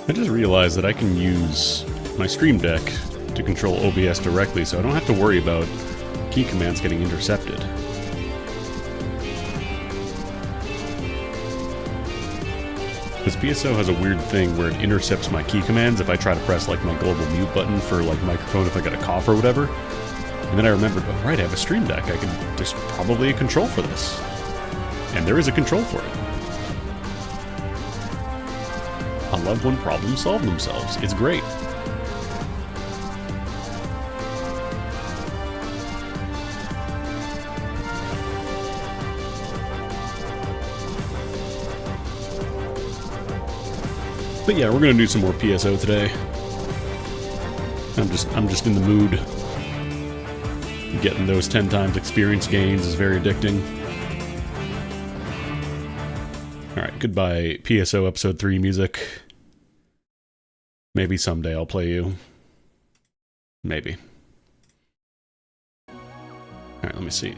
I just realized that I can use my Stream Deck to control OBS directly, so I don't have to worry about key commands getting intercepted. This PSO has a weird thing where it intercepts my key commands if I try to press like my global mute button for like microphone if I got a cough or whatever. And then I remembered, oh right, I have a Stream Deck. There's probably a control for this. And there is a control for it. I love when problems solve themselves. It's great. But yeah, we're gonna do some more PSO today. I'm just in the mood. Getting those 10 times experience gains is very addicting. Alright, goodbye PSO episode 3 music. Maybe someday I'll play you. Maybe. Alright, let me see.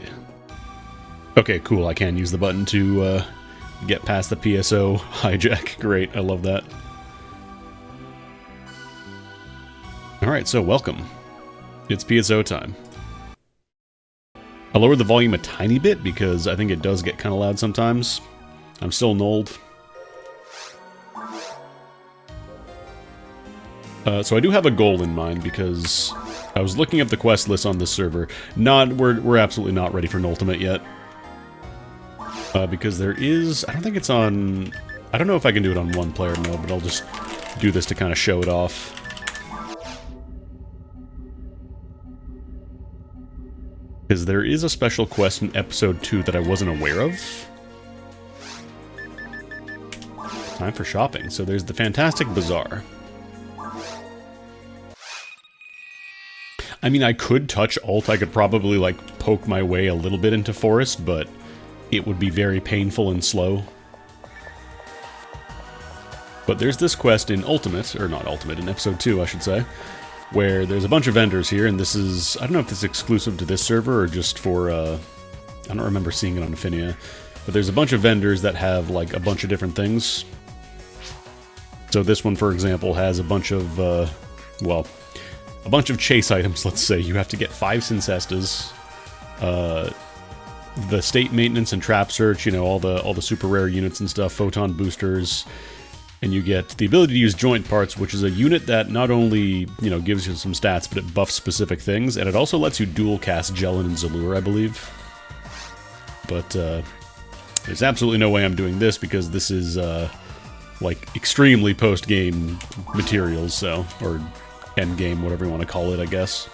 Okay, cool, I can use the button to get past the PSO hijack. Great, I love that. Alright, so welcome. It's PSO time. I lowered the volume a tiny bit because I think it does get kind of loud sometimes. I'm still nolled. So I do have a goal in mind because I was looking up the quest list on this server. We're absolutely not ready for an ultimate yet. Because there is... I don't think it's on... I don't know if I can do it on one player mode, but I'll just do this to kind of show it off. Because there is a special quest in episode 2 that I wasn't aware of. Time for shopping. So there's the Fantastic Bazaar. I mean, I could touch Alt. I could probably, like, poke my way a little bit into Forest, but it would be very painful and slow. But there's this quest in Ultimate, or not Ultimate, in episode 2, I should say, where there's a bunch of vendors here, and this is... I don't know if it's exclusive to this server or just for, I don't remember seeing it on Affinia, but there's a bunch of vendors that have, like, a bunch of different things. So this one, for example, has a bunch of, well, a bunch of chase items, let's say. You have to get 5 Syncestas, the state maintenance and trap search, you know, all the super rare units and stuff, photon boosters, and you get the ability to use joint parts, which is a unit that not only, you know, gives you some stats, but it buffs specific things, and it also lets you dual cast Jellin and Zalur, I believe. But there's absolutely no way I'm doing this because this is like extremely post-game materials, so, or end game, whatever you want to call it, I guess.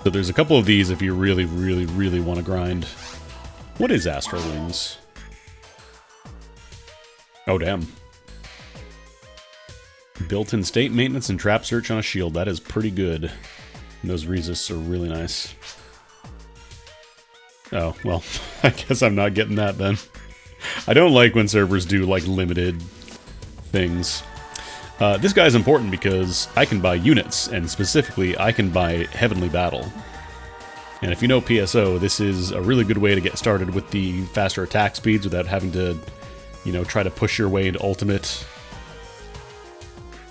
So there's a couple of these if you really, really, really want to grind. What is Astral Wings? Oh, damn. Built-in state maintenance and trap search on a shield. That is pretty good. And those resists are really nice. Oh, well, I guess I'm not getting that then. I don't like when servers do, like, limited things. This guy's important because I can buy units, and specifically, I can buy Heavenly Battle. And if you know PSO, this is a really good way to get started with the faster attack speeds without having to, you know, try to push your way into Ultimate.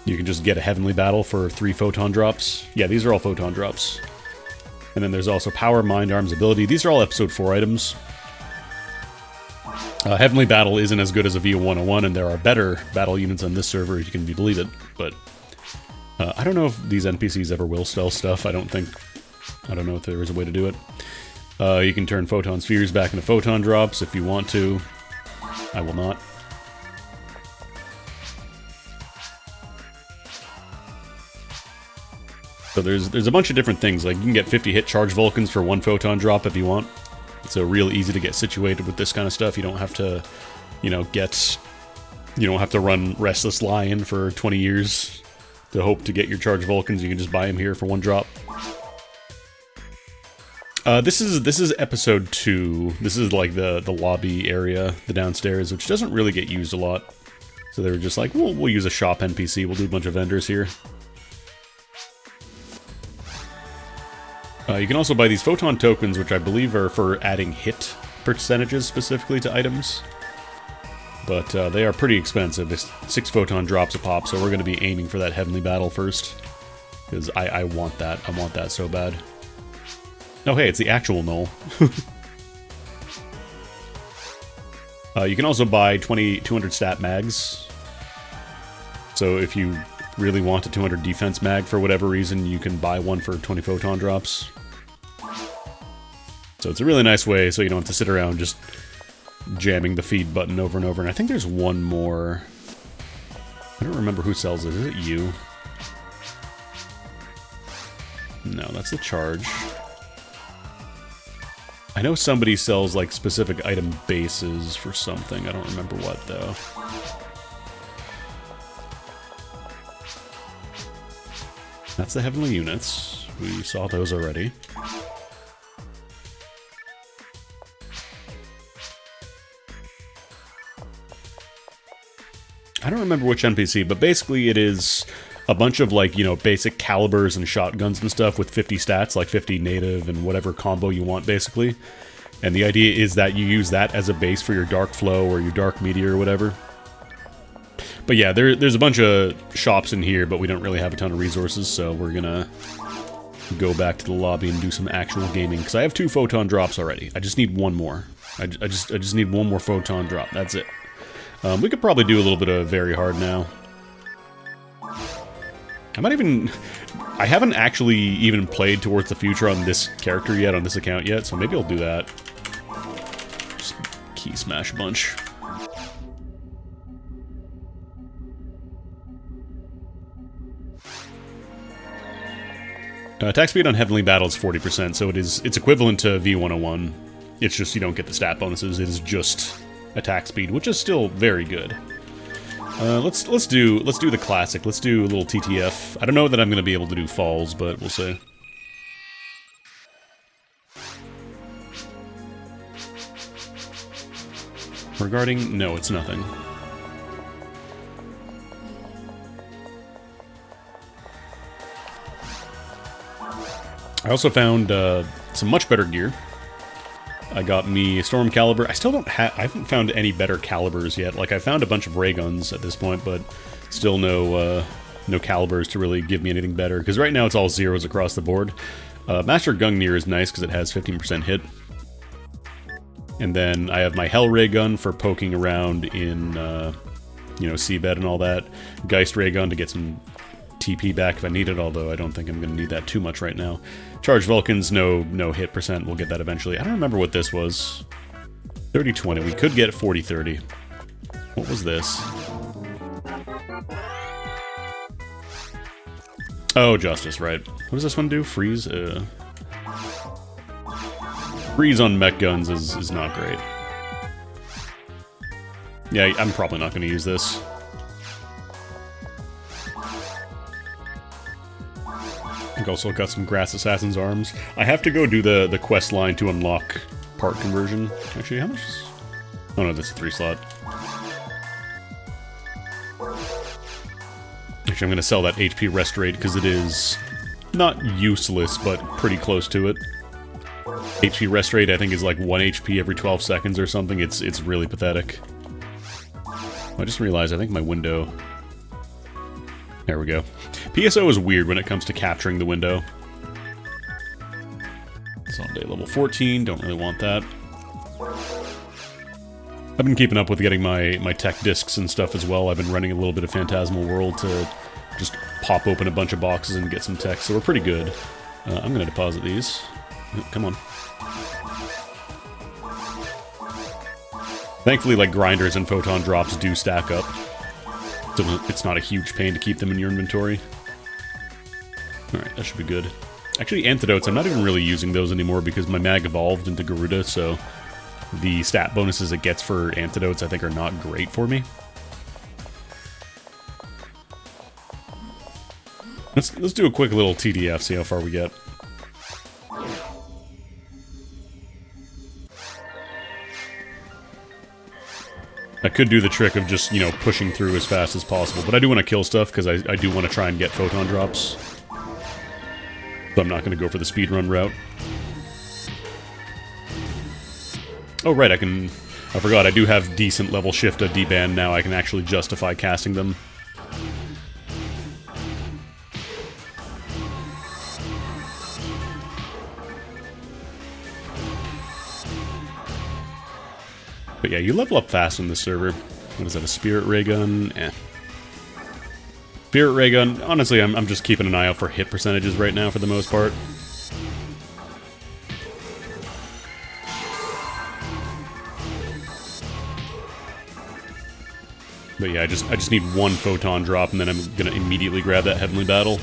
You can just get a Heavenly Battle for 3 photon drops. Yeah, these are all photon drops. And then there's also Power, Mind, Arms, Ability. These are all Episode 4 items. Heavenly Battle isn't as good as a V101, and there are better battle units on this server, if you can believe it. But I don't know if these NPCs ever will spell stuff. I don't know if there is a way to do it. You can turn Photon Spheres back into Photon Drops if you want to. I will not. So there's a bunch of different things. Like, you can get 50 hit Charge Vulcans for 1 Photon Drop if you want. So real easy to get situated with this kind of stuff. You don't have to, you know, you don't have to run Restless Lion for 20 years to hope to get your Charge Vulcans. You can just buy them here for 1 drop. This is episode 2. This is like the lobby area, the downstairs, which doesn't really get used a lot. So they were just like, we'll use a shop NPC. We'll do a bunch of vendors here. You can also buy these photon tokens, which I believe are for adding hit percentages specifically to items. But they are pretty expensive. It's 6 photon drops a pop, so we're going to be aiming for that Heavenly Battle first. Because I want that. I want that so bad. Oh, hey, it's the actual null. You can also buy 200 stat mags. So if you really want a 200 defense mag for whatever reason, you can buy one for 20 photon drops. So it's a really nice way so you don't have to sit around just jamming the feed button over and over. And I think there's one more. I don't remember who sells it. Is it you? No, that's the charge. I know somebody sells, like, specific item bases for something. I don't remember what, though. That's the Heavenly Units. We saw those already. I don't remember which NPC, but basically it is a bunch of, like, you know, basic calibers and shotguns and stuff with 50 stats, like 50 native and whatever combo you want, basically. And the idea is that you use that as a base for your Dark Flow or your Dark Meteor or whatever. But yeah, there's a bunch of shops in here, but we don't really have a ton of resources, so we're gonna go back to the lobby and do some actual gaming. Because I have 2 photon drops already. I just need one more. I just need one more photon drop. That's it. We could probably do a little bit of very hard now. I haven't actually even played Towards the Future on this character yet, on this account yet, so maybe I'll do that. Just key smash a bunch. Attack speed on Heavenly Battle is 40%, so it's equivalent to V101. It's just you don't get the stat bonuses, it is just attack speed, which is still very good. Let's do the classic. Let's do a little TTF. I don't know that I'm going to be able to do falls, but we'll see. Regarding... no, it's nothing. I also found some much better gear. I got me Storm Caliber. I still don't have... I haven't found any better calibers yet. Like, I found a bunch of ray guns at this point, but still no calibers to really give me anything better. Because right now it's all zeros across the board. Master Gungnir is nice because it has 15% hit. And then I have my Hell Ray Gun for poking around in, you know, seabed and all that. Geist Ray Gun to get some TP back if I need it, although I don't think I'm going to need that too much right now. Charge Vulcans, no hit percent. We'll get that eventually. I don't remember what this was. 30-20. We could get 40-30. What was this? Oh, Justice, right. What does this one do? Freeze? Freeze on mech guns is not great. Yeah, I'm probably not going to use this. I've also got some Grass Assassin's Arms. I have to go do the quest line to unlock part conversion. Actually, how much is... oh no, this is a 3-slot. Actually, I'm going to sell that HP Restorate because it is not useless, but pretty close to it. HP Restorate, I think, is like 1 HP every 12 seconds or something. It's really pathetic. I just realized I think my window... there we go. PSO is weird when it comes to capturing the window. Sunday level 14, don't really want that. I've been keeping up with getting my tech discs and stuff as well. I've been running a little bit of Phantasmal World to just pop open a bunch of boxes and get some tech, so we're pretty good. I'm going to deposit these. Come on. Thankfully, like, grinders and photon drops do stack up. So it's not a huge pain to keep them in your inventory. Alright, that should be good. Actually, antidotes, I'm not even really using those anymore because my mag evolved into Garuda, so the stat bonuses it gets for antidotes I think are not great for me. Let's do a quick little TDF, see how far we get. I could do the trick of just, you know, pushing through as fast as possible, but I do want to kill stuff because I do want to try and get photon drops. So I'm not going to go for the speedrun route. Oh, right, I can I forgot, I do have decent level Shifta D-band now. I can actually justify casting them. But yeah, you level up fast on this server. What is that, a Spirit Ray Gun? Eh. Spirit Ray Gun, honestly, I'm just keeping an eye out for hit percentages right now for the most part. But yeah, I just need one photon drop, and then I'm gonna immediately grab that Heavenly Battle.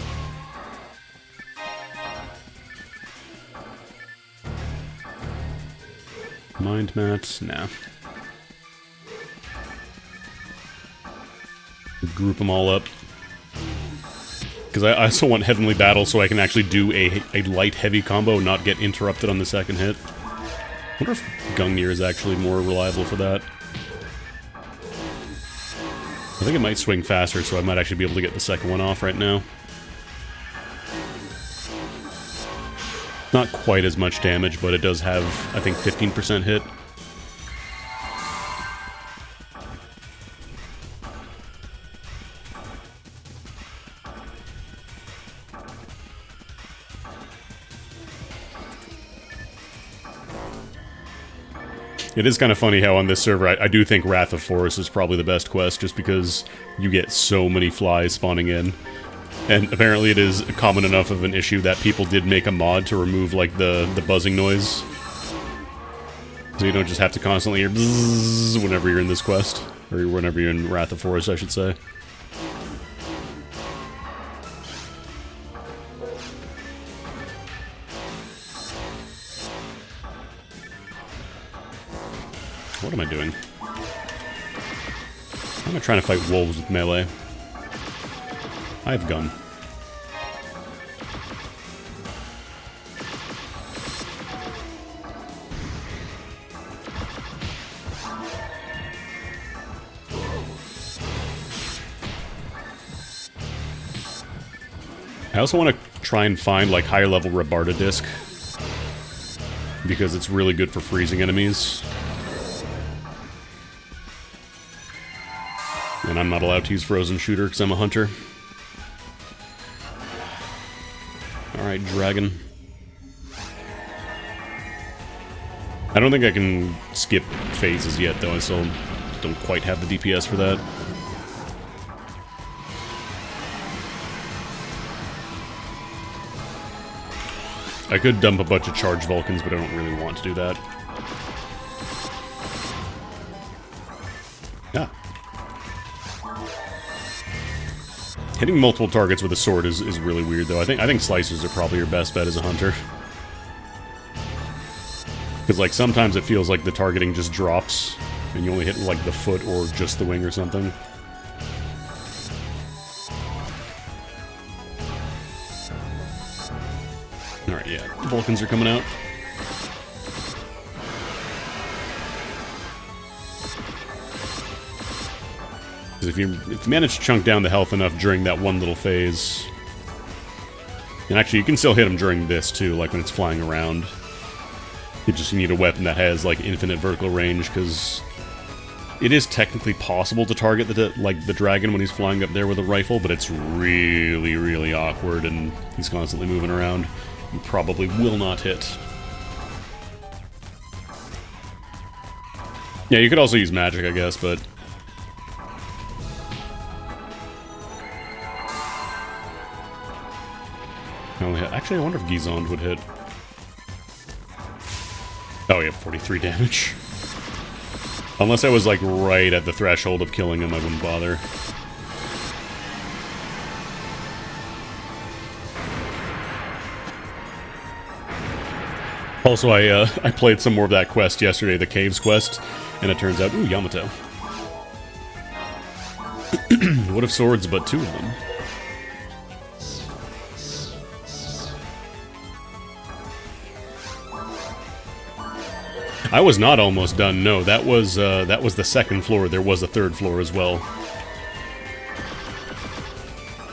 Mind Mat? Nah. Group them all up. Because I also want Heavenly Battle so I can actually do a light-heavy combo, not get interrupted on the second hit. I wonder if Gungnir is actually more reliable for that. I think it might swing faster, so I might actually be able to get the second one off right now. Not quite as much damage, but it does have, I think, 15% hit. It is kind of funny how on this server, I do think Wrath of Forest is probably the best quest, just because you get so many flies spawning in. And apparently it is common enough of an issue that people did make a mod to remove, like, the buzzing noise. So you don't just have to constantly hear bzzz whenever you're in this quest. Or whenever you're in Wrath of Forest, I should say. What am I doing? Why am I trying to fight wolves with melee? I have gun. I also want to try and find, like, higher level Rabarda Disc, because it's really good for freezing enemies. And I'm not allowed to use Frozen Shooter because I'm a hunter. Alright, dragon. I don't think I can skip phases yet, though. I still don't quite have the DPS for that. I could dump a bunch of charged Vulcans, but I don't really want to do that. Yeah. Hitting multiple targets with a sword is really weird, though. I think slicers are probably your best bet as a hunter. Because, like, sometimes it feels like the targeting just drops, and you only hit, like, the foot or just the wing or something. Alright, yeah. Vulcans are coming out. Because if you manage to chunk down the health enough during that one little phase... And actually, you can still hit them during this, too, like when it's flying around. You just need a weapon that has, like, infinite vertical range, because... It is technically possible to target the dragon when he's flying up there with a rifle, but it's really, really awkward, and he's constantly moving around. You probably will not hit. Yeah, you could also use magic, I guess, but... Actually, I wonder if Gizond would hit. Oh, yeah, 43 damage. Unless I was, like, right at the threshold of killing him, I wouldn't bother. Also, I played some more of that quest yesterday, the Caves quest, and it turns out, ooh, Yamato. What if swords, but two of them? I was not almost done, no. That was the second floor. There was a third floor as well.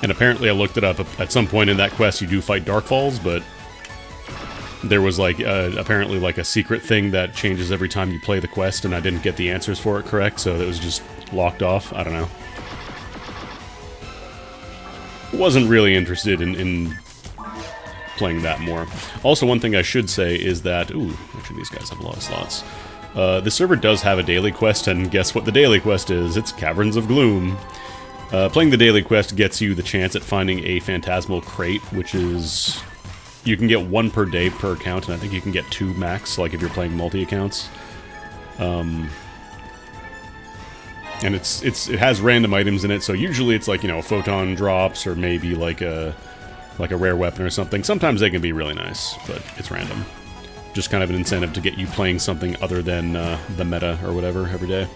And apparently I looked it up. At some point in that quest, you do fight Darkfalls, but there was like apparently like a secret thing that changes every time you play the quest, and I didn't get the answers for it correct, so it was just locked off. I don't know. Wasn't really interested in playing that more. Also, one thing I should say is that... Ooh, actually these guys have a lot of slots. The server does have a daily quest, and guess what the daily quest is? It's Caverns of Gloom. Playing the daily quest gets you the chance at finding a phantasmal crate, which is... You can get 1 per day per account, and I think you can get 2 max, like if you're playing multi-accounts. And it has random items in it, so usually it's like, you know, photon drops, or maybe like a rare weapon or something. Sometimes they can be really nice, but it's random. Just kind of an incentive to get you playing something other than the meta or whatever every day.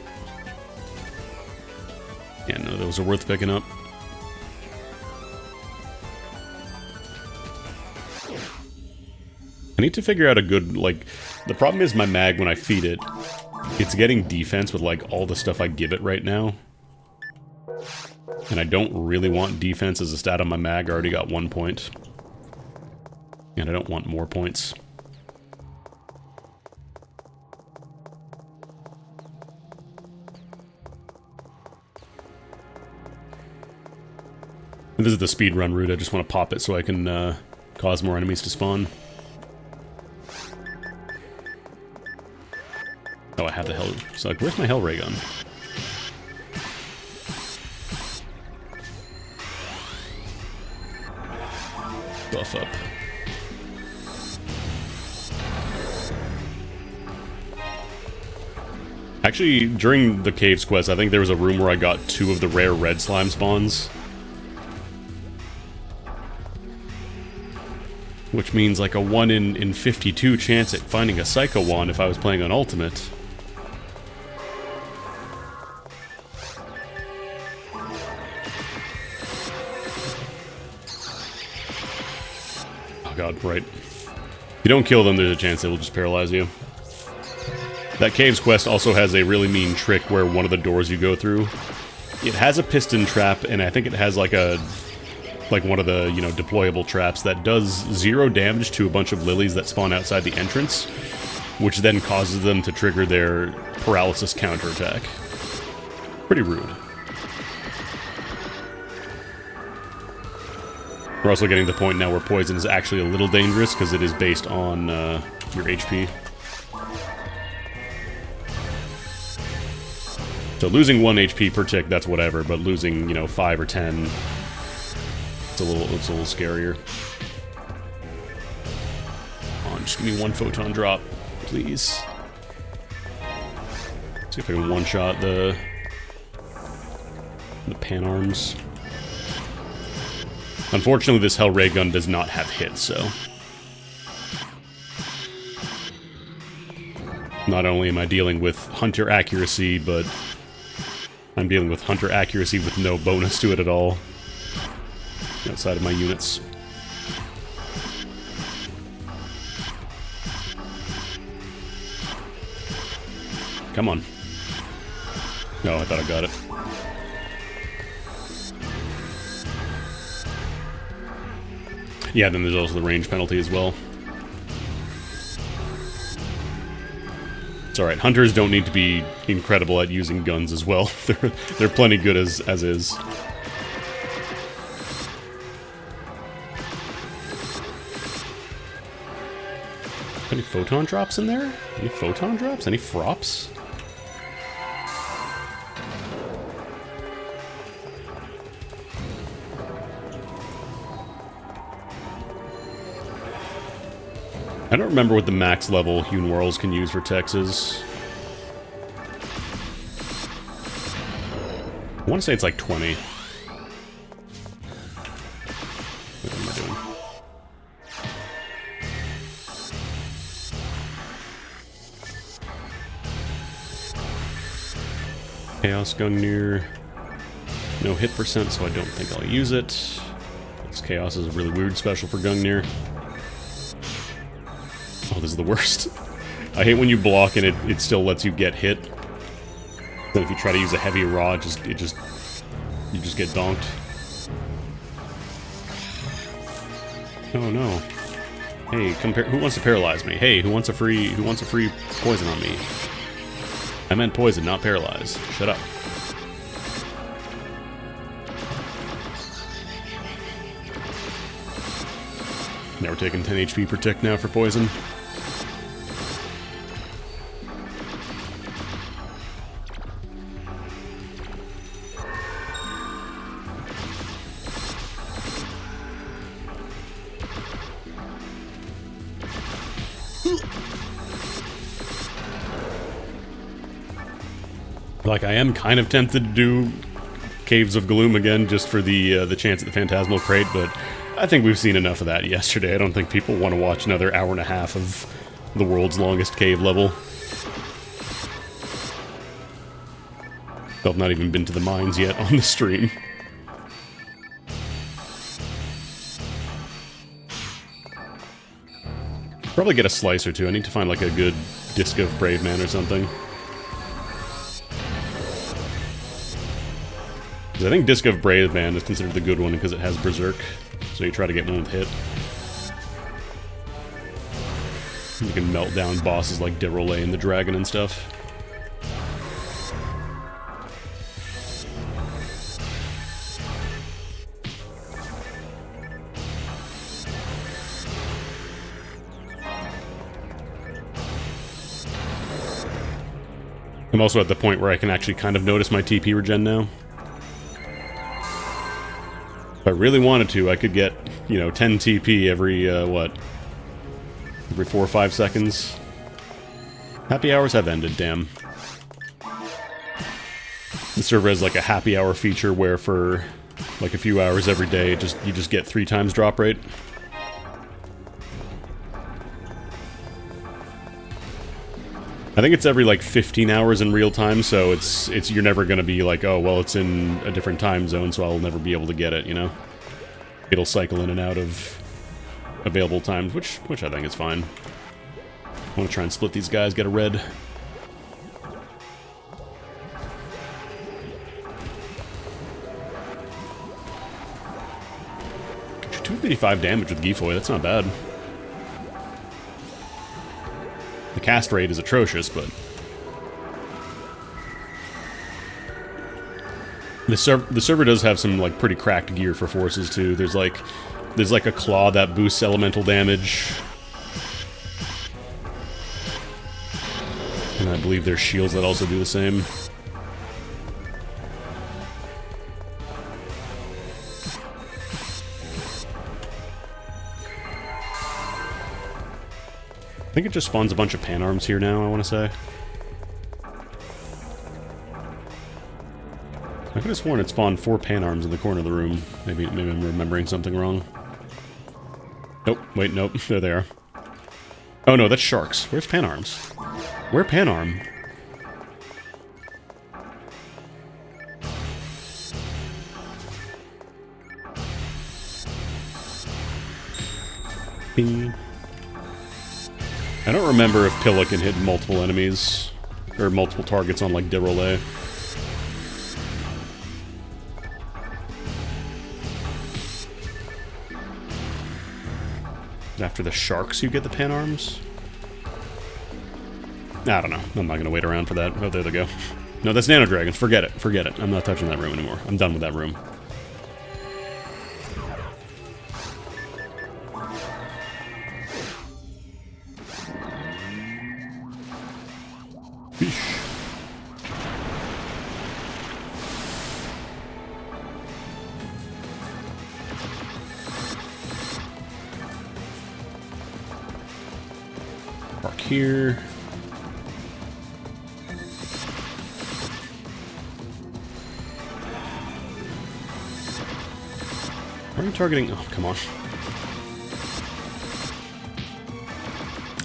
Yeah, no, those are worth picking up. I need to figure out a good, like... The problem is my mag, when I feed it, it's getting defense with, like, all the stuff I give it right now. And I don't really want defense as a stat on my mag. I already got 1 point. And I don't want more points. This is the speedrun route. I just want to pop it so I can cause more enemies to spawn. Oh, I have the hell... So, like, where's my hell ray gun? Buff up. Actually, during the Caves quest, I think there was a room where I got 2 of the rare red slime spawns. Which means like a 1 in 52 chance at finding a Psycho Wand if I was playing on Ultimate. Oh god, right. If you don't kill them, there's a chance they will just paralyze you. That Caves quest also has a really mean trick where one of the doors you go through, it has a piston trap, and I think it has like a... like one of the, you know, deployable traps that does 0 damage to a bunch of lilies that spawn outside the entrance, which then causes them to trigger their paralysis counterattack. Pretty rude. We're also getting to the point now where poison is actually a little dangerous because it is based on your HP. So losing 1 HP per tick, that's whatever, but losing, you know, 5 or 10... It's a little scarier. Come on, just give me 1 photon drop, please. See if I can one-shot the pan arms. Unfortunately, this Hell Ray gun does not have hits, so... Not only am I dealing with Hunter accuracy, but I'm dealing with Hunter accuracy with no bonus to it at all. Outside of my units. Come on. No, I thought I got it. Yeah, then there's also the range penalty as well. It's alright, hunters don't need to be incredible at using guns as well. They're plenty good as is. Any photon drops in there? Any photon drops? Any frops? I don't remember what the max level Hewn Whorls can use for techs is. I want to say it's like 20. What am I doing? Chaos Gungnir. No hit percent, so I don't think I'll use it. This Chaos is a really weird special for Gungnir. Oh, this is the worst. I hate when you block and it still lets you get hit. But if you try to use a heavy raw, you just get donked. Oh no. Hey, who wants to paralyze me? Hey, who wants a free poison on me? I meant poison, not paralyze. Shut up. Now we're taking 10 HP per tick now for poison. Like, I am kind of tempted to do Caves of Gloom again, just for the chance at the Phantasmal Crate, but I think we've seen enough of that yesterday. I don't think people want to watch another hour and a half of the world's longest cave level. I've not even been to the mines yet on the stream. Probably get a slice or two. I need to find like a good Disc of Brave Man or something. I think Disc of Brave Man is considered the good one because it has Berserk, so you try to get one with hit. You can melt down bosses like Derole and the Dragon and stuff. I'm also at the point where I can actually kind of notice my TP regen now. If I really wanted to, I could get, you know, 10 TP every, what? Every 4 or 5 seconds. Happy hours have ended, damn. The server has like a happy hour feature where for like a few hours every day, you just get 3 times drop rate. I think it's every like 15 hours in real time, so it's you're never gonna be like, oh well, it's in a different time zone, so I'll never be able to get it, you know? It'll cycle in and out of available times, which I think is fine. I want to try and split these guys, get a red. Get you 255 damage with Gifoy, that's not bad. The cast rate is atrocious, but the server does have some like pretty cracked gear for forces too. There's like a claw that boosts elemental damage, and I believe there's shields that also do the same. I think it just spawns a bunch of pan arms here now, I want to say. I could have sworn it spawned 4 pan arms in the corner of the room. Maybe I'm remembering something wrong. Nope, wait, nope, there they are. Oh no, that's sharks. Where's pan arms? Where pan arm? Bing. I don't remember if Pilla can hit multiple enemies, or multiple targets on, like, Derole. After the sharks you get the pan arms? I don't know. I'm not going to wait around for that. Oh, there they go. No, that's Nano Dragons. Forget it. Forget it. I'm not touching that room anymore. I'm done with that room. Park here. Why are you targeting? Oh, come on.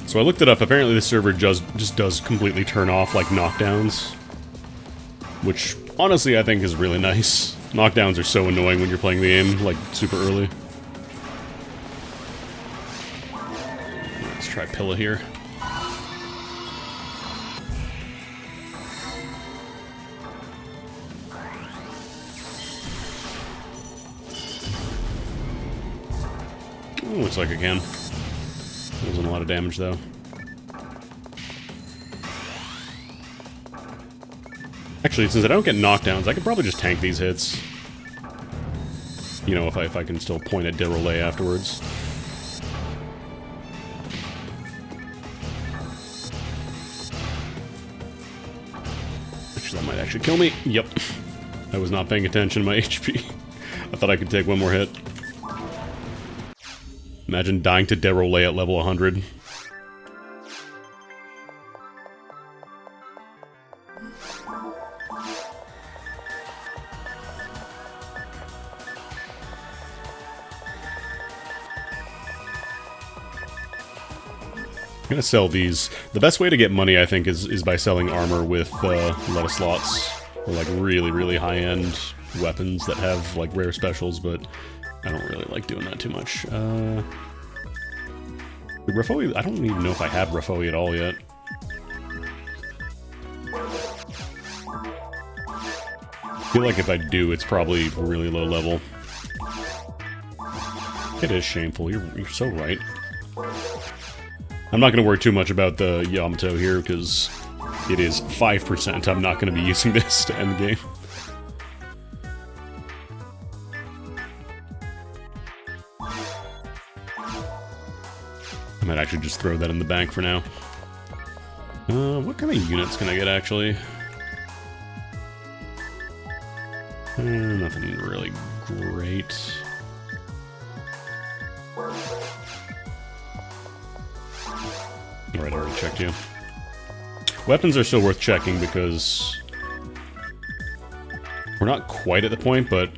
So I looked it up. Apparently the server just does completely turn off, like, knockdowns. Which, honestly, I think is really nice. Knockdowns are so annoying when you're playing the game, like, super early. Let's try Pilla here. Looks like I can. Wasn't a lot of damage, though. Actually, since I don't get knockdowns, I could probably just tank these hits. You know, if I can still point at Derolay afterwards. Actually, that might actually kill me. Yep. I was not paying attention to my HP. I thought I could take one more hit. Imagine dying to Derolay at level 100. I'm gonna sell these. The best way to get money, I think, is by selling armor with lettuce slots. Or like really, really high-end weapons that have like rare specials, but I don't really like doing that too much. Rafoi, I don't even know if I have Rafoi at all yet. I feel like if I do, it's probably really low level. It is shameful, you're so right. I'm not going to worry too much about the Yamato here, because it is 5%. I'm not going to be using this to end the game. I might actually just throw that in the bank for now. What kind of units can I get, actually? Nothing really great. Alright, I already checked you. Weapons are still worth checking because we're not quite at the point, but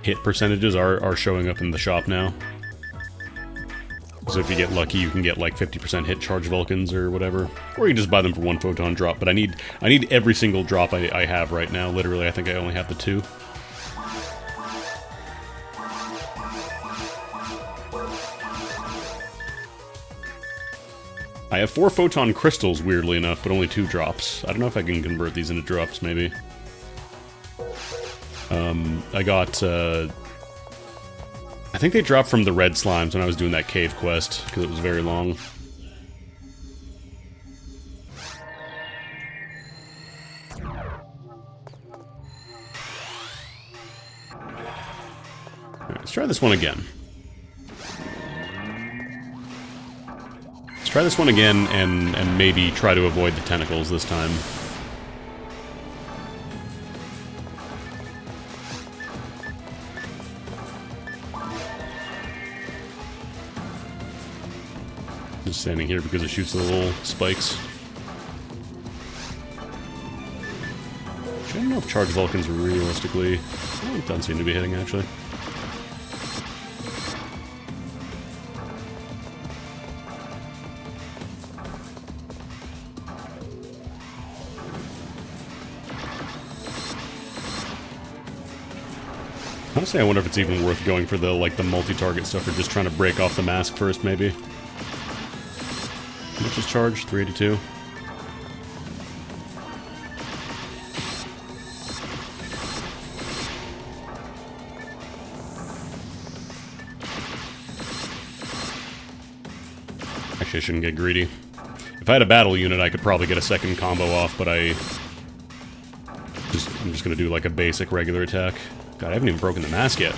hit percentages are showing up in the shop now. So if you get lucky, you can get like 50% hit charge Vulcans or whatever. Or you can just buy them for one photon drop, but I need every single drop I have right now. Literally, I think I only have the 2. I have 4 photon crystals, weirdly enough, but only 2 drops. I don't know if I can convert these into drops, maybe. I got, I think they dropped from the red slimes when I was doing that cave quest, because it was very long. Alright, let's try this one again. Let's try this one again, and maybe try to avoid the tentacles this time. Just standing here because it shoots the little spikes. I don't know if charged Vulcans realistically... Oh, it doesn't seem to be hitting, actually. Honestly, I wonder if it's even worth going for the, like, the multi-target stuff or just trying to break off the mask first, maybe. How much is charged? 382. Actually, I shouldn't get greedy. If I had a battle unit, I could probably get a second combo off, but I'm just gonna do, like, a basic regular attack. God, I haven't even broken the mask yet.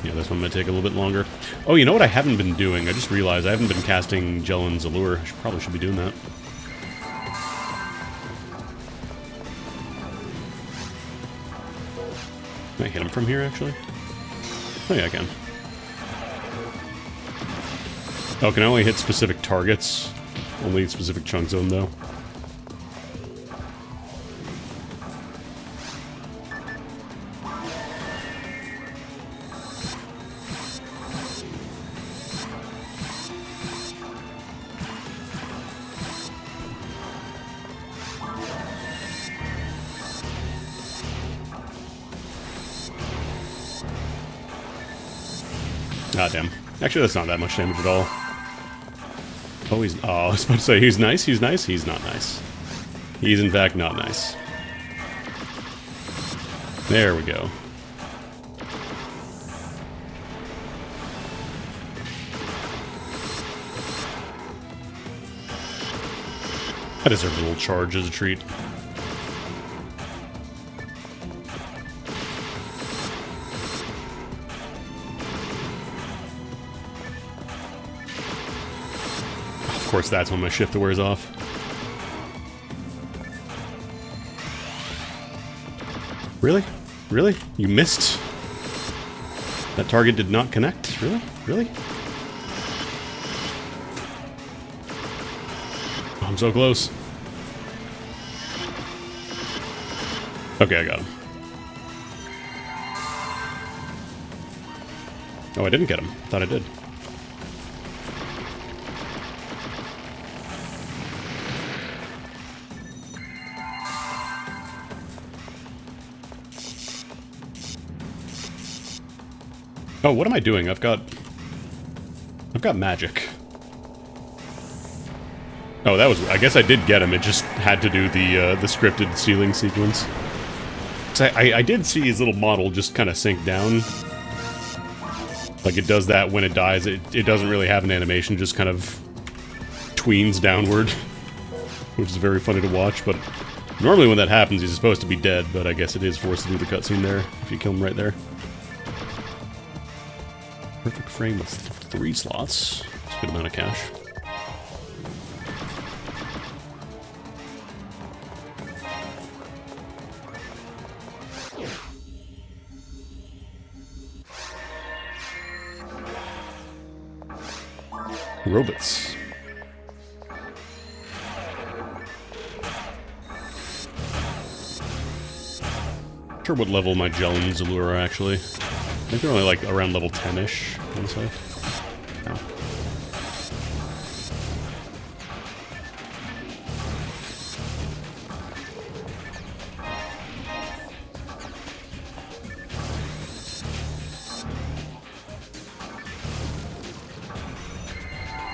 Yeah, this one might take a little bit longer. Oh, you know what I haven't been doing? I just realized I haven't been casting Jellen's Allure. I probably should be doing that. Can I hit him from here, actually? Oh yeah, I can. Oh, can I only hit specific targets? Only specific chunks of them, though? Ah, damn. Actually, that's not that much damage at all. Oh, he's... Oh, I was about to say, he's nice, he's nice. He's not nice. He's, in fact, not nice. There we go. I deserve a little charge as a treat. Of course, that's when my shift wears off. Really? Really? You missed? That target did not connect? Really? Really? Oh, I'm so close. Okay, I got him. Oh, I didn't get him. Thought I did. Oh, what am I doing? I've got magic. Oh, that was... I guess I did get him. It just had to do the scripted ceiling sequence. So I did see his little model just kind of sink down. Like, it does that when it dies. It doesn't really have an animation, just kind of tweens downward. Which is very funny to watch, but... Normally when that happens, he's supposed to be dead, but I guess it is forced to do the cutscene there, if you kill him right there. Perfect frame with 3 slots. That's a good amount of cash. Robots. Not sure what level my Gel and Zalur are actually. I think they're only like around level 10-ish, I want to say. No.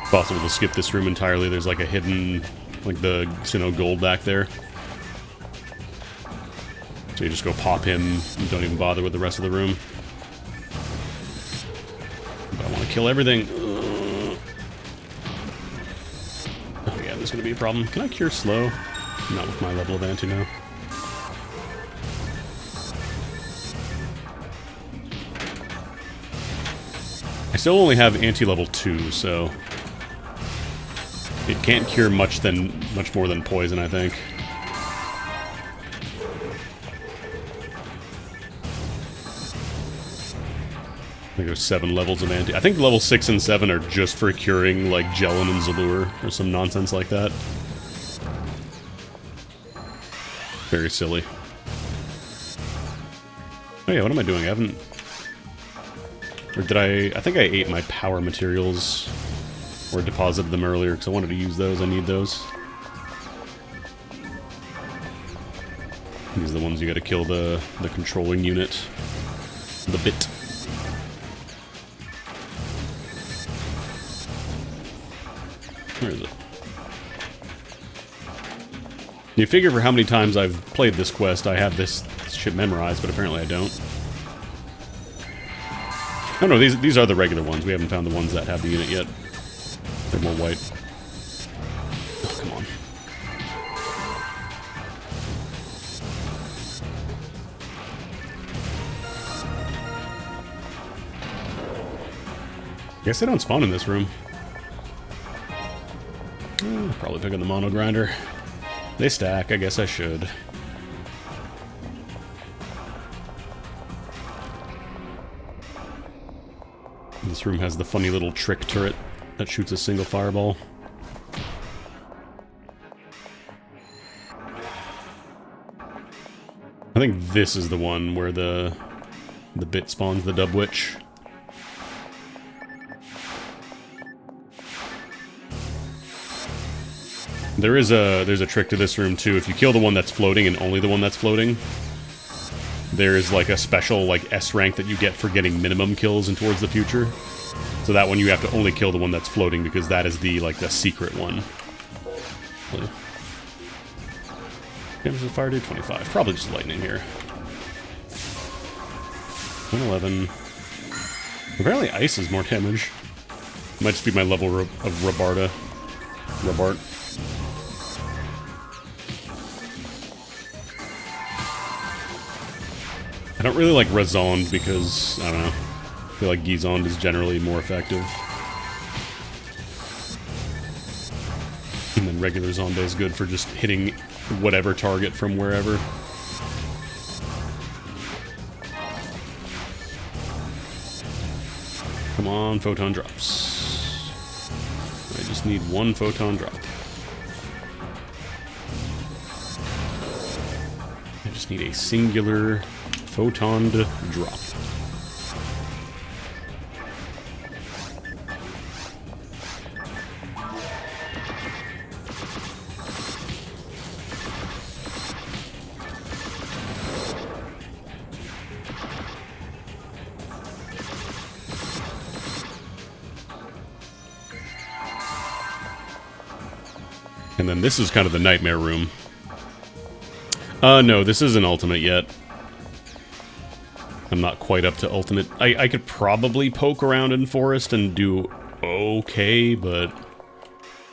It's possible to skip this room entirely. There's like a hidden, like the Sinnoh gold back there. So you just go pop him and don't even bother with the rest of the room. But I want to kill everything. Oh yeah, there's going to be a problem. Can I cure slow? Not with my level of anti now. I still only have anti level 2, so it can't cure much more than poison, I think. I think there's 7 levels of anti. I think level 6 and 7 are just for curing like Gelin and Zalur or some nonsense like that. Very silly. Oh yeah, what am I doing? I haven't... Or did I think I ate my power materials or deposited them earlier because I wanted to use those. I need those. These are the ones you gotta kill the controlling unit. The bit. Where is it? You figure for how many times I've played this quest, I have this shit memorized, but apparently I don't. Oh no, these are the regular ones. We haven't found the ones that have the unit yet. They're more white. Oh, come on. Guess they don't spawn in this room. Probably picking the mono grinder. They stack, I guess I should. This room has the funny little trick turret that shoots a single fireball. I think this is the one where the bit spawns the dub witch. There's a trick to this room too. If you kill the one that's floating and only the one that's floating, there's like a special like S rank that you get for getting minimum kills in Towards the Future. So that one you have to only kill the one that's floating because that is the like the secret one. Damage of fire do 25. Probably just lightning here. 111. Apparently ice is more damage. Might just be my level of Rabart. I don't really like Razonde because, I don't know, I feel like Gizonde is generally more effective. And then regular Zonde is good for just hitting whatever target from wherever. Come on, photon drops. I just need one photon drop. I just need a singular photon drop. And then this is kind of the nightmare room. No, this isn't ultimate yet. I'm not quite up to ultimate. I could probably poke around in Forest and do okay, but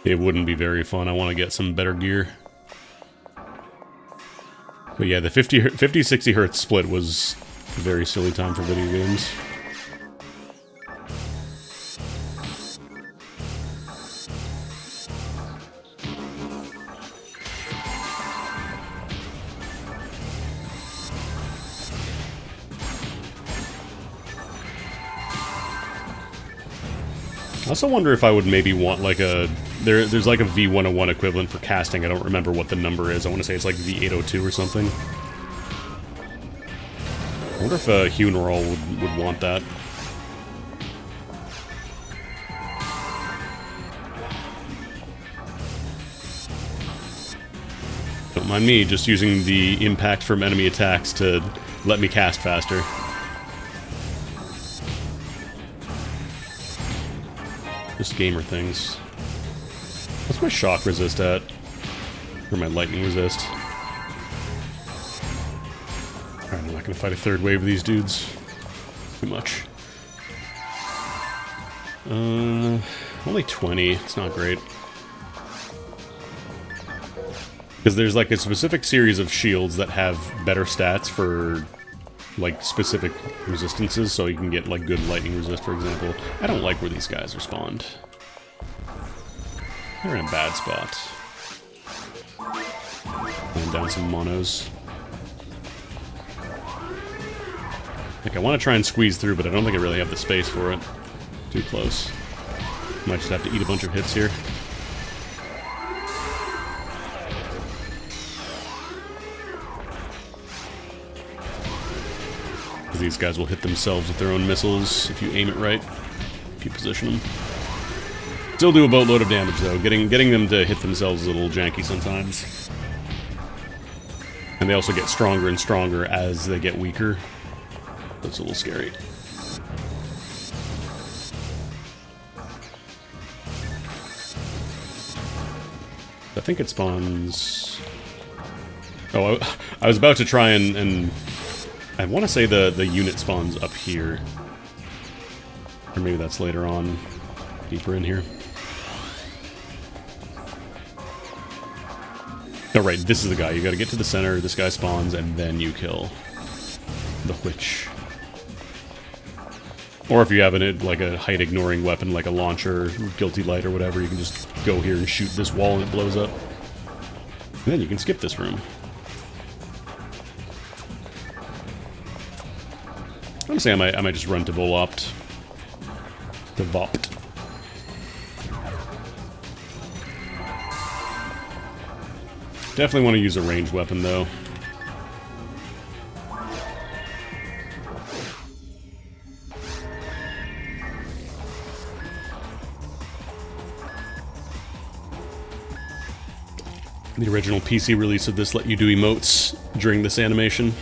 it wouldn't be very fun. I want to get some better gear. But yeah, the 50-60 hertz split was a very silly time for video games. I also wonder if I would maybe want like a... There's like a V101 equivalent for casting. I don't remember what the number is. I want to say it's like V802 or something. I wonder if Huneral would want that. Don't mind me just using the impact from enemy attacks to let me cast faster. Just gamer things. What's my shock resist at? Or my lightning resist? Alright, I'm not gonna fight a third wave of these dudes. Too much. Only 20. It's not great. Because there's like a specific series of shields that have better stats for like specific resistances, so you can get like good lightning resist, for example. I don't like where these guys respond. They're in a bad spot. Laying down some monos. Like, I want to try and squeeze through, but I don't think I really have the space for it. Too close. Might just have to eat a bunch of hits here. These guys will hit themselves with their own missiles if you aim it right, if you position them. Still do a boatload of damage though. Getting them to hit themselves is a little janky sometimes. And they also get stronger and stronger as they get weaker. That's a little scary. I think it spawns... Oh, I was about to try and I want to say the unit spawns up here. Or maybe that's later on, deeper in here. Oh, right, this is the guy. You gotta get to the center, this guy spawns, and then you kill the witch. Or if you have like a height-ignoring weapon, like a launcher, guilty light, or whatever, you can just go here and shoot this wall and it blows up. And then you can skip this room. Honestly, I might just run to Volopt. To Vopt. Definitely want to use a ranged weapon, though. The original PC release of this let you do emotes during this animation.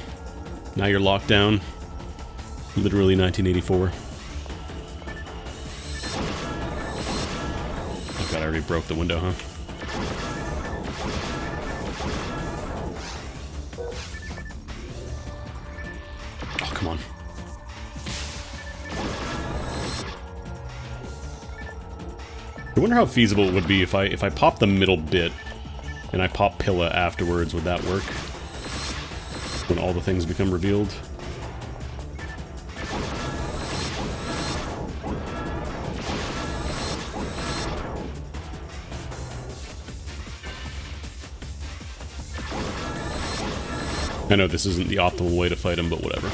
Now you're locked down. Literally 1984. Oh god, I already broke the window, huh? Oh, come on. I wonder how feasible it would be if I pop the middle bit and I pop Pilla afterwards. Would that work? When all the things become revealed? I know this isn't the optimal way to fight him, but whatever.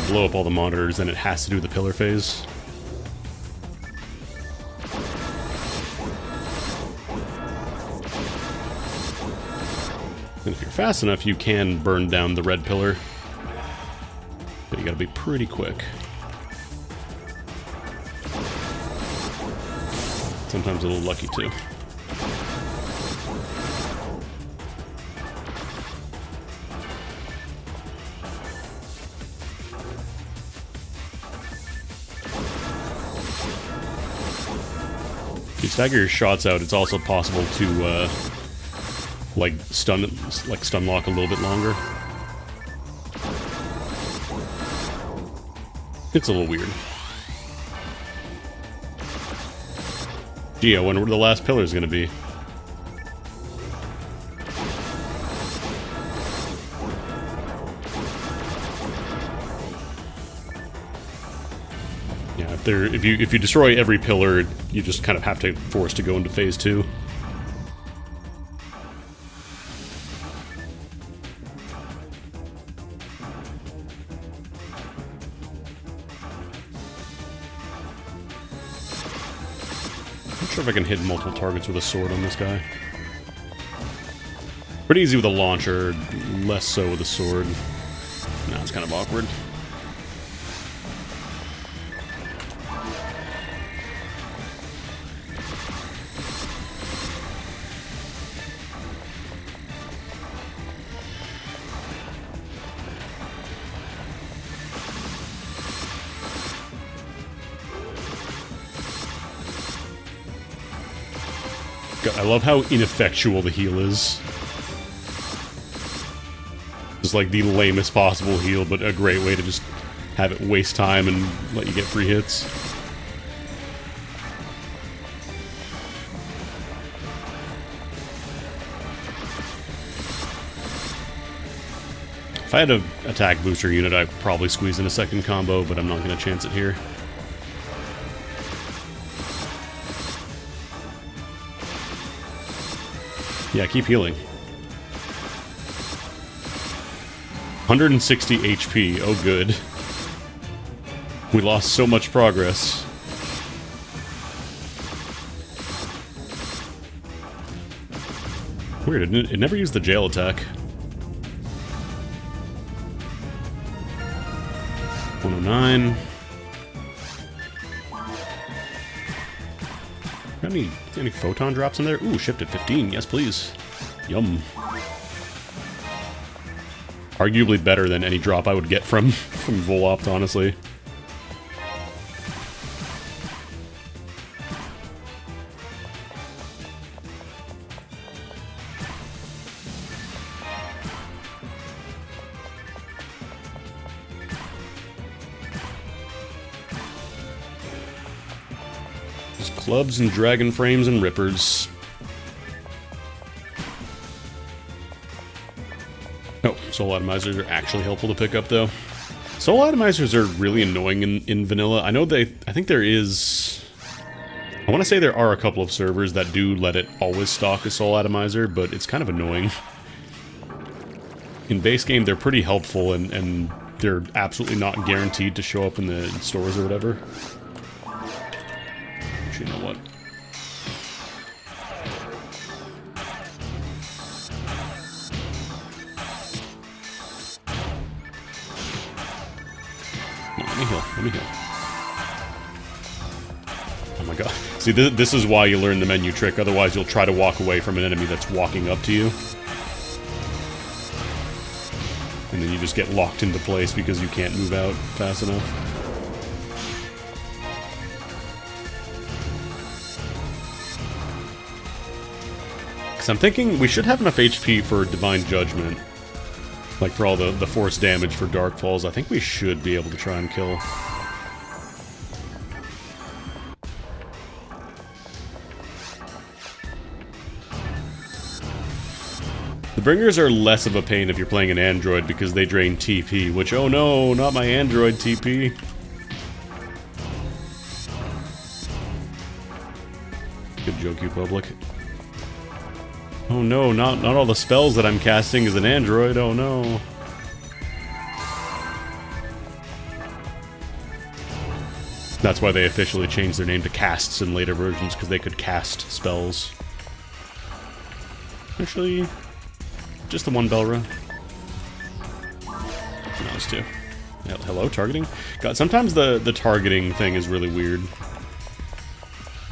Blow up all the monitors, then it has to do the pillar phase. And if you're fast enough, you can burn down the red pillar. But you gotta be pretty quick. Sometimes a little lucky too. If you stagger your shots out, it's also possible to like stun lock a little bit longer. It's a little weird. Gee, I wonder where the last pillar is going to be. If you destroy every pillar, you just kind of have to force to go into phase 2. Not sure if I can hit multiple targets with a sword on this guy. Pretty easy with a launcher, less so with a sword. Now it's kind of awkward. I love how ineffectual the heal is. It's like the lamest possible heal, but a great way to just have it waste time and let you get free hits. If I had an attack booster unit, I'd probably squeeze in a second combo, but I'm not going to chance it here. Yeah, keep healing. 160 HP. Oh, good. We lost so much progress. Weird, it never used the jail attack. 109. Got any photon drops in there? Ooh, shipped at 15. Yes, please. Yum. Arguably better than any drop I would get from Volopt, honestly. Clubs and dragon frames and rippers. Oh, soul atomizers are actually helpful to pick up, though. Soul atomizers are really annoying in vanilla. I know I think there is... I want to say there are a couple of servers that do let it always stock a soul atomizer, but it's kind of annoying. In base game, they're pretty helpful, and they're absolutely not guaranteed to show up in the stores or whatever. You know what? No, let me heal. Let me heal. Oh my god. See, this is why you learn the menu trick. Otherwise, you'll try to walk away from an enemy that's walking up to you. And then you just get locked into place because you can't move out fast enough. I'm thinking we should have enough HP for Divine Judgment. Like for all the force damage for Dark Falls. I think we should be able to try and kill. The bringers are less of a pain if you're playing an android because they drain TP, which, oh no, not my android TP. Good joke, you public. Oh no, not all the spells that I'm casting is an android, oh no. That's why they officially changed their name to casts in later versions, because they could cast spells. Actually, just the one Belra. No, it's two. Hello, targeting? God, sometimes the targeting thing is really weird.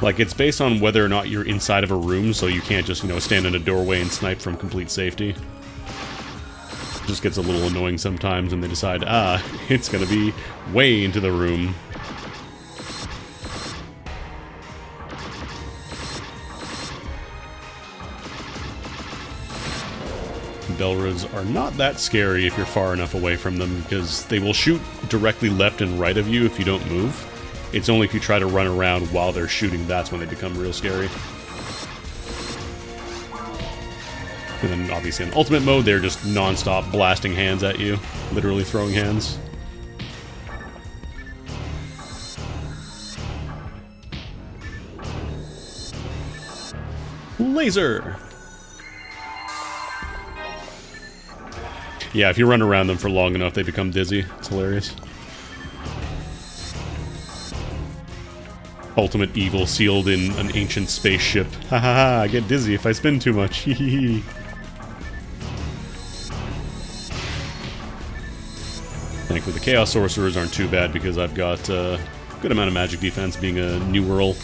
Like, it's based on whether or not you're inside of a room, so you can't just, you know, stand in a doorway and snipe from complete safety. It just gets a little annoying sometimes when they decide, it's gonna be way into the room. Belras are not that scary if you're far enough away from them, because they will shoot directly left and right of you if you don't move. It's only if you try to run around while they're shooting, that's when they become real scary. And then obviously in ultimate mode, they're just non-stop blasting hands at you. Literally throwing hands. Laser! Yeah, if you run around them for long enough, they become dizzy. It's hilarious. Ultimate evil sealed in an ancient spaceship. Hahaha, I get dizzy if I spin too much. Hehehe. Thankfully, the Chaos Sorcerers aren't too bad because I've got a good amount of magic defense being a New Earl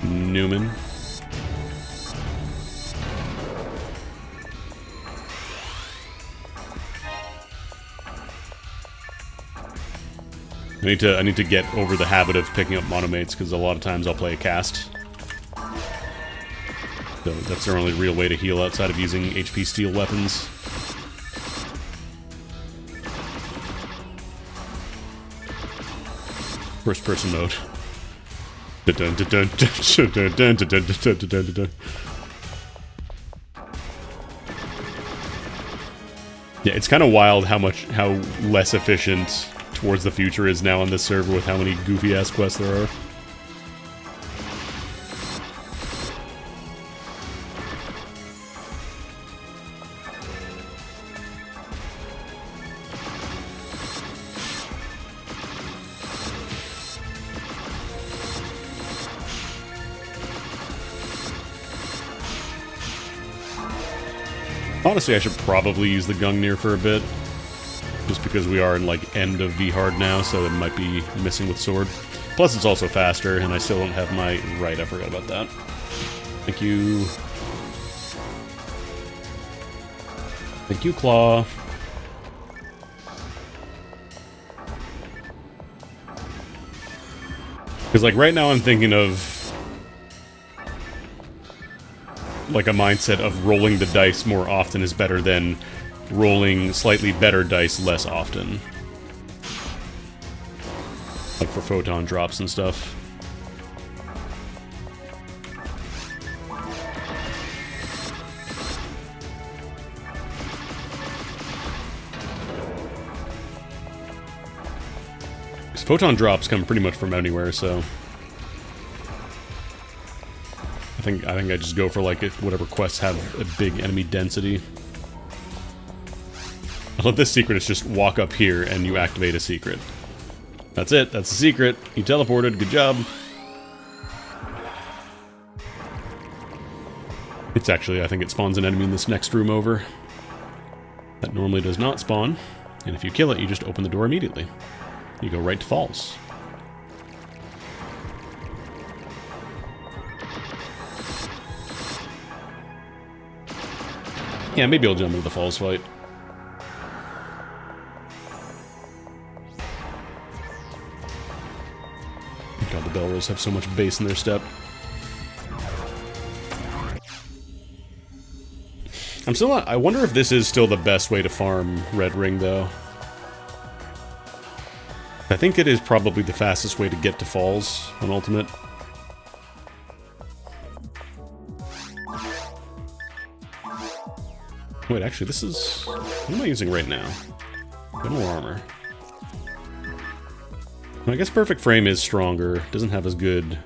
Newman. I need to get over the habit of picking up monomates because a lot of times I'll play a cast. So that's their only real way to heal outside of using HP steel weapons. First person mode. Yeah, it's kind of wild how less efficient Towards the Future is now on this server with how many goofy-ass quests there are. Honestly, I should probably use the Gungnir for a bit. Just because we are in, like, end of V-Hard now, so it might be missing with Sword. Plus, it's also faster, and I still don't have my... Right, I forgot about that. Thank you. Thank you, Claw. Because, like, right now I'm thinking of... like, a mindset of rolling the dice more often is better than rolling slightly better dice less often. Like for photon drops and stuff. Because photon drops come pretty much from anywhere, so... I think I just go for, like, if whatever quests have a big enemy density. I love this secret is just walk up here and you activate a secret. That's it, that's the secret. You teleported, good job. It's actually, I think it spawns an enemy in this next room over. That normally does not spawn. And if you kill it, you just open the door immediately. You go right to Falls. Yeah, maybe I'll jump into the Falls fight. God, the Belros have so much bass in their step. I'm still not... I wonder if this is still the best way to farm Red Ring, though. I think it is probably the fastest way to get to Falls on Ultimate. Wait, actually, this is... What am I using right now? General armor. Well, I guess perfect frame is stronger. Doesn't have as good...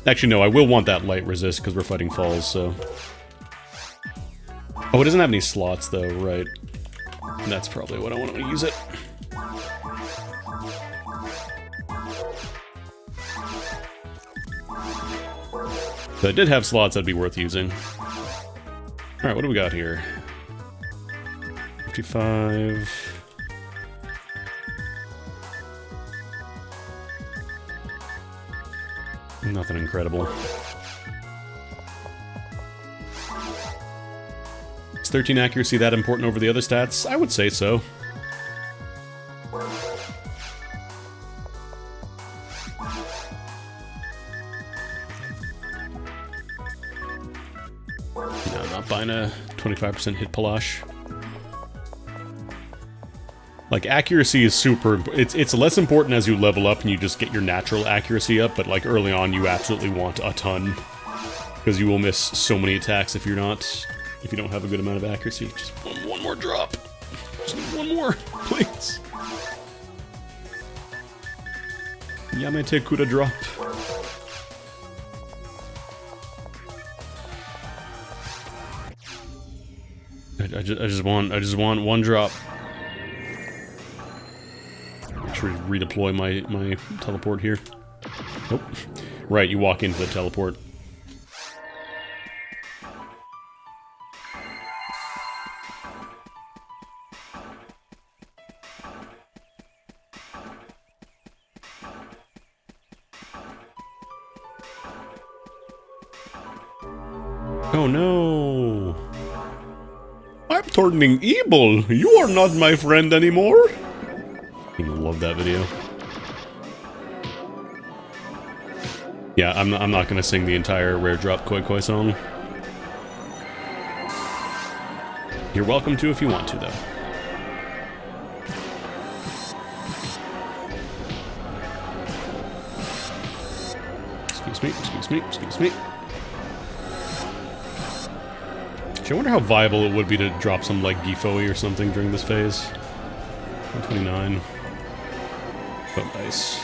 Actually, no, I will want that light resist because we're fighting falls, so... Oh, it doesn't have any slots, though, right. That's probably what I want to use it. If it did have slots, that'd be worth using. Alright, what do we got here? 55... Nothing incredible. Is 13 accuracy that important over the other stats? I would say so. No, not buying a 25% hit Palash. Like, accuracy is super... It's less important as you level up and you just get your natural accuracy up, but, like, early on you absolutely want a ton. Because you will miss so many attacks if you're not... If you don't have a good amount of accuracy. Just one more drop. Just one more, please. Yamete Kuda drop. I just want one drop. Make sure to redeploy my teleport here. Nope. Right, you walk into the teleport. Oh no! I'm turning evil! You are not my friend anymore! I love that video. Yeah, I'm not gonna sing the entire Rare Drop Koi Koi song. You're welcome to if you want to, though. Excuse me, excuse me, excuse me. I wonder how viable it would be to drop some, like, Gifoe or something during this phase. 129. Oh, nice.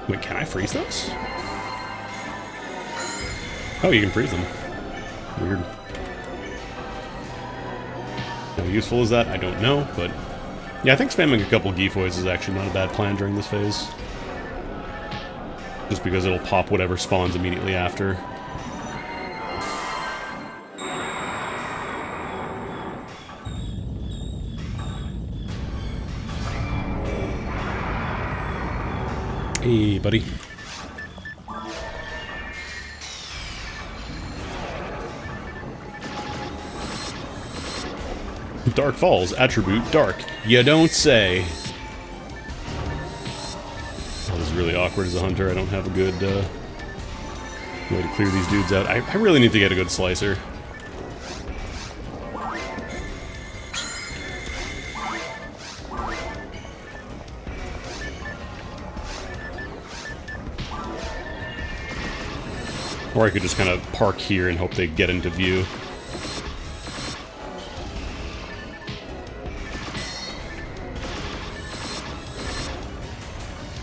Wait, can I freeze those? Oh, you can freeze them. Weird. How useful is that? I don't know, but... Yeah, I think spamming a couple Gifoes is actually not a bad plan during this phase. Just because it'll pop whatever spawns immediately after. Hey, buddy. Dark Falls, attribute dark. You don't say. Oh, this is really awkward as a hunter. I don't have a good way to clear these dudes out. I really need to get a good slicer. Or I could just kind of park here and hope they get into view.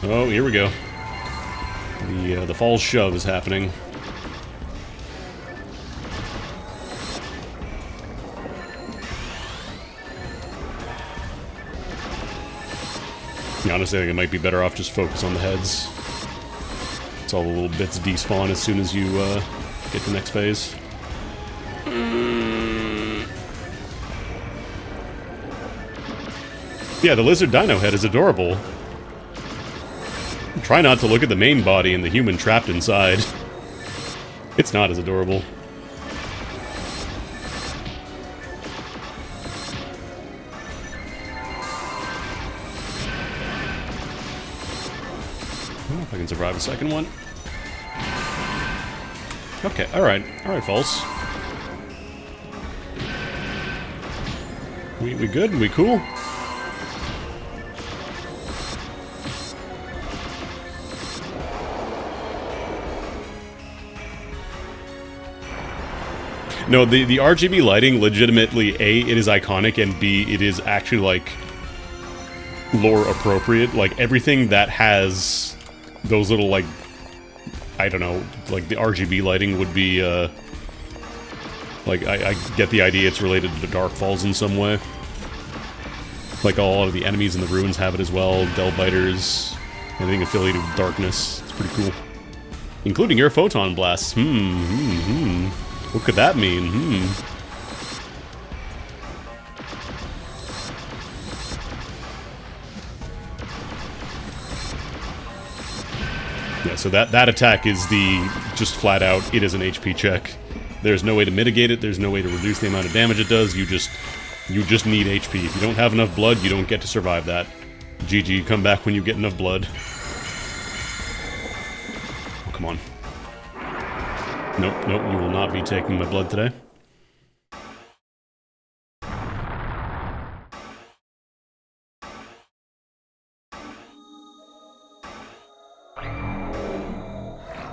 Oh, here we go. The falls shove is happening. Yeah, honestly, I think it might be better off just focus on the heads. All the little bits despawn as soon as you get to the next phase. Yeah, the lizard dino head is adorable. Try not to look at the main body and the human trapped inside. It's not as adorable. I don't know if I can survive a second one. Okay, alright, False. We good? We cool? No, the RGB lighting, legitimately, A, it is iconic, and B, it is actually, like, lore appropriate. Like, everything that has those little, like, I don't know, like, the RGB lighting would be, like, I get the idea it's related to the Dark Falls in some way. Like, all of the enemies in the ruins have it as well, Delbiters, anything affiliated with darkness. It's pretty cool. Including your photon blasts. What could that mean? Yeah, so that attack is just flat out, it is an HP check. There's no way to mitigate it, there's no way to reduce the amount of damage it does, you just need HP. If you don't have enough blood, you don't get to survive that. GG, come back when you get enough blood. Oh, come on. Nope, you will not be taking my blood today.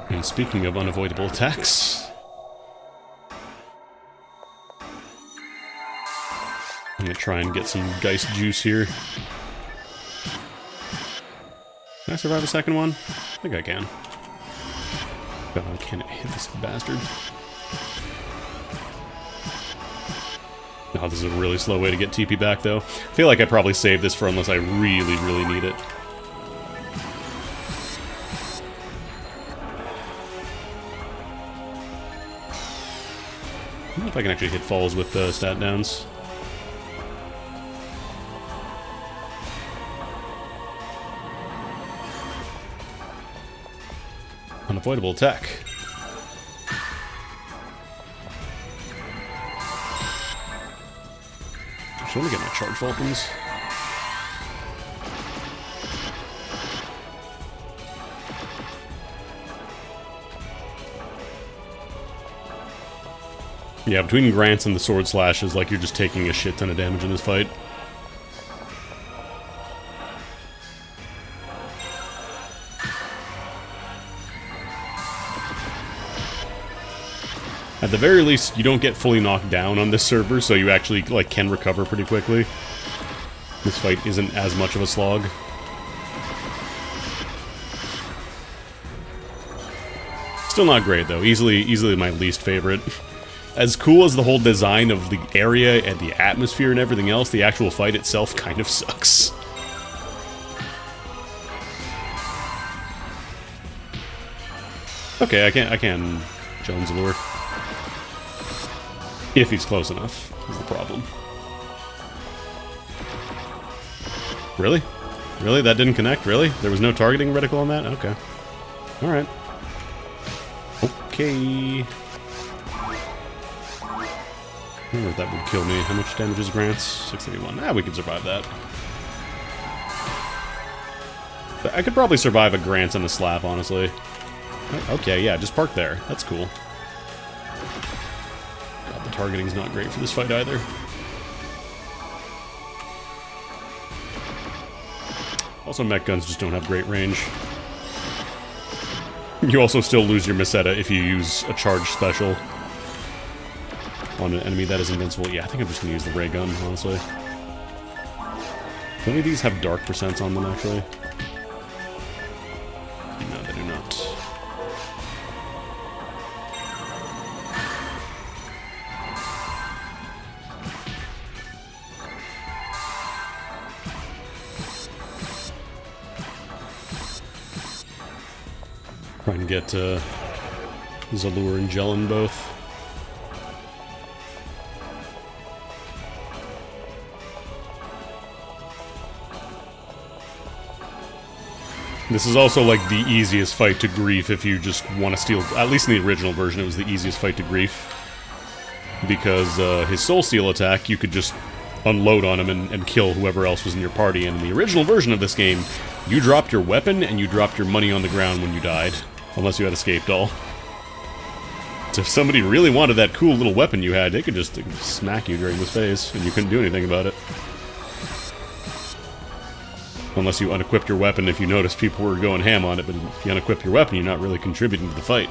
And speaking of unavoidable attacks, I'm gonna try and get some Geist juice here. Can I survive a second one? I think I can. God, can it hit this bastard? Oh, this is a really slow way to get TP back, though. I feel like I probably saved this for unless I really, really need it. I don't know if I can actually hit falls with stat downs. Unavoidable attack. I want to get my charge Vulcans. Yeah, between Grants and the Sword Slashes, like, you're just taking a shit ton of damage in this fight. At the very least, you don't get fully knocked down on this server, so you actually, like, can recover pretty quickly. This fight isn't as much of a slog. Still not great, though. Easily my least favorite. As cool as the whole design of the area and the atmosphere and everything else, the actual fight itself kind of sucks. Okay, I can Jones lure. If he's close enough, is the problem. Really? Really? That didn't connect? Really? There was no targeting reticle on that? Okay. Alright. Okay. I wonder if that would kill me. How much damage is Grants? 681. Ah, we could survive that. But I could probably survive a Grants and a slap, honestly. Okay, yeah, just park there. That's cool. God, the targeting's not great for this fight either. Also, mech guns just don't have great range. You also still lose your Meseta if you use a charge special on an enemy that is invincible. Yeah, I think I'm just gonna use the ray gun, honestly. Do any of these have dark percents on them, actually? No, they do not. Try and get Zalur and Jellin both. This is also, like, the easiest fight to grief if you just want to steal... At least in the original version, it was the easiest fight to grief. Because his Soul Steal attack, you could just unload on him and kill whoever else was in your party. And in the original version of this game, you dropped your weapon and you dropped your money on the ground when you died. Unless you had Escape Doll. So if somebody really wanted that cool little weapon you had, they could just smack you during this phase, and you couldn't do anything about it. Unless you unequipped your weapon if you noticed people were going ham on it, but if you unequip your weapon, you're not really contributing to the fight.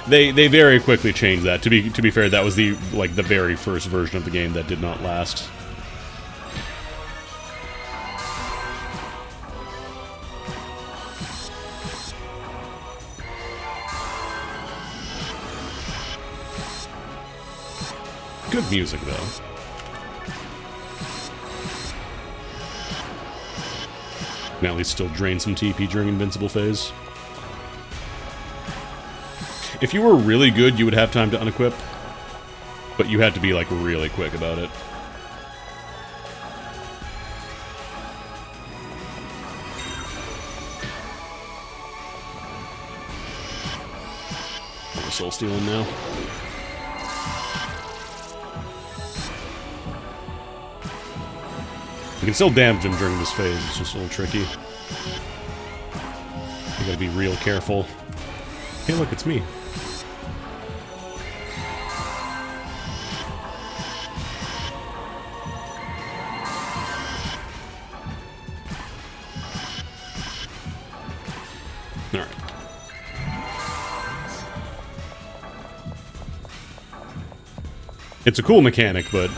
They very quickly changed that. To be fair, that was the very first version of the game that did not last. Good music, though. Can at least still drain some TP during Invincible phase. If you were really good, you would have time to unequip, but you had to be, like, really quick about it. Soul stealing now. You can still damage him during this phase, it's just a little tricky. You gotta be real careful. Hey look, it's me. Alright. It's a cool mechanic, but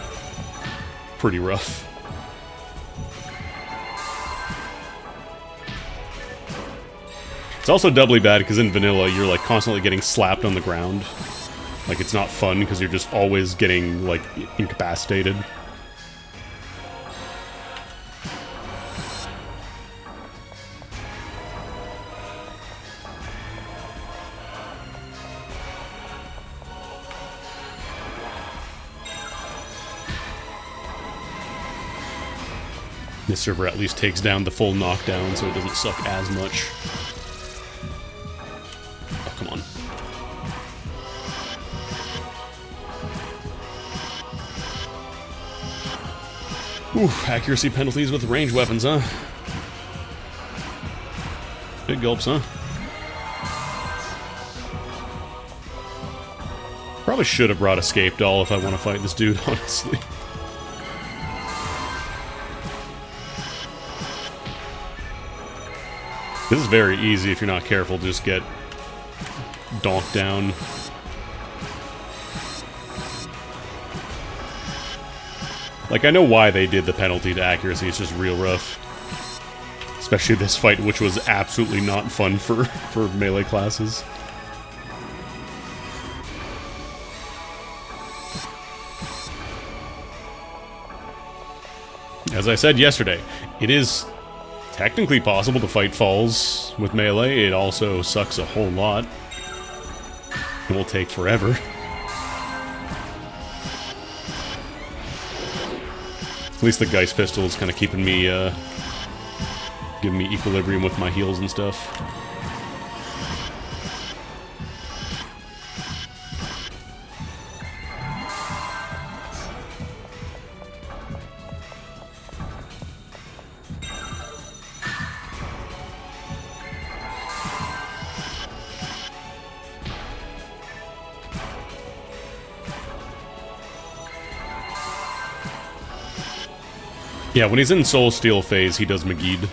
pretty rough. It's also doubly bad because in vanilla you're like constantly getting slapped on the ground. Like it's not fun because you're just always getting like incapacitated. This server at least takes down the full knockdown so it doesn't suck as much. Come on. Ooh, accuracy penalties with ranged weapons, huh? Big gulps, huh? Probably should have brought Escape Doll if I want to fight this dude, honestly. This is very easy if you're not careful, just get donked down. Like, I know why they did the penalty to accuracy, it's just real rough. Especially this fight, which was absolutely not fun for melee classes. As I said yesterday, it is technically possible to fight falls with melee. It also sucks a whole lot. It will take forever. At least the Geist Pistol is kind of keeping me, giving me equilibrium with my heals and stuff. Yeah, when he's in Soul Steal phase, he does Magid,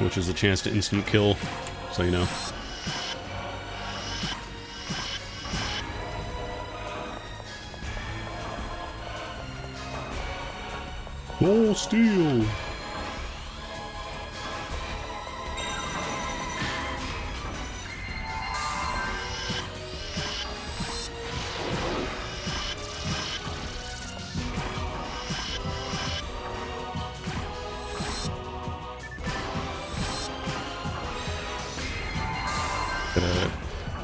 which is a chance to instant kill, so you know. Soul Steal!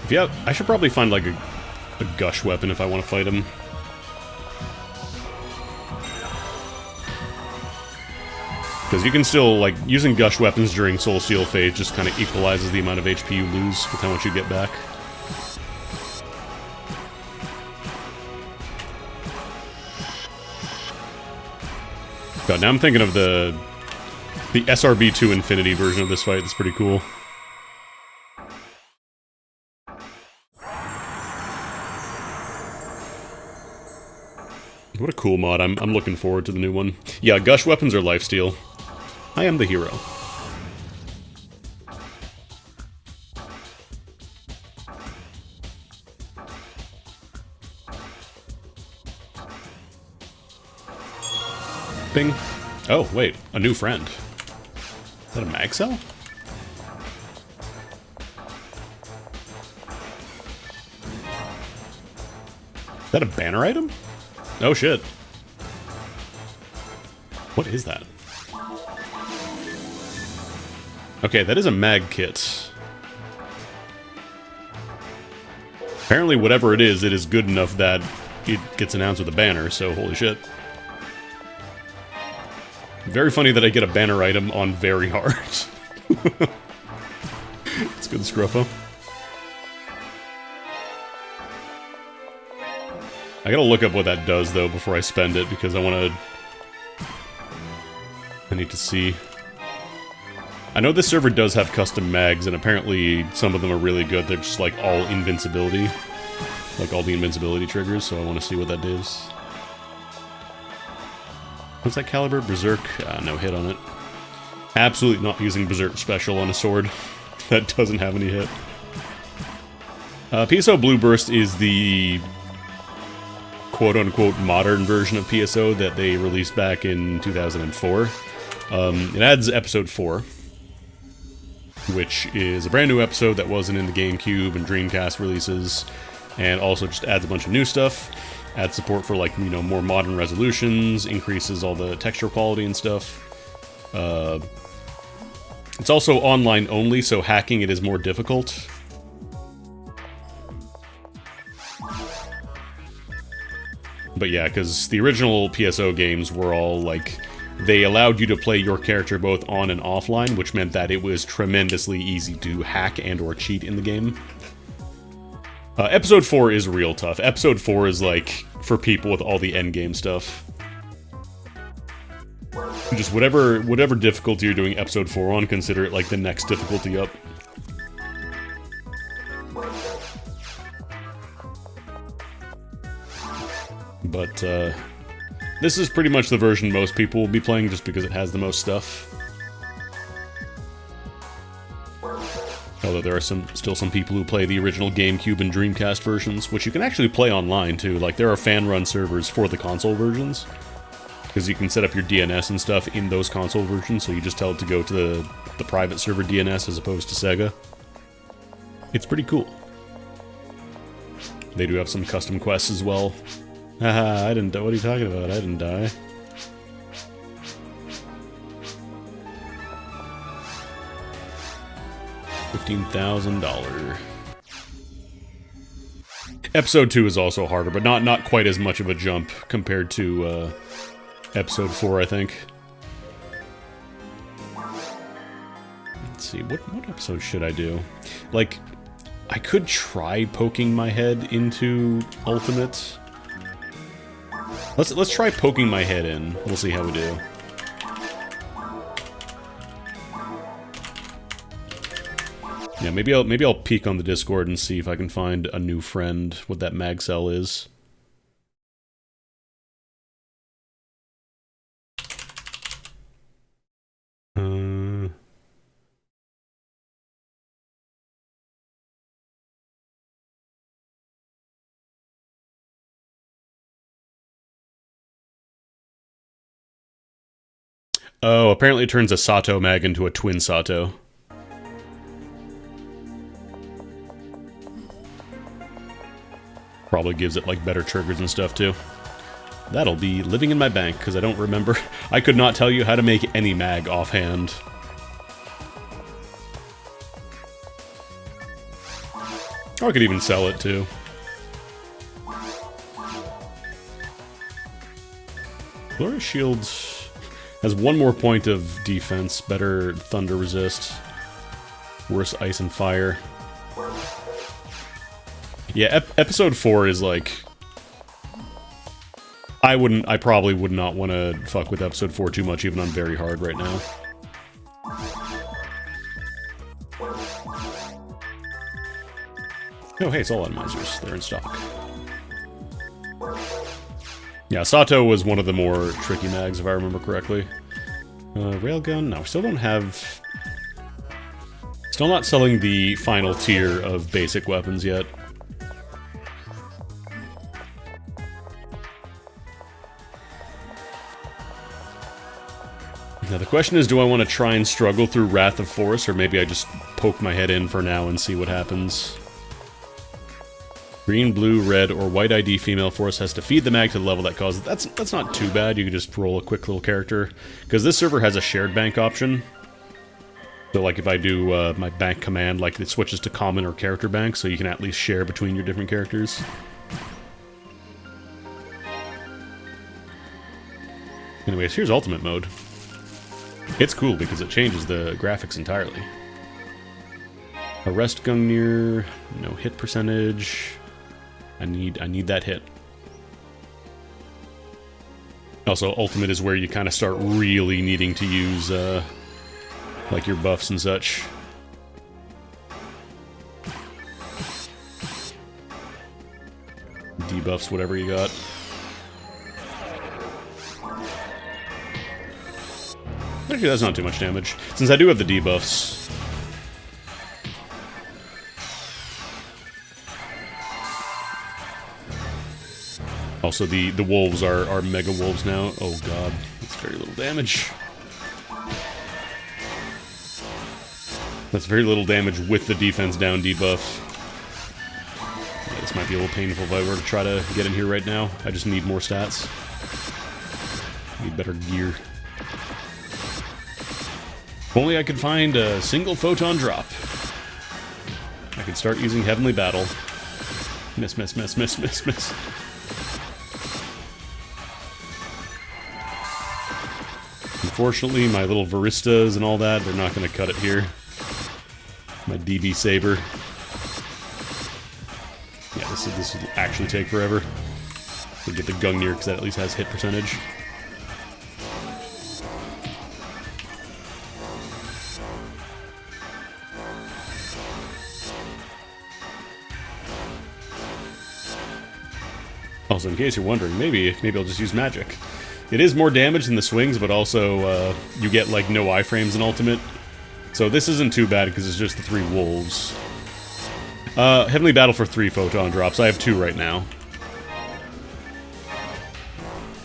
Yeah, I should probably find like a gush weapon if I want to fight him. Because you can still, like, using gush weapons during Soul Steal phase just kind of equalizes the amount of HP you lose with how much you get back. God, now I'm thinking of the SRB2 Infinity version of this fight. That's pretty cool. What a cool mod. I'm looking forward to the new one. Yeah, gush weapons are lifesteal. I am the hero. equipping. Oh, wait, a new friend. Is that a mag cell? Is that a banner item? Oh shit. What is that? Okay, that is a mag kit. Apparently whatever it is good enough that it gets announced with a banner, so holy shit. Very funny that I get a banner item on very hard. It's good scruffo. I gotta look up what that does, though, before I spend it, because I need to see. I know this server does have custom mags, and apparently some of them are really good. They're just, like, all invincibility. Like, all the invincibility triggers, so I want to see what that does. What's that caliber? Berserk? No hit on it. Absolutely not using Berserk special on a sword. That doesn't have any hit. PSO Blue Burst is the quote-unquote modern version of PSO that they released back in 2004. It adds Episode 4, which is a brand new episode that wasn't in the GameCube and Dreamcast releases, and also just adds a bunch of new stuff. Adds support for, like, you know, more modern resolutions, increases all the texture quality and stuff. It's also online only, so hacking it is more difficult. But yeah, because the original PSO games were all, like, they allowed you to play your character both on and offline, which meant that it was tremendously easy to hack and or cheat in the game. Episode 4 is real tough. Episode 4 is, like, for people with all the endgame stuff. Just whatever difficulty you're doing Episode 4 on, consider it, like, the next difficulty up. But, this is pretty much the version most people will be playing, just because it has the most stuff. Although there are still some people who play the original GameCube and Dreamcast versions, which you can actually play online, too. Like, there are fan-run servers for the console versions, because you can set up your DNS and stuff in those console versions, so you just tell it to go to the private server DNS as opposed to Sega. It's pretty cool. They do have some custom quests as well. Haha, I didn't die. What are you talking about? I didn't die. $15,000. Episode 2 is also harder, but not quite as much of a jump compared to Episode 4, I think. Let's see, what episode should I do? Like, I could try poking my head into Ultimate. Let's try poking my head in. We'll see how we do. Yeah, maybe I'll peek on the Discord and see if I can find a new friend, what that mag cell is. Oh, apparently it turns a Sato mag into a twin Sato. Probably gives it, like, better triggers and stuff, too. That'll be living in my bank, because I don't remember. I could not tell you how to make any mag offhand. Or I could even sell it, too. Glorious Shield has one more point of defense, better thunder resist, worse ice and fire. Yeah, Episode 4 is like... I probably would not want to fuck with Episode 4 too much, even on very hard right now. Oh, hey, it's all Atomizers. They're in stock. Yeah, Sato was one of the more tricky mags, if I remember correctly. Railgun? No, we still don't have... Still not selling the final tier of basic weapons yet. Now the question is, do I want to try and struggle through Wrath of Forest, or maybe I just poke my head in for now and see what happens? Green, blue, red, or white ID female force has to feed the mag to the level that causes... That's not too bad. You can just roll a quick little character. Because this server has a shared bank option. So, like, if I do my bank command, like, it switches to common or character bank, so you can at least share between your different characters. Anyways, here's ultimate mode. It's cool because it changes the graphics entirely. Arrest Gungnir, no hit percentage. I need that hit. Also, ultimate is where you kind of start really needing to use, like, your buffs and such. Debuffs, whatever you got. Actually, that's not too much damage. Since I do have the debuffs... Also, the wolves are mega wolves now. Oh god, that's very little damage. That's very little damage with the defense down debuff. Yeah, this might be a little painful if I were to try to get in here right now. I just need more stats. Need better gear. If only I could find a single photon drop. I could start using Heavenly Battle. Miss, miss, miss, miss, miss, miss. Unfortunately, my little Varistas and all that, they're not going to cut it here. My DB Saber. Yeah, this will actually take forever. We'll get the Gungnir, because that at least has hit percentage. Also, in case you're wondering, maybe I'll just use magic. It is more damage than the swings, but also you get like no iframes in ultimate. So this isn't too bad because it's just the 3 wolves. Heavenly Battle for 3 photon drops. I have 2 right now.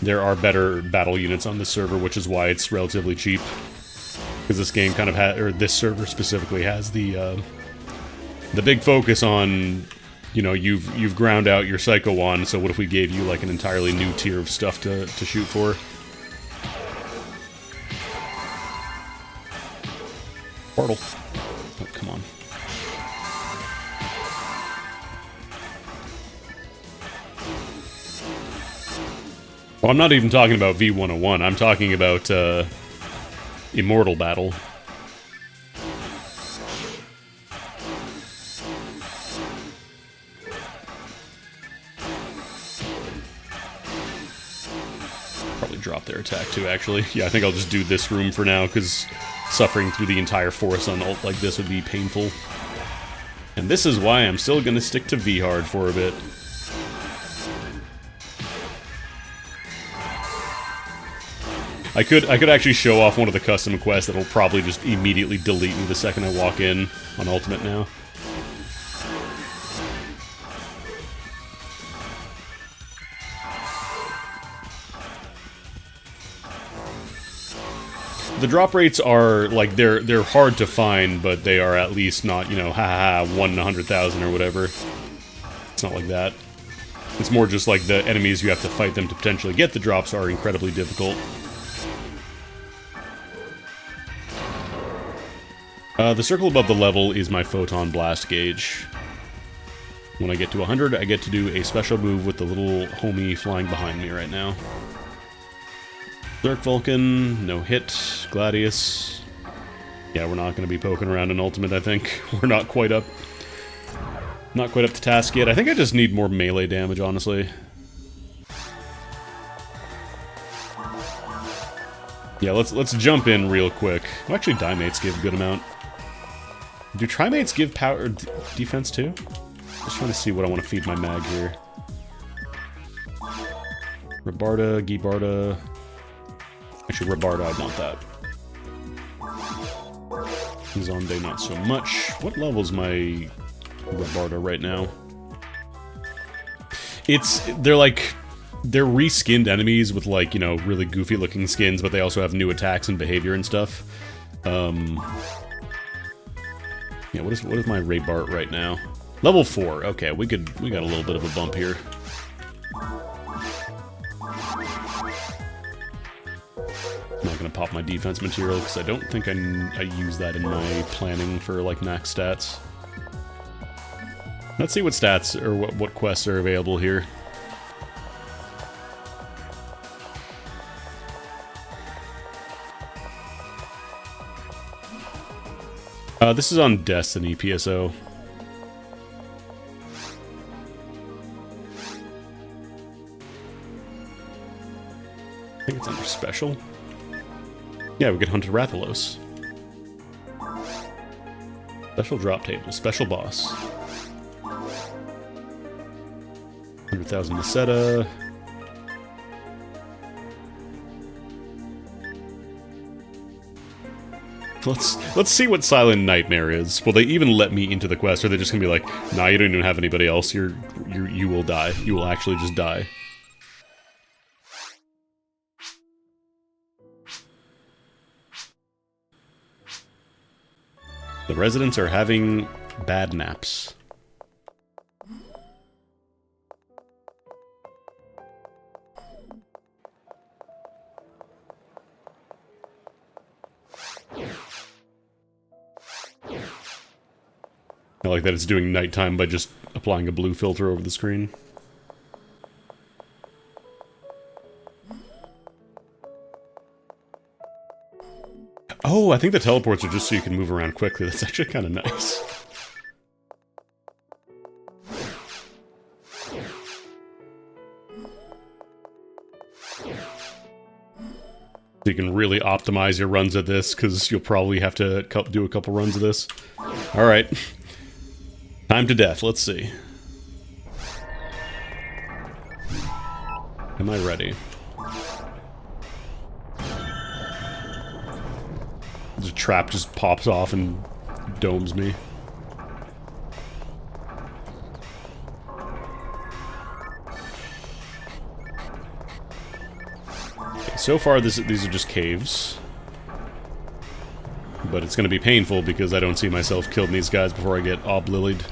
There are better battle units on this server, which is why it's relatively cheap. Because this game kind of or this server specifically has the big focus on, you know, you've ground out your Psycho Wand, so what if we gave you like an entirely new tier of stuff to shoot for? Portal. Oh, come on. Well, I'm not even talking about V101, I'm talking about Immortal Battle. Drop their attack too, actually. Yeah, I think I'll just do this room for now, because suffering through the entire forest on ult like this would be painful. And this is why I'm still gonna stick to V-Hard for a bit. I could actually show off one of the custom quests that'll probably just immediately delete me the second I walk in on Ultimate now. The drop rates are, like, they're hard to find, but they are at least not, you know, haha, 1 in 100,000 or whatever. It's not like that. It's more just like the enemies you have to fight them to potentially get the drops are incredibly difficult. The circle above the level is my Photon Blast gauge. When I get to 100, I get to do a special move with the little homie flying behind me right now. Dark Vulcan, no hit. Gladius. Yeah, we're not going to be poking around in Ultimate, I think. We're not quite up. Not quite up to task yet. I think I just need more melee damage, honestly. Yeah, let's jump in real quick. Well, actually, Dimates give a good amount. Do Trimates give power defense too? Just trying to see what I want to feed my mag here. Rabarda, Gibarda. Actually, Rabarda, I want that. Zonde, not so much. What level is my Rabarda right now? They're like they're reskinned enemies with, like, you know, really goofy looking skins, but they also have new attacks and behavior and stuff. Yeah, what is my Ray Bart right now? Level 4. Okay, we got a little bit of a bump here. I'm not gonna pop my defense material because I don't think I use that in my planning for, like, max stats. Let's see what stats or what quests are available here. This is on Destiny PSO. I think it's under Special. Yeah, we could hunt a Rathalos. Special drop table, special boss. 100,000 Meseta. Let's see what Silent Nightmare is. Will they even let me into the quest, or are they just gonna be like, nah, you don't even have anybody else. You will die. You will actually just die. The residents are having bad naps. I like that it's doing nighttime by just applying a blue filter over the screen. Oh, I think the teleports are just so you can move around quickly. That's actually kind of nice. So you can really optimize your runs at this, because you'll probably have to do a couple runs of this. Alright. Time to death, let's see. Am I ready? The trap just pops off and domes me. Okay, so far these are just caves. But it's going to be painful because I don't see myself killing these guys before I get ob-lilied.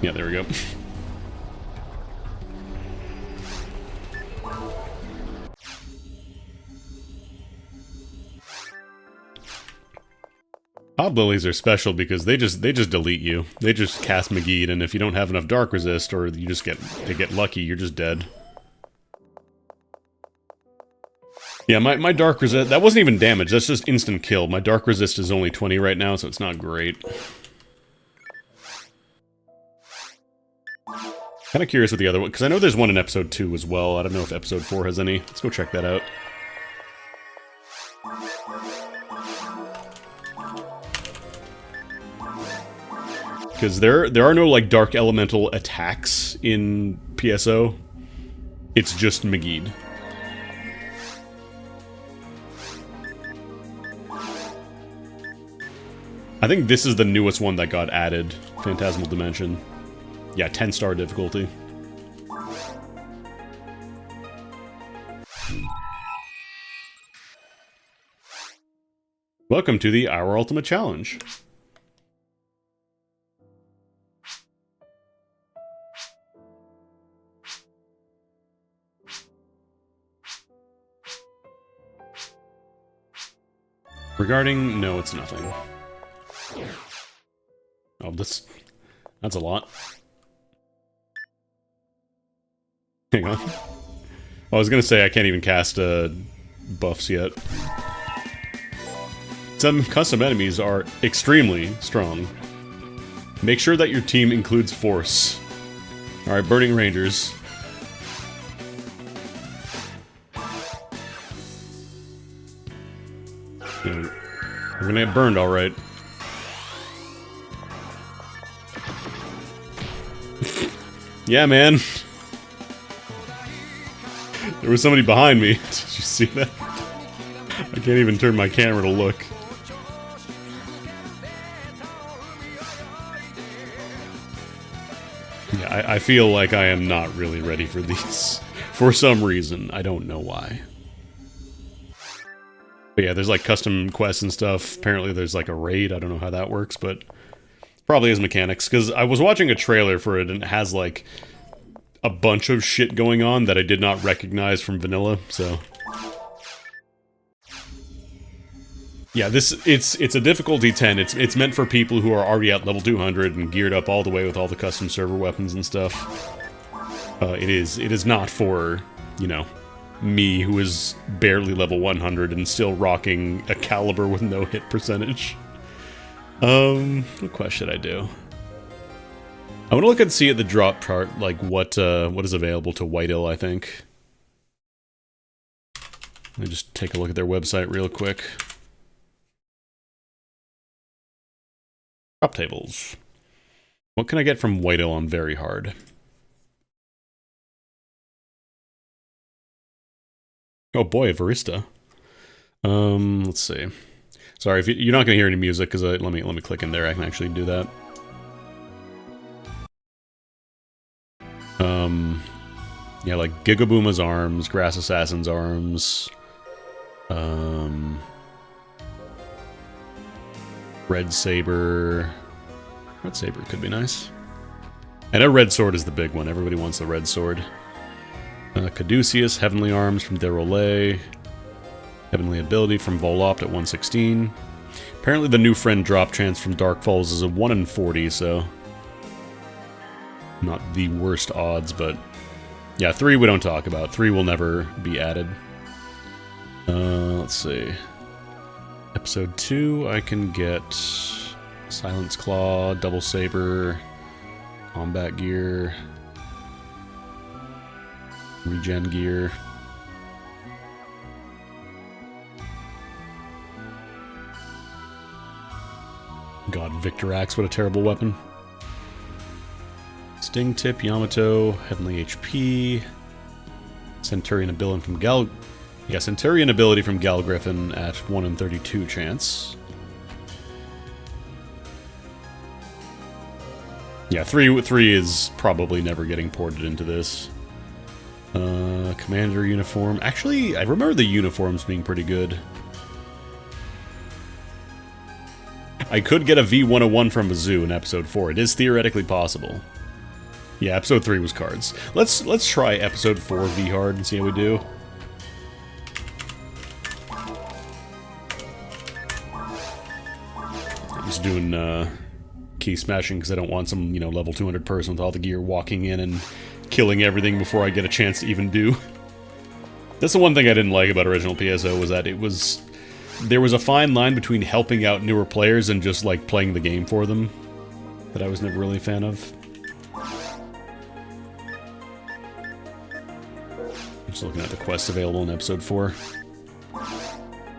Yeah, there we go. Ob-lilies are special because they just delete you. They just cast Magid, and if you don't have enough dark resist, or you just they get lucky, you're just dead. Yeah, my dark resist, that wasn't even damage, that's just instant kill. My dark resist is only 20 right now, so it's not great. Kind of curious with the other one, because I know there's one in episode 2 as well. I don't know if episode 4 has any. Let's go check that out. Because there are no, like, dark elemental attacks in PSO. It's just Magid. I think this is the newest one that got added. Phantasmal Dimension. Yeah, 10-star difficulty. Welcome to the Our Ultimate Challenge. Regarding... no, it's nothing. Oh, that's a lot. Hang on. I was gonna say I can't even cast buffs yet. Some custom enemies are extremely strong. Make sure that your team includes Force. Alright, Burning Rangers. Yeah, we're gonna get burned, alright. Yeah, man. There was somebody behind me. Did you see that? I can't even turn my camera to look. Yeah, Yeah, I feel like I am not really ready for these. For some reason. I don't know why. But yeah, there's like custom quests and stuff. Apparently there's like a raid. I don't know how that works, but probably has mechanics. Because I was watching a trailer for it and it has like a bunch of shit going on that I did not recognize from vanilla, so... Yeah, it's a difficulty 10. It's meant for people who are already at level 200 and geared up all the way with all the custom server weapons and stuff. It is not for, you know, me who is barely level 100 and still rocking a caliber with no hit percentage. What quest should I do? I want to look and see at the drop chart, like, what is available to Whiteill, I think. Let me just take a look at their website real quick. Drop tables. What can I get from Whiteill on very hard? Oh boy, a barista. Let's see. Sorry, if you're not gonna hear any music, because let me click in there. I can actually do that. Yeah, like Gigabooma's arms, Grass Assassin's arms, Red Saber. Red Saber could be nice. I know Red Sword is the big one. Everybody wants the Red Sword. Caduceus, Heavenly Arms from Derolay. Heavenly Ability from Volopt at 116. Apparently the new friend drop chance from Dark Falls is a 1 in 40, so... not the worst odds, but... yeah, 3 we don't talk about. 3 will never be added. Let's see. Episode 2, I can get... Silence Claw, Double Saber, Combat Gear, Regen Gear. God, Victor Axe, what a terrible weapon. Sting Tip, Yamato, Heavenly HP, Centurion Ability from Centurion Ability from Gal Griffin at 1 in 32 chance. Yeah, 3 is probably never getting ported into this. Commander uniform. Actually, I remember the uniforms being pretty good. I could get a V101 from a zoo in episode 4. It is theoretically possible. Yeah, episode 3 was cards. Let's try episode 4 V hard and see how we do. I'm just doing key smashing because I don't want some, you know, level 200 person with all the gear walking in and killing everything before I get a chance to even do. That's the one thing I didn't like about original PSO, was that there was a fine line between helping out newer players and just, like, playing the game for them that I was never really a fan of. Just looking at the quests available in episode 4.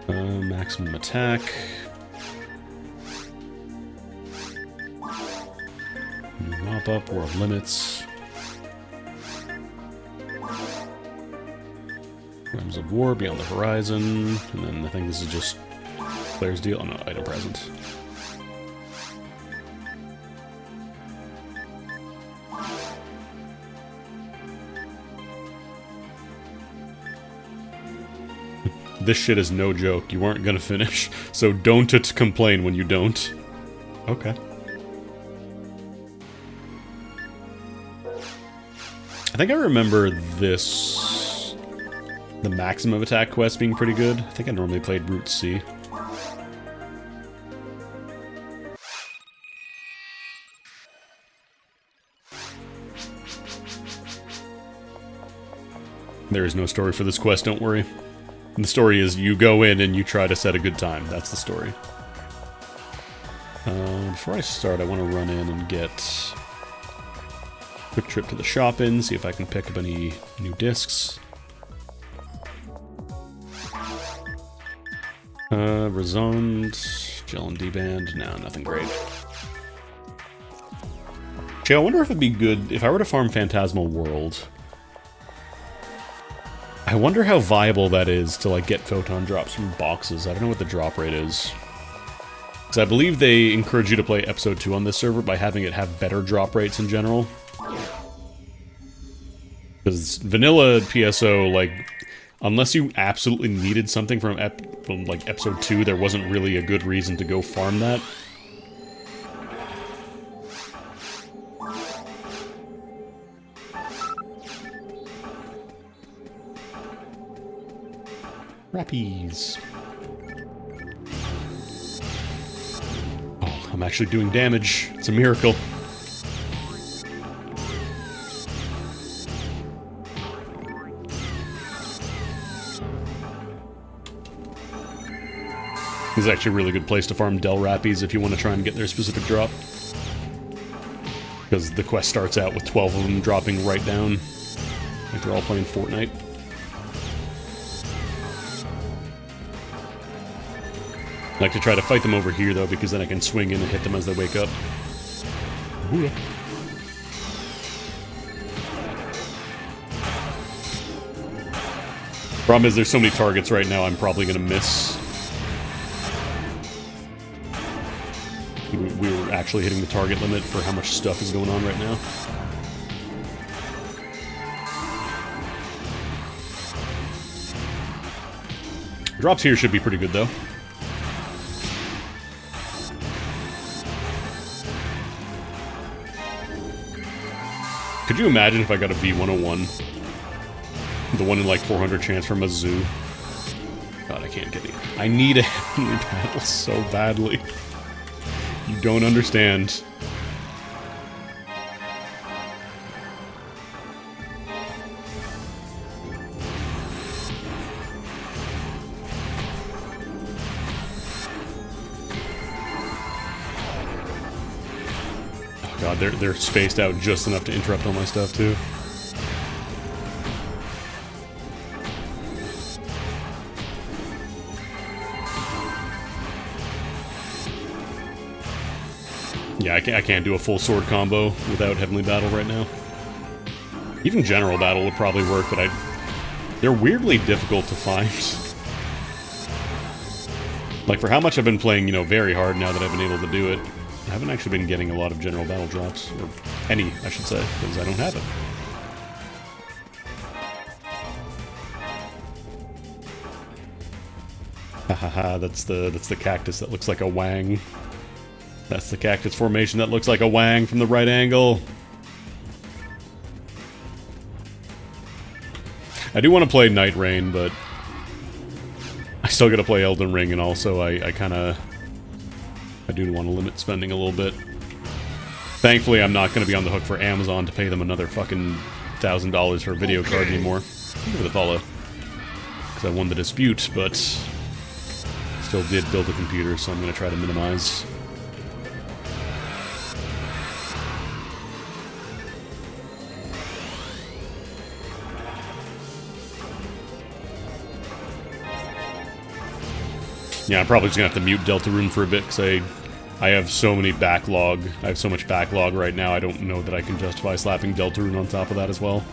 Maximum attack. Mop up, World Limits. Realms of War, Beyond the Horizon. And then I think this is just player's deal. Oh no, item present. This shit is no joke. You weren't gonna finish, so don't complain when you don't. Okay. I think I remember this... the maximum attack quest being pretty good. I think I normally played Route C. There is no story for this quest, don't worry. And the story is you go in and you try to set a good time. That's the story. Before I start, I want to run in and get a quick trip to the shop in, see if I can pick up any new discs. Resoned, Gel and D-Band. No, nothing great. Gee, I wonder if it'd be good if I were to farm Phantasmal World. I wonder how viable that is to, like, get photon drops from boxes. I don't know what the drop rate is. Because I believe they encourage you to play episode 2 on this server by having it have better drop rates in general. Because vanilla PSO, like, unless you absolutely needed something from, like, episode 2, there wasn't really a good reason to go farm that. Rappies. Oh, I'm actually doing damage. It's a miracle. This is actually a really good place to farm Del Rappies if you want to try and get their specific drop. Because the quest starts out with 12 of them dropping right down. Like they're all playing Fortnite. I like to try to fight them over here though, because then I can swing in and hit them as they wake up. Ooh, yeah. Problem is there's so many targets right now, I'm probably going to miss. We were actually hitting the target limit for how much stuff is going on right now. Drops here should be pretty good though. Could you imagine if I got a V101? The one in like 400 chance from a zoo. God, I can't get it. I need a heavenly battle so badly. You don't understand. Oh God, they're spaced out just enough to interrupt all my stuff too. Yeah, I can't do a full sword combo without Heavenly Battle right now. Even General Battle would probably work, but they're weirdly difficult to find. Like, for how much I've been playing, you know, very hard now that I've been able to do it, I haven't actually been getting a lot of General Battle drops. Or any, I should say, because I don't have it. Hahaha, that's the cactus that looks like a wang. That's the cactus formation that looks like a wang from the right angle. I do want to play Night Rain, but I still gotta play Elden Ring, and also I do want to limit spending a little bit. Thankfully, I'm not gonna be on the hook for Amazon to pay them another fucking $1,000 for a video card anymore. Give it a follow. Because I won the dispute, but still did build a computer, so I'm gonna try to minimize. Yeah, I'm probably just gonna have to mute Deltarune for a bit, because I have so many backlog. I have so much backlog right now, I don't know that I can justify slapping Deltarune on top of that as well.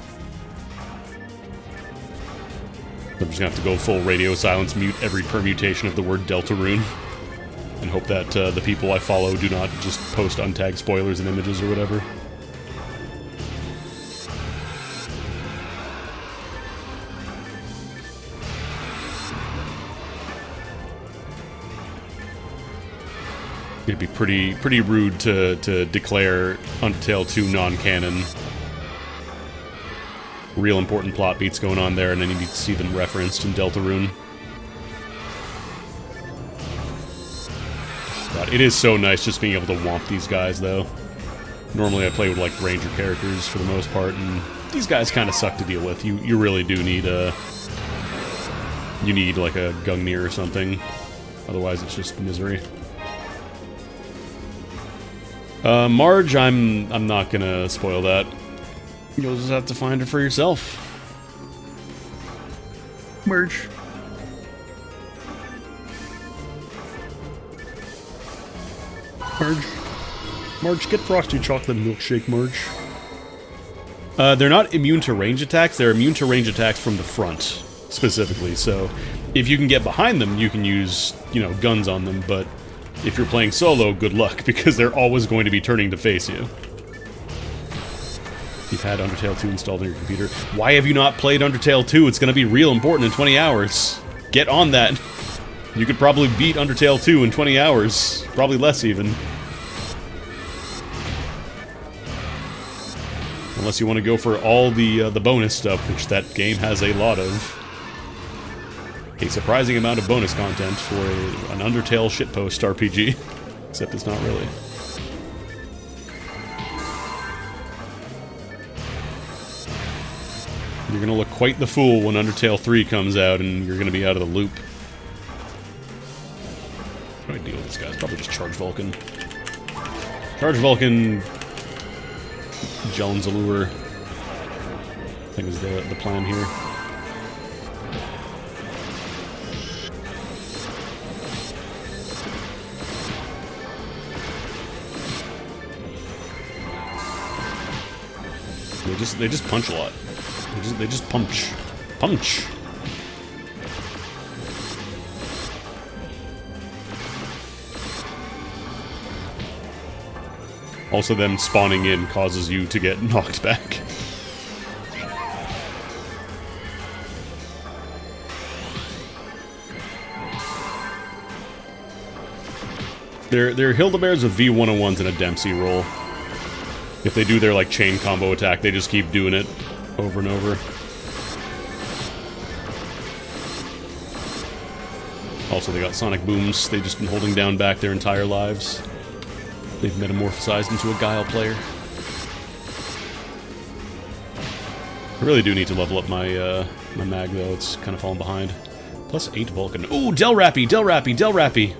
I'm just gonna have to go full radio silence, mute every permutation of the word Deltarune, and hope that the people I follow do not just post untagged spoilers and images or whatever. It'd be pretty rude to declare Undertale 2 non-canon. Real important plot beats going on there, and then you need to see them referenced in Deltarune. God, it is so nice just being able to womp these guys, though. Normally I play with, like, ranger characters for the most part, and these guys kind of suck to deal with. You really do need a... You need, like, a Gungnir or something. Otherwise it's just misery. Marge, I'm not gonna spoil that. You'll just have to find her for yourself. Marge. Marge, get frosty chocolate milkshake, Marge. They're not immune to range attacks, they're immune to range attacks from the front, specifically, so if you can get behind them, you can use, you know, guns on them, but if you're playing solo, good luck, because they're always going to be turning to face you. you've had Undertale 2 installed on your computer. Why have you not played Undertale 2? It's going to be real important in 20 hours. Get on that. You could probably beat Undertale 2 in 20 hours. Probably less, even. Unless you want to go for all the bonus stuff, which that game has a lot of. A surprising amount of bonus content for an Undertale shitpost RPG. Except it's not really. You're gonna look quite the fool when Undertale 3 comes out and you're gonna be out of the loop. How do I deal with this guy? It's probably just Charge Vulcan. Charge Vulcan... Jones Allure, I think is the plan here. They just punch a lot. They just punch. Punch! Also, them spawning in causes you to get knocked back. They're Hildebears with V101s and a Dempsey roll. If they do their, like, chain combo attack, they just keep doing it over and over. Also, they got Sonic Booms. They've just been holding down back their entire lives. They've metamorphosized into a Guile player. I really do need to level up my my mag, though. It's kind of falling behind. Plus 8 Vulcan. Ooh, Del Rappy! Del Rappy! Del Rappy!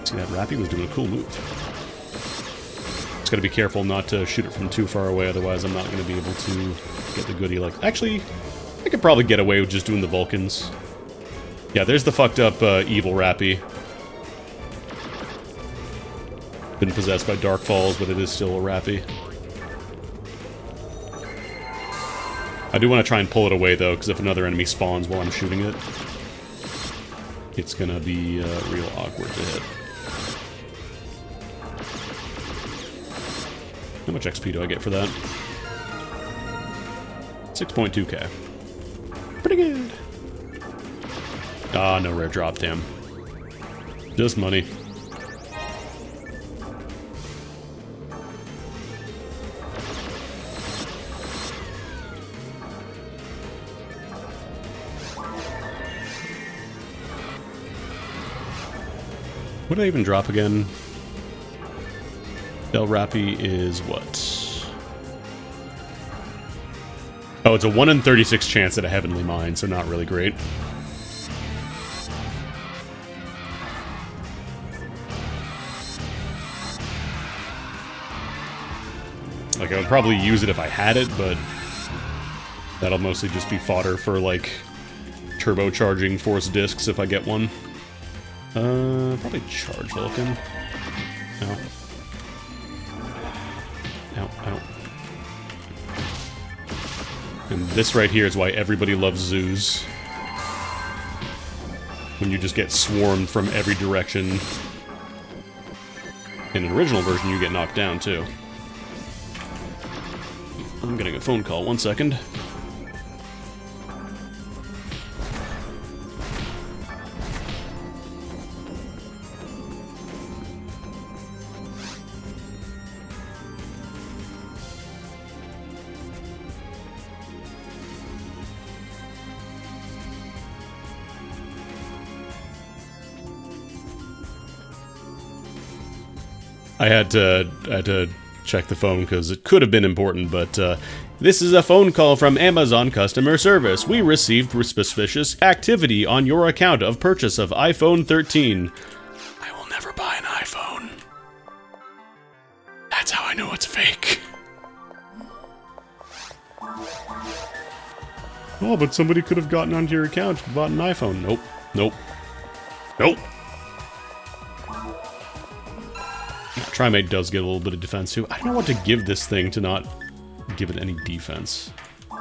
See, that Rappy was doing a cool move. Just gotta be careful not to shoot it from too far away, otherwise I'm not gonna be able to get the goodie like... Actually, I could probably get away with just doing the Vulcans. Yeah, there's the fucked up evil Rappy. Been possessed by Dark Falls, but it is still a Rappy. I do want to try and pull it away, though, because if another enemy spawns while I'm shooting it, it's gonna be real awkward to hit. How much XP do I get for that? 6.2k. Pretty good. Ah, no rare drop, damn. Just money. What did I even drop again? Del Rappy is what? Oh, it's a 1 in 36 chance at a Heavenly Mine, so not really great. Like, I would probably use it if I had it, but that'll mostly just be fodder for, like, turbocharging Force Discs if I get one. Probably Charge Vulcan. Ow. Ow, ow. And this right here is why everybody loves zoos. When you just get swarmed from every direction. In an original version, you get knocked down, too. I'm getting a phone call, 1 second. I had to check the phone because it could have been important, but this is a phone call from Amazon customer service. We received suspicious activity on your account of purchase of iPhone 13. I will never buy an iPhone. That's how I know it's fake. Oh, but somebody could have gotten onto your account and bought an iPhone. Nope. Nope. Nope. Trimate does get a little bit of defense too. I don't know what to give this thing to not give it any defense.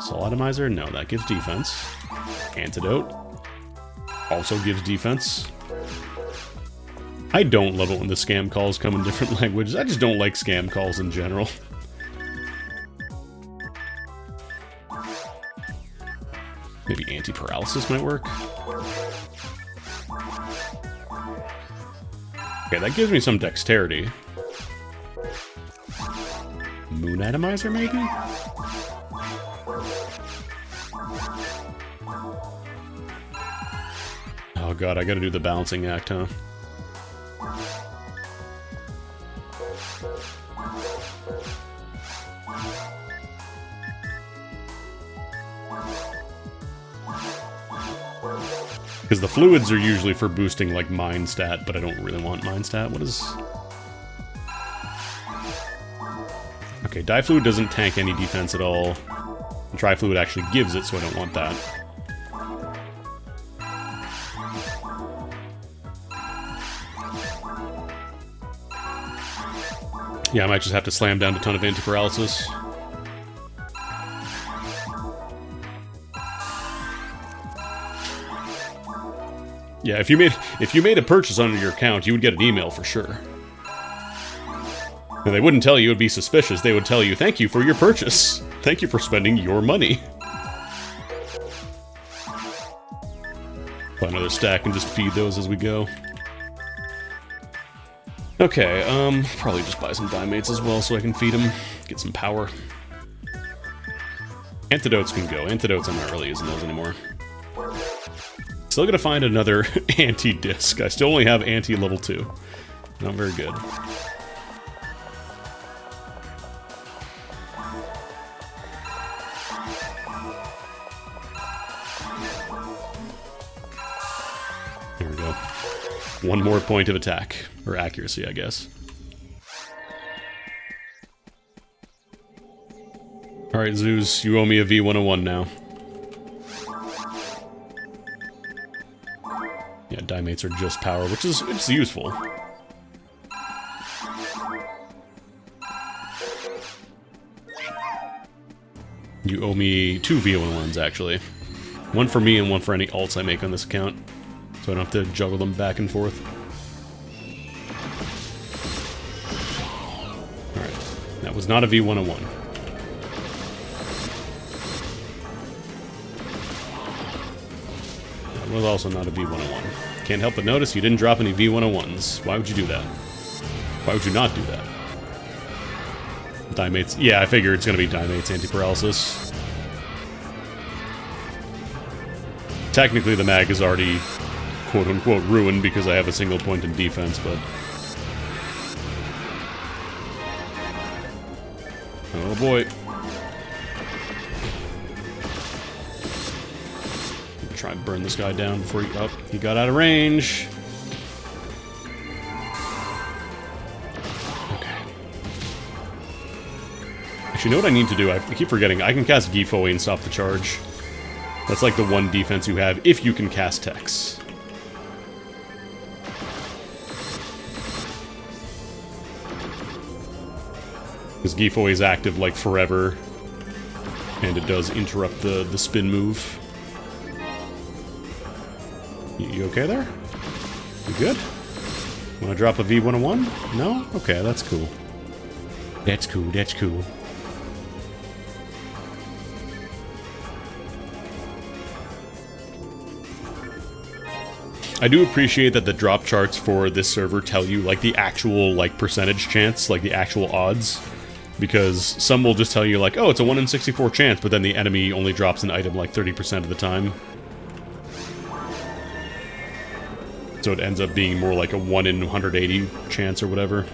Soul Atomizer? No, that gives defense. Antidote also gives defense. I don't love it when the scam calls come in different languages. I just don't like scam calls in general. Maybe anti-paralysis might work. Okay, that gives me some dexterity. Moon atomizer, maybe? Oh god, I gotta do the balancing act, huh? Because the fluids are usually for boosting, like, mind stat, but I don't really want mind stat. What is... Okay, dye fluid doesn't tank any defense at all. Dry fluid actually gives it, so I don't want that. Yeah, I might just have to slam down a ton of anti-paralysis. Yeah, if you made a purchase under your account, you would get an email for sure. And they wouldn't tell you it would be suspicious. They would tell you, "Thank you for your purchase. Thank you for spending your money." Buy another stack and just feed those as we go. Okay, probably just buy some dimates as well so I can feed them, get some power. Antidotes can go. Antidotes, I'm not really using those anymore. Still gotta find another anti-disc. I still only have anti-level 2. Not very good. There we go. One more point of attack. Or accuracy, I guess. Alright, Zeus, you owe me a V101 now. Yeah, dimates are just power, which is it's useful. You owe me 2 V101s, actually. One for me and one for any alts I make on this account. So I don't have to juggle them back and forth. Alright, that was not a V101. That was also not a V101. Can't help but notice you didn't drop any V101s. Why would you do that? Why would you not do that? Dimates. Yeah, I figure it's going to be Dimates anti-paralysis. Technically, the mag is already quote-unquote ruined because I have a single point in defense, but... Oh boy. Try and burn this guy down before he... Oh, he got out of range. Okay. Actually, you know what I need to do? I keep forgetting. I can cast Gifoe and stop the charge. That's like the one defense you have if you can cast Tex. Because Gifoe is active like forever. And it does interrupt the spin move. You okay there? You good? Wanna drop a V101? No? Okay, that's cool. That's cool, that's cool. I do appreciate that the drop charts for this server tell you, like, the actual, like, percentage chance, like, the actual odds. Because some will just tell you, like, oh, it's a 1 in 64 chance, but then the enemy only drops an item, like, 30% of the time. So it ends up being more like a 1 in 180 chance or whatever.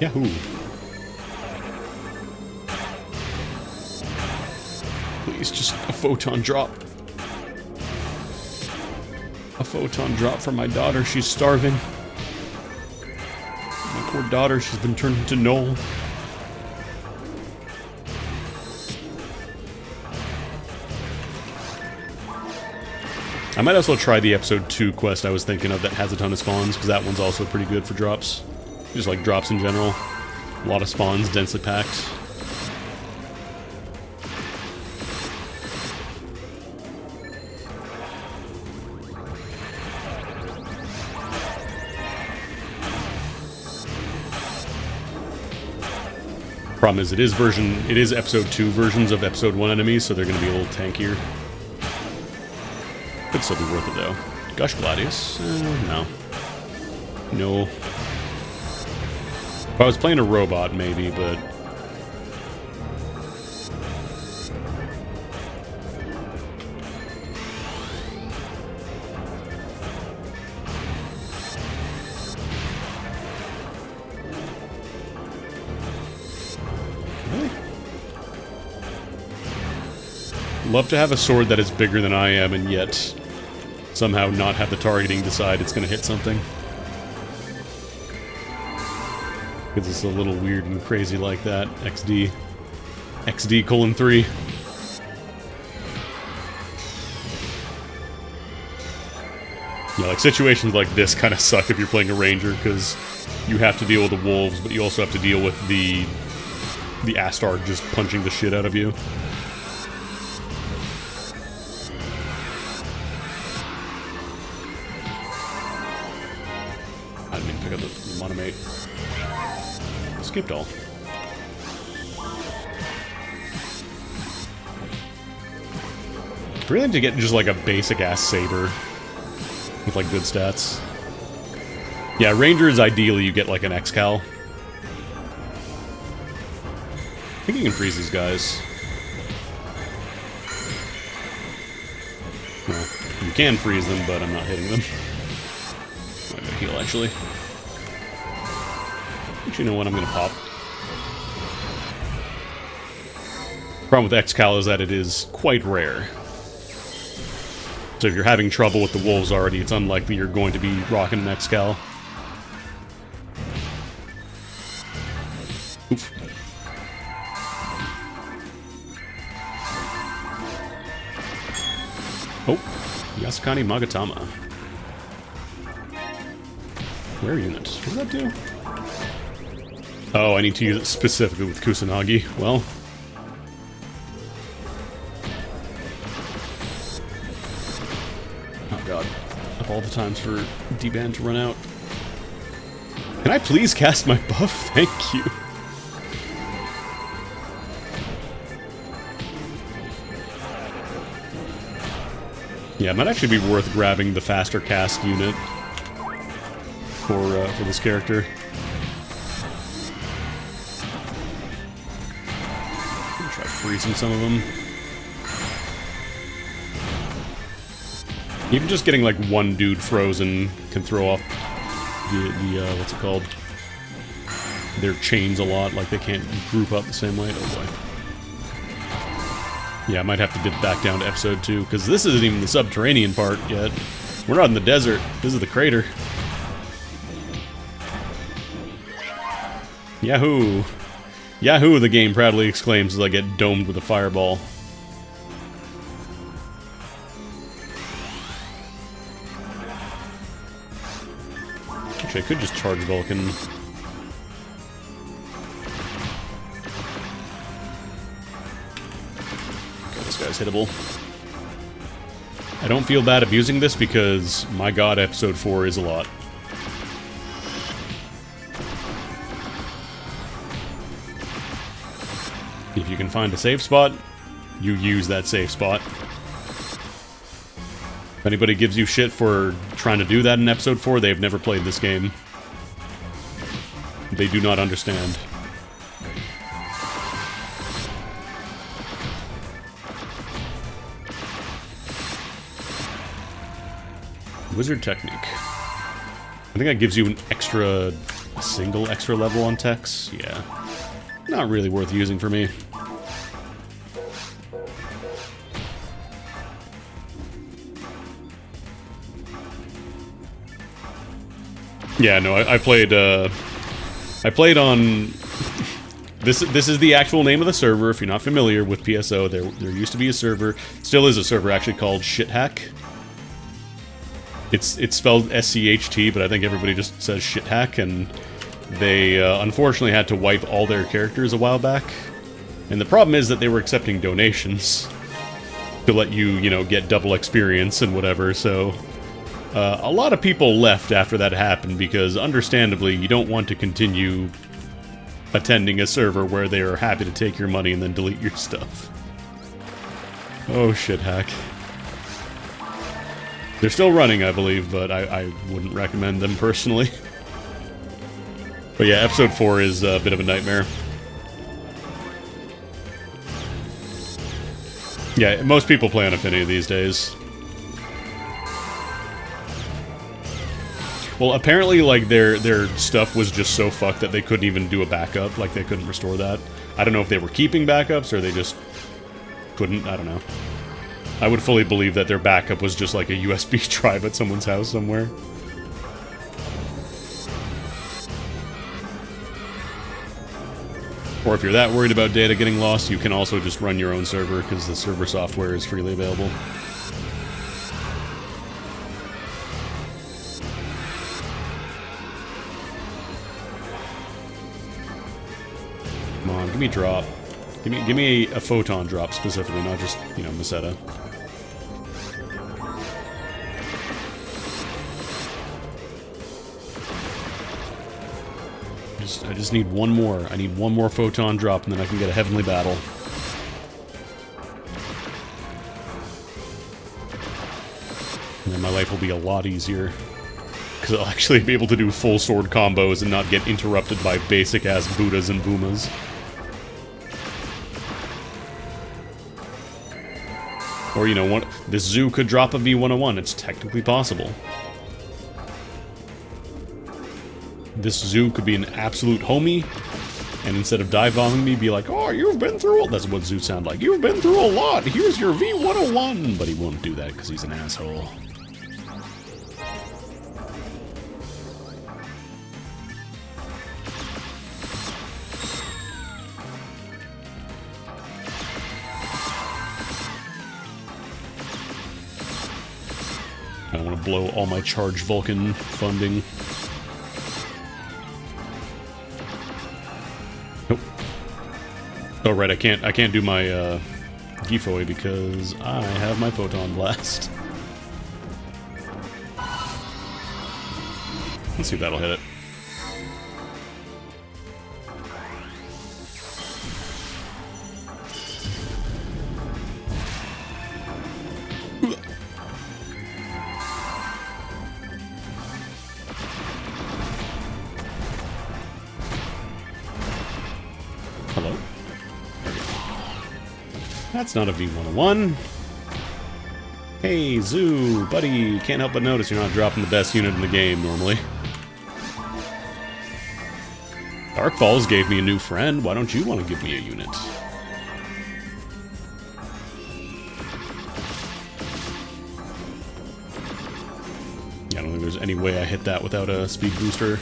Yahoo! Please, just a photon drop. A photon drop for my daughter, she's starving. My poor daughter, she's been turned into Noel. I might also try the episode 2 quest I was thinking of that has a ton of spawns, because that one's also pretty good for drops. Just like drops in general. A lot of spawns, densely packed. Problem is, it is episode 2 versions of episode 1 enemies, so they're going to be a little tankier. Could still be worth it though. Gush Gladius? No. No. If I was playing a robot, maybe, but... Love to have a sword that is bigger than I am and yet somehow not have the targeting decide it's going to hit something. Because it's a little weird and crazy like that. XD. XD:3. Yeah, like situations like this kind of suck if you're playing a ranger because you have to deal with the wolves, but you also have to deal with the Astar just punching the shit out of you. I didn't even pick up the monomate. Skipped all. Really need to get just like a basic ass saber with like good stats. Yeah, Rangers ideally you get like an X-Cal. I think you can freeze these guys. Well, you can freeze them, but I'm not hitting them. I gotta heal actually. Actually, you know what? I'm gonna pop. Problem with X-Cal is that it is quite rare. So if you're having trouble with the wolves already, it's unlikely you're going to be rocking an X-Cal. Oof. Oh, Yasukani Magatama. Rare unit. What does that do? Oh, I need to use it specifically with Kusanagi. Well... oh god. Of all the times for D-Band to run out. Can I please cast my buff? Thank you. Yeah, it might actually be worth grabbing the faster cast unit for this character. Try freezing some of them. Even just getting like one dude frozen can throw off the what's it called? Their chains a lot, like they can't group up the same way. Oh boy. Yeah, I might have to dip back down to episode 2, because this isn't even the subterranean part yet. We're not in the desert. This is the crater. Yahoo! Yahoo, the game proudly exclaims as I get domed with a fireball. Actually, I could just charge Vulcan. Okay, this guy's hittable. I don't feel bad abusing this because, my god, episode 4 is a lot. If you can find a safe spot, you use that safe spot. If anybody gives you shit for trying to do that in episode 4, they've never played this game. They do not understand. Wizard Technique. I think that gives you an extra... a single extra level on techs? Yeah. Not really worth using for me. Yeah, no, I played on... This is the actual name of the server, if you're not familiar with PSO. There used to be a server, still is a server actually called Shithack. It's spelled SCHT, but I think everybody just says Shithack, and they unfortunately had to wipe all their characters a while back. And the problem is that they were accepting donations to let you, you know, get double experience and whatever, so... a lot of people left after that happened because, understandably, you don't want to continue attending a server where they are happy to take your money and then delete your stuff. Oh shit, hack. They're still running, I believe, but I wouldn't recommend them personally. But yeah, episode 4 is a bit of a nightmare. Yeah, most people play on Affinity these days. Well, apparently, like, their stuff was just so fucked that they couldn't even do a backup. Like, they couldn't restore that. I don't know if they were keeping backups or they just couldn't. I don't know. I would fully believe that their backup was just like a USB drive at someone's house somewhere. Or if you're that worried about data getting lost, you can also just run your own server, because the server software is freely available. Come on, give me a drop. Give me a photon drop specifically, not just, you know, Meseta. I just need one more. I need one more photon drop, and then I can get a heavenly battle. And then my life will be a lot easier. Because I'll actually be able to do full sword combos and not get interrupted by basic-ass Buddhas and Boomas. Or, you know, this zoo could drop a V101. It's technically possible. This zoo could be an absolute homie, and instead of dive-bombing me, be like, oh, you've been through all... That's what zoos sound like. You've been through a lot. Here's your V101. But he won't do that because he's an asshole. I don't want to blow all my charged Vulcan funding. Nope. Oh right, I can't do my giveaway because I have my photon blast. Let's see if that'll hit it. Hello? That's not a V101. Hey, Zoo, buddy, can't help but notice you're not dropping the best unit in the game normally. Dark Falls gave me a new friend. Why don't you want to give me a unit? I don't think there's any way I hit that without a speed booster.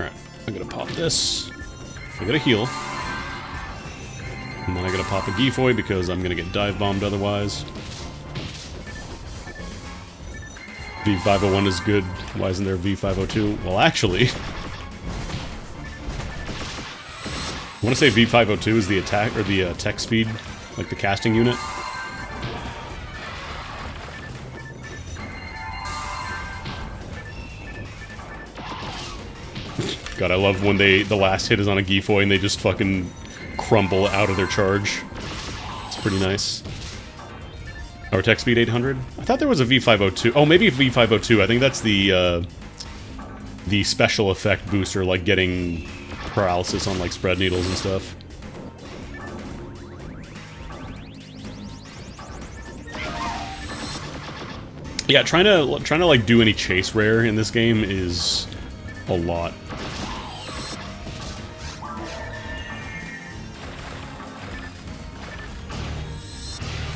Alright, I'm gonna pop this. I gotta heal. And then I gotta pop a Gifoy because I'm gonna get dive bombed otherwise. V501 is good. Why isn't there V502? Well, actually, I want to say V502 is the attack or the tech speed, like the casting unit. God, I love when the last hit is on a Gifoy and they just fucking crumble out of their charge. It's pretty nice. Or tech speed 800? I thought there was a V502. Oh, maybe V502. I think that's the special effect booster, like getting paralysis on like spread needles and stuff. Yeah, trying to like do any chase rare in this game is a lot.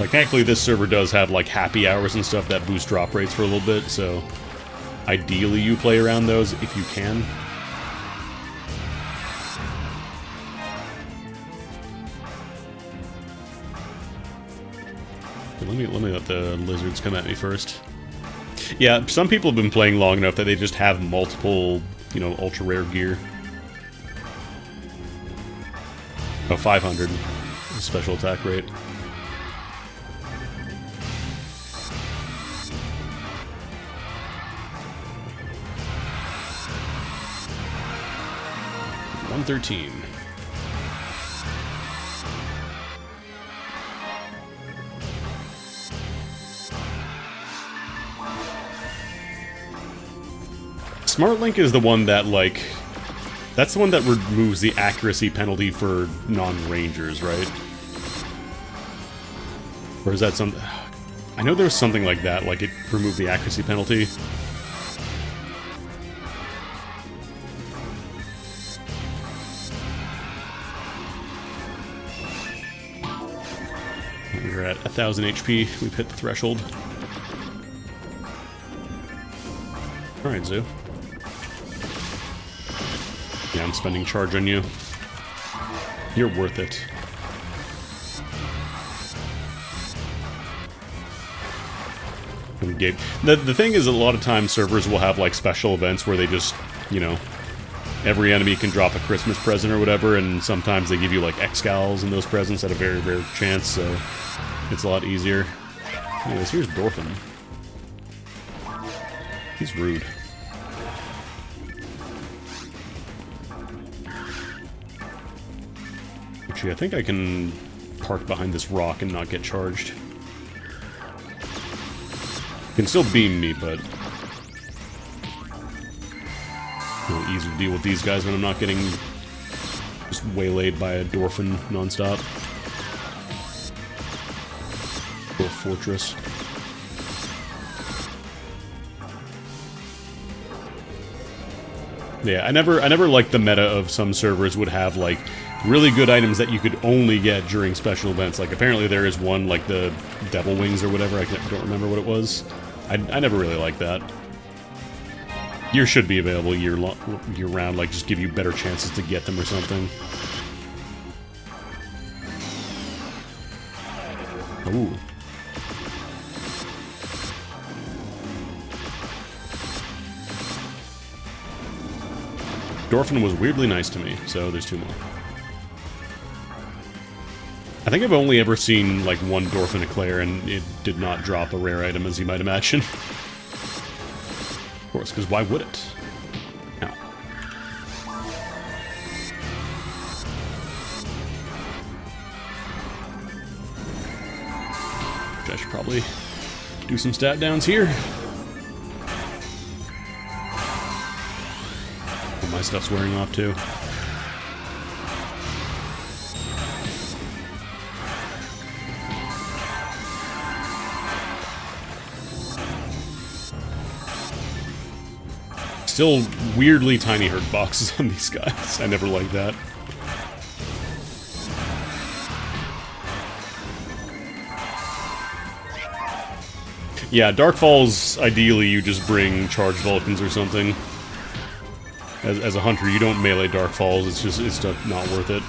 Like, thankfully this server does have, like, happy hours and stuff that boost drop rates for a little bit, so ideally you play around those if you can. Let me let the lizards come at me first. Yeah, some people have been playing long enough that they just have multiple, you know, ultra rare gear. Oh, 500 special attack rate. round 13. Smart Link is the one that, like... That's the one that removes the accuracy penalty for non-rangers, right? Or is that some... I know there was something like that, like it removed the accuracy penalty. We're at 1000 HP. We've hit the threshold. Alright, Zoo. Yeah, I'm spending charge on you. You're worth it. The thing is, a lot of times servers will have like special events where they just, you know, every enemy can drop a Christmas present or whatever, and sometimes they give you like Excals in those presents at a very rare chance, so it's a lot easier. Anyways, here's Dorfin. He's rude. Actually, I think I can park behind this rock and not get charged. You can still beam me, but a little easier to deal with these guys when I'm not getting just waylaid by a Dorfin nonstop. Little fortress. Yeah, I never liked the meta of some servers would have like really good items that you could only get during special events. Like apparently there is one, like the Devil Wings or whatever. I don't remember what it was. I never really liked that. Gear should be available year round, like just give you better chances to get them or something. Ooh. Dorfin was weirdly nice to me, so there's two more. I think I've only ever seen, like, one Dorfin Eclair, and it did not drop a rare item, as you might imagine. Of course, because why would it? No. I should probably do some stat downs here. Oh, my stuff's wearing off, too. Still weirdly tiny hurt boxes on these guys. I never liked that. Yeah, Dark Falls, ideally you just bring charged Vulcans or something. As a hunter, you don't melee Dark Falls, it's just not worth it.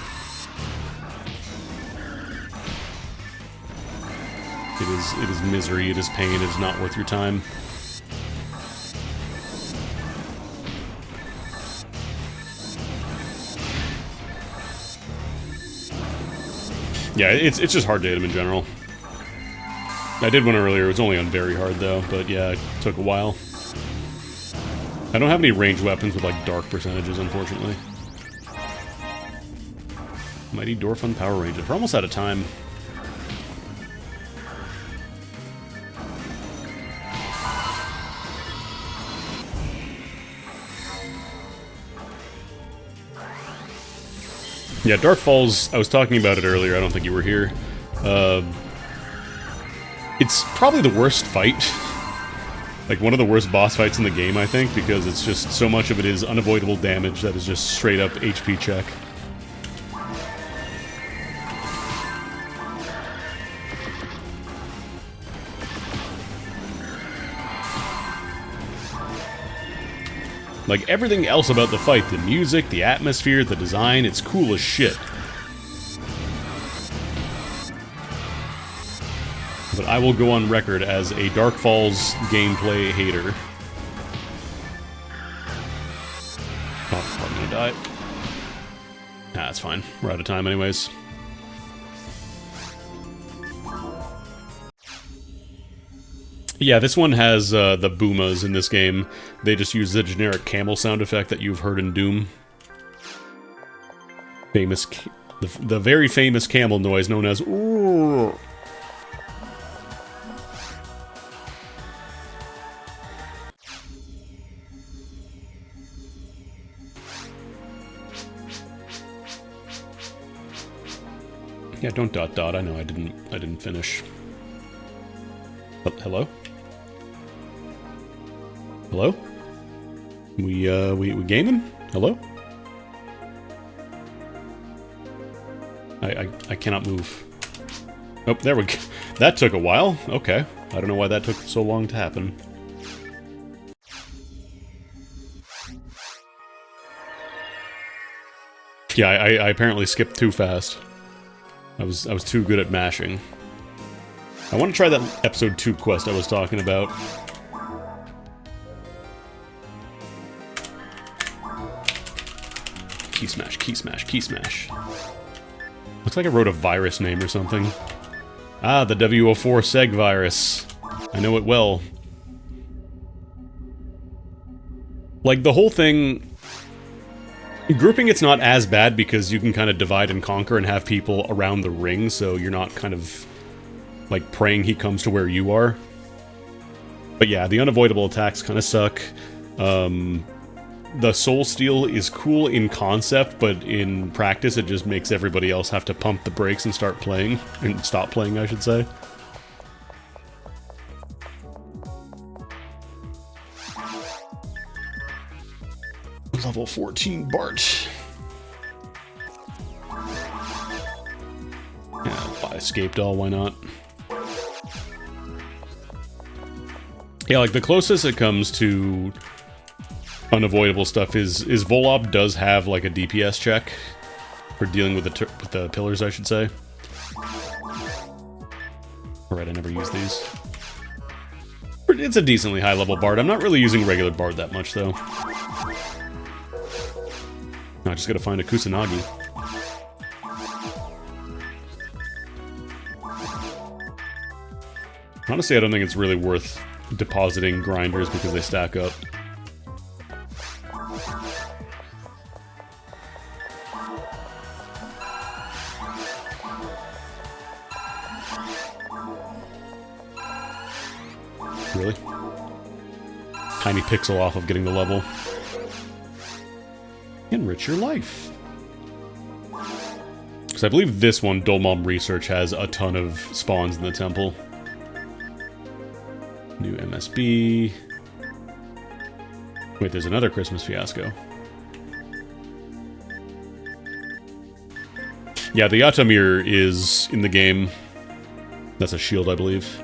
It is misery, it is pain, it is not worth your time. Yeah, it's just hard to hit him in general. I did one earlier, it was only on very hard though, but yeah, it took a while. I don't have any ranged weapons with like dark percentages, unfortunately. Mighty Dorfin Power Ranger. We're almost out of time. Yeah, Dark Falls, I was talking about it earlier, I don't think you were here. It's probably the worst fight. Like, one of the worst boss fights in the game, I think, because it's just, so much of it is unavoidable damage that is just straight up HP check. Like, everything else about the fight, the music, the atmosphere, the design, it's cool as shit. But I will go on record as a Dark Falls gameplay hater. Oh, I'm gonna die. Nah, that's fine. We're out of time anyways. Yeah, this one has the boomas in this game. They just use the generic camel sound effect that you've heard in Doom. Famous, the very famous camel noise known as "Roar." Yeah, don't dot dot. I know I didn't finish. Hello? Hello? We gaming? Hello? I cannot move. Oh, there we go. That took a while. Okay. I don't know why that took so long to happen. Yeah, I apparently skipped too fast. I was too good at mashing. I want to try that episode 2 quest I was talking about. Key smash, key smash, key smash. Looks like I wrote a virus name or something. Ah, the W04 seg virus. I know it well. Like, the whole thing... Grouping it's not as bad because you can kind of divide and conquer and have people around the ring, so you're not kind of, like, praying he comes to where you are. But yeah, the unavoidable attacks kind of suck. The soul steal is cool in concept, but in practice it just makes everybody else have to pump the brakes and start playing. And stop playing, I should say. Level 14 Bart. Yeah, buy escape doll, why not? Yeah, like the closest it comes to unavoidable stuff is Volob does have like a DPS check for dealing with the pillars, I should say. Alright, I never use these. It's a decently high level Bard. I'm not really using regular Bard that much though. No, I just gotta find a Kusanagi. Honestly, I don't think it's really worth depositing grinders because they stack up. Really? Tiny pixel off of getting the level. Enrich your life. Because I believe this one, Dolmom Research, has a ton of spawns in the temple. New MSB. Wait, there's another Christmas fiasco. Yeah, the Yatamir is in the game. That's a shield, I believe.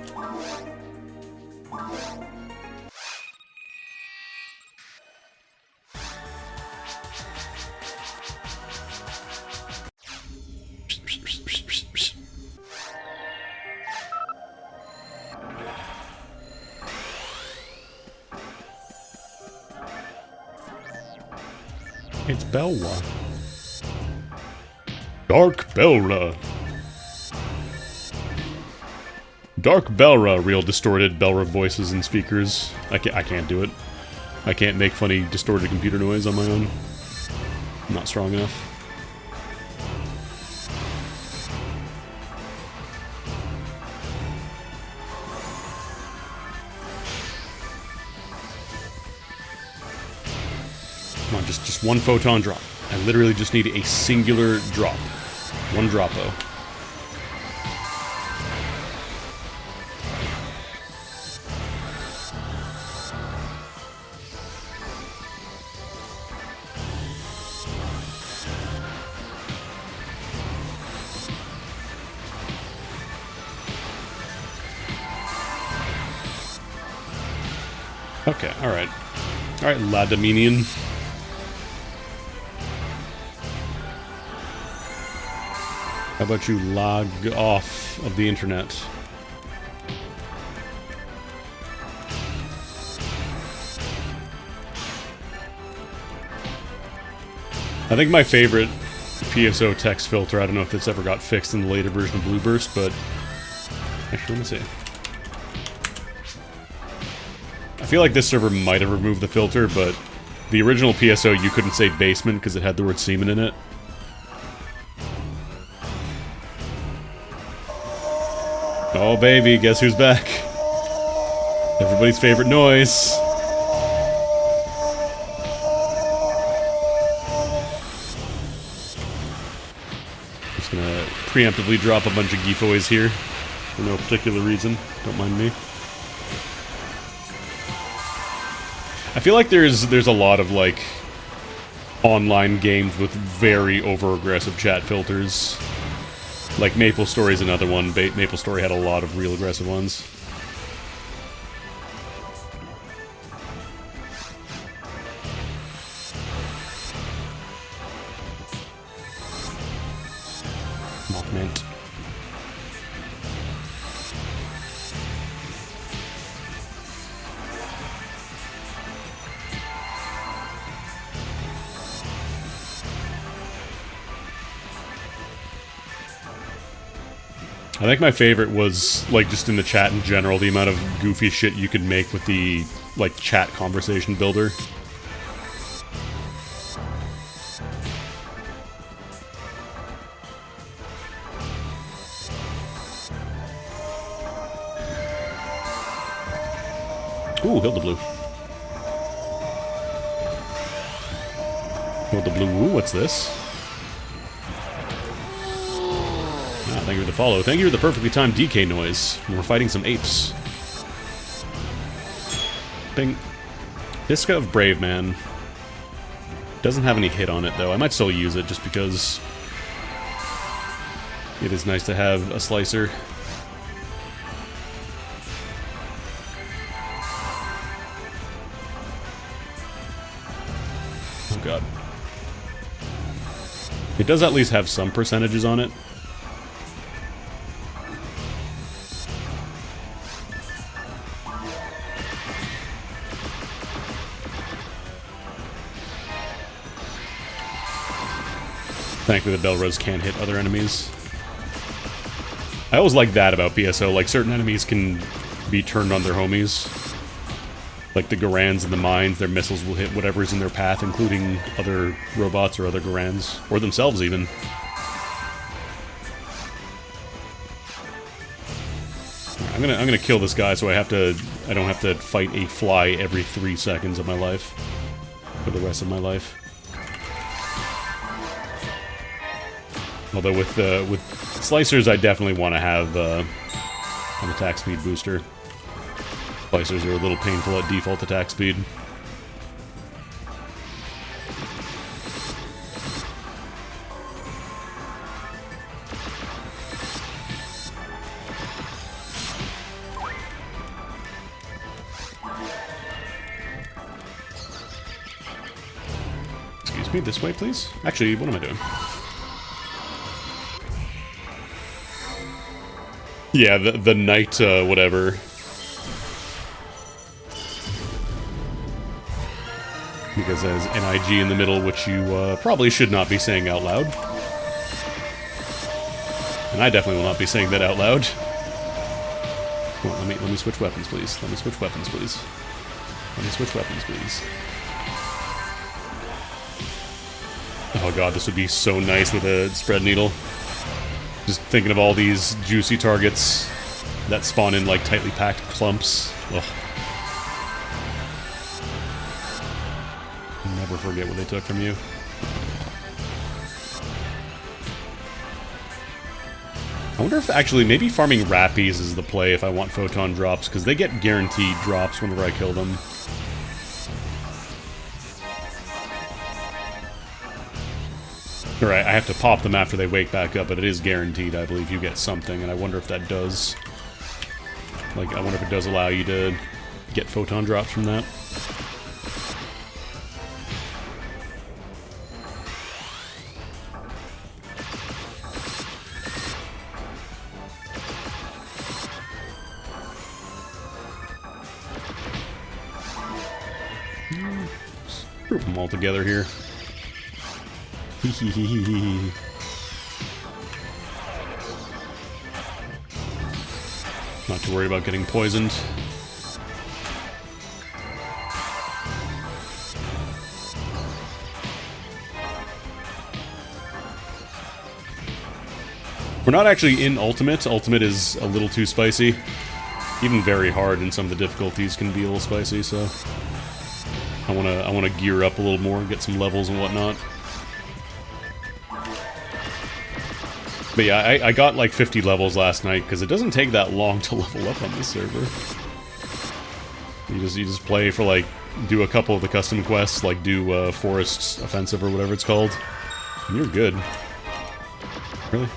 It's Belwa. Dark Belra. Dark Belra, real distorted Belra voices and speakers. I can't do it. I can't make funny distorted computer noise on my own. I'm not strong enough. Come on, just one photon drop. I literally just need a singular drop. One droppo. Okay, alright. Alright, Ladaminian. How about you log off of the internet? I think my favorite PSO text filter, I don't know if it's ever got fixed in the later version of Blueburst, but... Actually, let me see. I feel like this server might have removed the filter, but the original PSO, you couldn't say basement because it had the word semen in it. Oh baby, guess who's back? Everybody's favorite noise. Just gonna preemptively drop a bunch of giveaways here for no particular reason. Don't mind me. I feel like there's a lot of like online games with very over-aggressive chat filters. Like MapleStory's another one. MapleStory had a lot of real aggressive ones. Mint. I think my favorite was, like, just in the chat in general, the amount of goofy shit you could make with the, like, chat conversation builder. Ooh, Hilda Blue. Hilda Blue, ooh, what's this? Ah, thank you for the follow. Thank you for the perfectly timed DK noise. We're fighting some apes. Bing. Visca of Brave Man. Doesn't have any hit on it, though. I might still use it, just because it is nice to have a slicer. Oh god. It does at least have some percentages on it. Thankfully the Belrose can't hit other enemies. I always like that about PSO, like certain enemies can be turned on their homies. Like the Garans and the mines, their missiles will hit whatever's in their path, including other robots or other Garans, or themselves even. I'm gonna kill this guy so I don't have to fight a fly every 3 seconds of my life. For the rest of my life. Although with slicers, I definitely want to have an attack speed booster. Slicers are a little painful at default attack speed. Excuse me, this way, please? Actually, what am I doing? Yeah, the knight, whatever. Because there's NIG in the middle, which you probably should not be saying out loud. And I definitely will not be saying that out loud. Come on, let me switch weapons, please. Let me switch weapons, please. Let me switch weapons, please. Oh god, this would be so nice with a spread needle. Just thinking of all these juicy targets that spawn in, like, tightly packed clumps. Ugh. Never forget what they took from you. I wonder if, actually, maybe farming Rappies is the play if I want photon drops, because they get guaranteed drops whenever I kill them. Right, I have to pop them after they wake back up, but it is guaranteed, I believe, you get something, and I wonder if that does... Like, I wonder if it does allow you to get photon drops from that. Let's group them all together here. Hehehehe. Not too worried about getting poisoned. We're not actually in Ultimate. Ultimate is a little too spicy. Even very hard in some of the difficulties can be a little spicy, so... I wanna gear up a little more, get some levels and whatnot. But yeah, I got like 50 levels last night, because it doesn't take that long to level up on this server. You just play for like, do a couple of the custom quests, like do Forest Offensive or whatever it's called, and you're good. Really?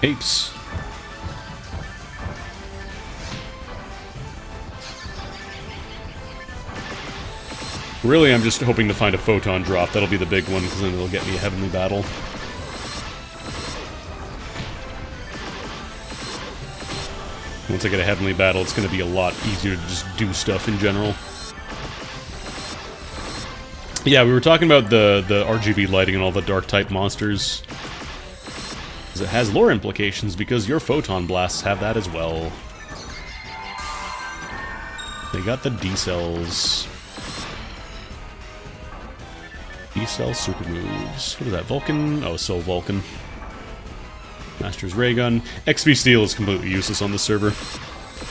Apes. Really, I'm just hoping to find a photon drop. That'll be the big one, because then it'll get me a heavenly battle. Once I get a heavenly battle, it's going to be a lot easier to just do stuff in general. Yeah, we were talking about the RGB lighting and all the dark-type monsters. It has lore implications, because your photon blasts have that as well. They got the D-cells. D-cell super moves. What is that, Vulcan? Oh, Soul Vulcan. Master's Ray Gun. XP Steal is completely useless on this server.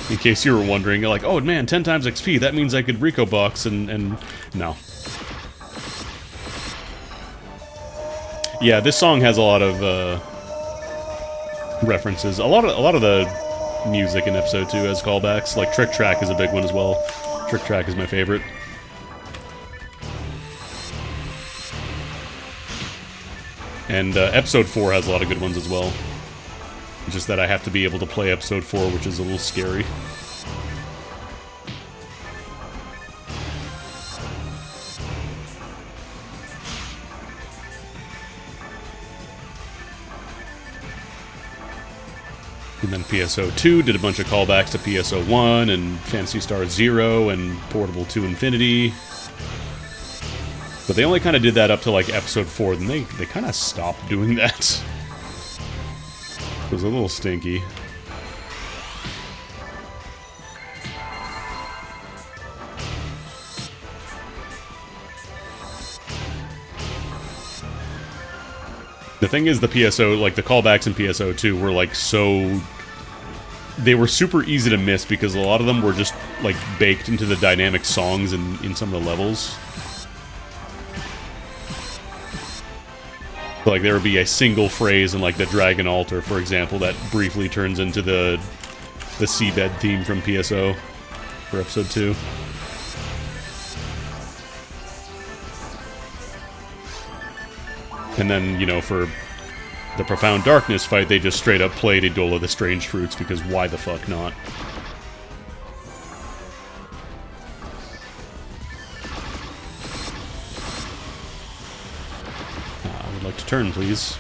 In case you were wondering, you're like, oh man, 10 times XP, that means I could Rico Box and no. Yeah, this song has a lot of references. A lot of the music in episode 2 has callbacks. Like Trick Track is a big one as well. Trick Track is my favorite. And episode 4 has a lot of good ones as well. Just that I have to be able to play episode 4, which is a little scary. And then PSO2 did a bunch of callbacks to PSO1 and Phantasy Star Zero and Portable 2 Infinity. But they only kind of did that up to like episode 4, then they kind of stopped doing that. It was a little stinky. The thing is, the PSO, like the callbacks in PSO2 were like so... They were super easy to miss because a lot of them were just like baked into the dynamic songs in some of the levels. So, like, there would be a single phrase in, like, the Dragon Altar, for example, that briefly turns into the seabed theme from PSO for episode 2. And then, you know, for the Profound Darkness fight, they just straight up played Idola the Strange Fruits, because why the fuck not? Turn, please.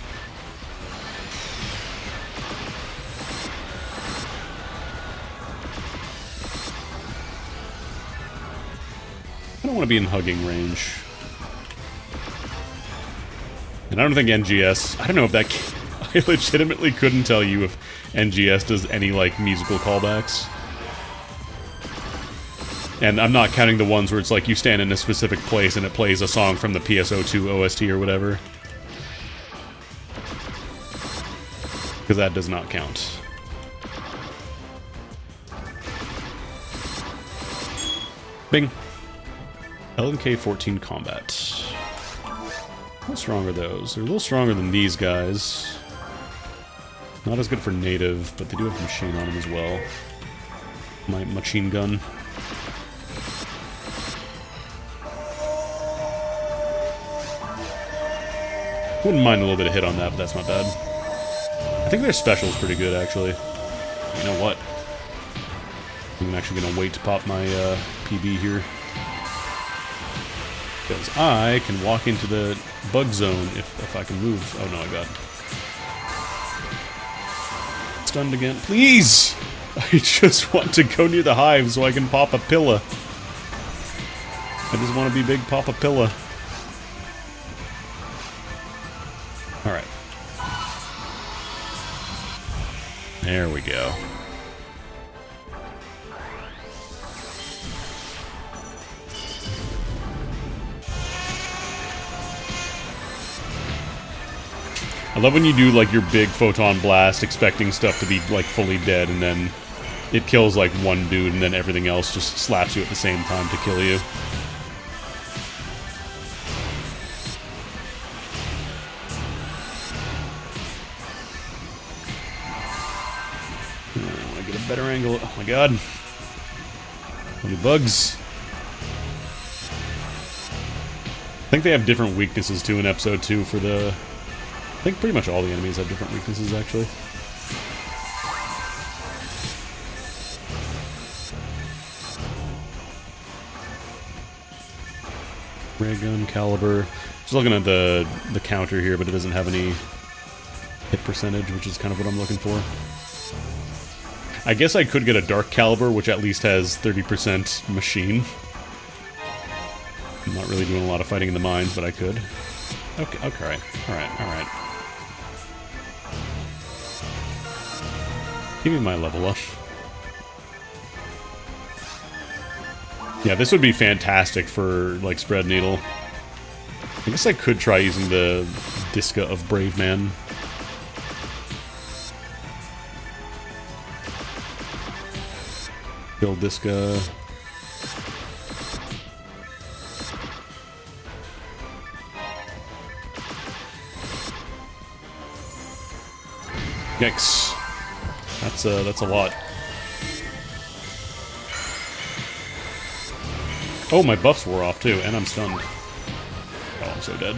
I don't want to be in hugging range. And I don't think NGS... I don't know if that... I legitimately couldn't tell you if NGS does any, like, musical callbacks. And I'm not counting the ones where it's like you stand in a specific place and it plays a song from the PSO2 OST or whatever. Because that does not count. Bing. LNK-14 Combat. How strong are those? They're a little stronger than these guys. Not as good for native, but they do have machine on them as well. My machine gun. Wouldn't mind a little bit of hit on that, but that's not bad. I think their special is pretty good, actually. You know what? I'm actually going to wait to pop my PB here. Because I can walk into the bug zone if I can move. Oh no, I got stunned again. Please! I just want to go near the hive so I can pop a pilla. I just want to be big Papa Pilla. Alright. There we go. I love when you do, like, your big photon blast expecting stuff to be, like, fully dead, and then it kills, like, one dude, and then everything else just slaps you at the same time to kill you. Oh, I want to get a better angle. Oh my god. Any bugs? I think they have different weaknesses, too, in episode 2 for the... I think pretty much all the enemies have different weaknesses, actually. Ray gun, caliber. Just looking at the counter here, but it doesn't have any hit percentage, which is kind of what I'm looking for. I guess I could get a dark caliber, which at least has 30% machine. I'm not really doing a lot of fighting in the mines, but I could. Okay, okay, alright. Give me my level up. Yeah, this would be fantastic for, like, spread needle. I guess I could try using the Diska of Brave Man. Kill Diska. Yikes. That's a lot. Oh, my buffs wore off too, and I'm stunned. Oh, I'm so dead.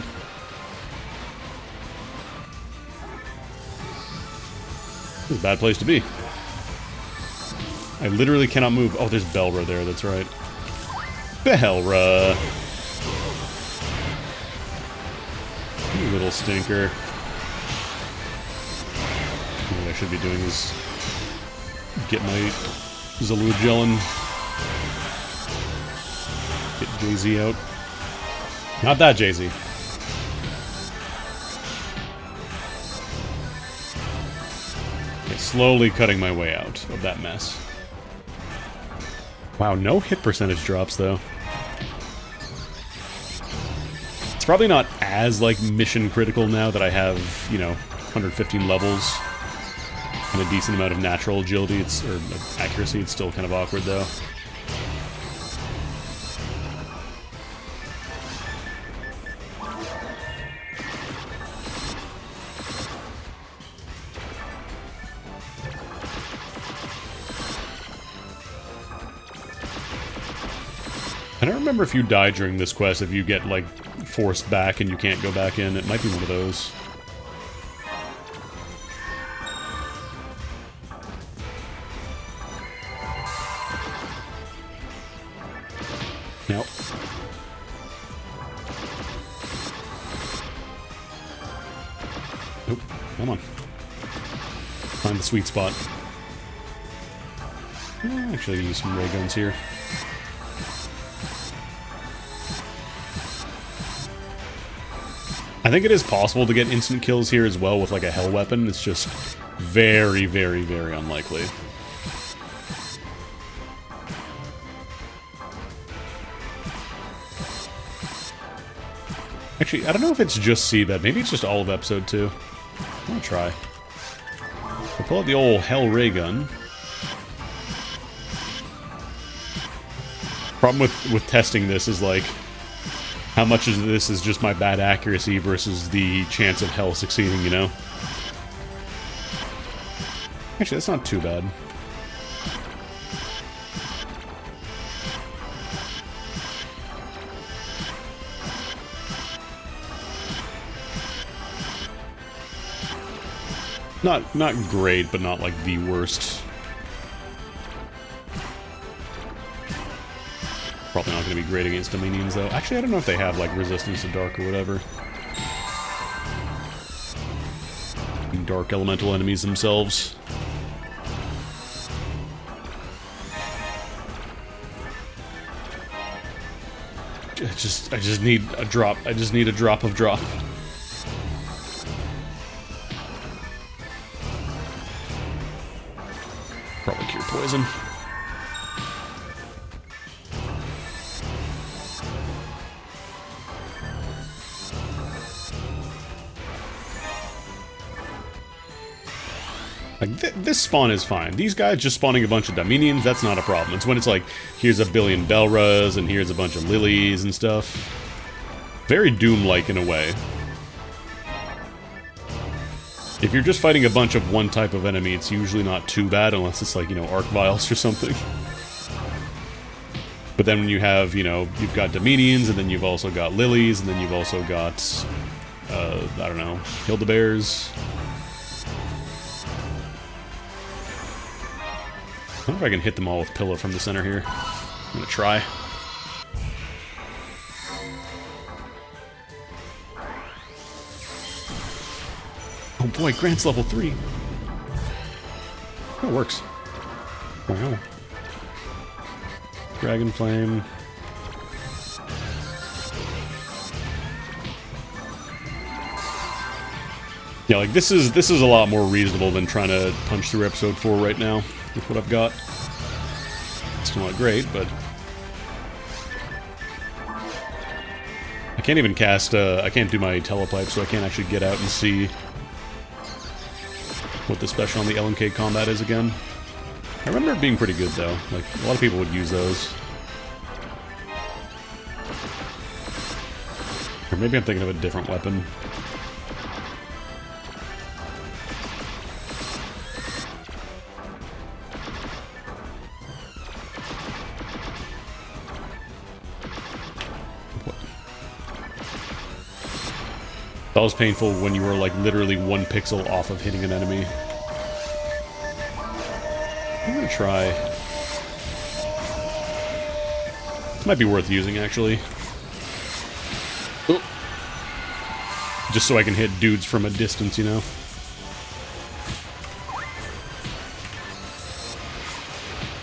This is a bad place to be. I literally cannot move. Oh, there's Belra there, that's right. Belra! You little stinker. What I should be doing is get my Zalud gelin. Get Jay-Z out. Not that Jay-Z. Okay, slowly cutting my way out of that mess. Wow, no hit percentage drops, though. It's probably not as, like, mission critical now that I have, you know, 115 levels and a decent amount of natural agility, or accuracy. It's still kind of awkward, though. I don't remember if you die during this quest, if you get, like, forced back and you can't go back in. It might be one of those. Nope. Nope. Come on. Find the sweet spot. Actually, use some ray guns here. I think it is possible to get instant kills here as well with, like, a hell weapon. It's just very, very, very unlikely. Actually, I don't know if it's just Seabed. Maybe it's just all of episode 2. I'm gonna try. I'll pull out the old hell ray gun. Problem with testing this is, like, how much of this is just my bad accuracy versus the chance of hell succeeding, you know? Actually, that's not too bad. Not great, but not, like, the worst. Probably not going to be great against Dominions, though. Actually, I don't know if they have, like, resistance to dark or whatever. Dark elemental enemies themselves. I just need a drop. I just need a drop of drop. Probably cure poison. Like, this spawn is fine. These guys just spawning a bunch of Dominions, that's not a problem. It's when it's like, here's a billion Belras, and here's a bunch of Lilies and stuff. Very Doom-like in a way. If you're just fighting a bunch of one type of enemy, it's usually not too bad, unless it's like, you know, Arc Vials or something. But then when you have, you know, you've got Dominions, and then you've also got Lilies, and then you've also got, I don't know, Hildebears. I wonder if I can hit them all with Pillow from the center here. I'm gonna try. Oh boy, Grant's level 3. Oh, it works. Wow. Dragon Flame. Yeah, like this is a lot more reasonable than trying to punch through episode 4 right now with what I've got. It's not great, but I can't even cast. I can't do my telepipe, so I can't actually get out and see what the special on the LMK combat is again. I remember it being pretty good though. Like a lot of people would use those. Or maybe I'm thinking of a different weapon. That was painful when you were like literally 1 pixel off of hitting an enemy. I'm gonna try. This might be worth using actually. Oh. Just so I can hit dudes from a distance, you know?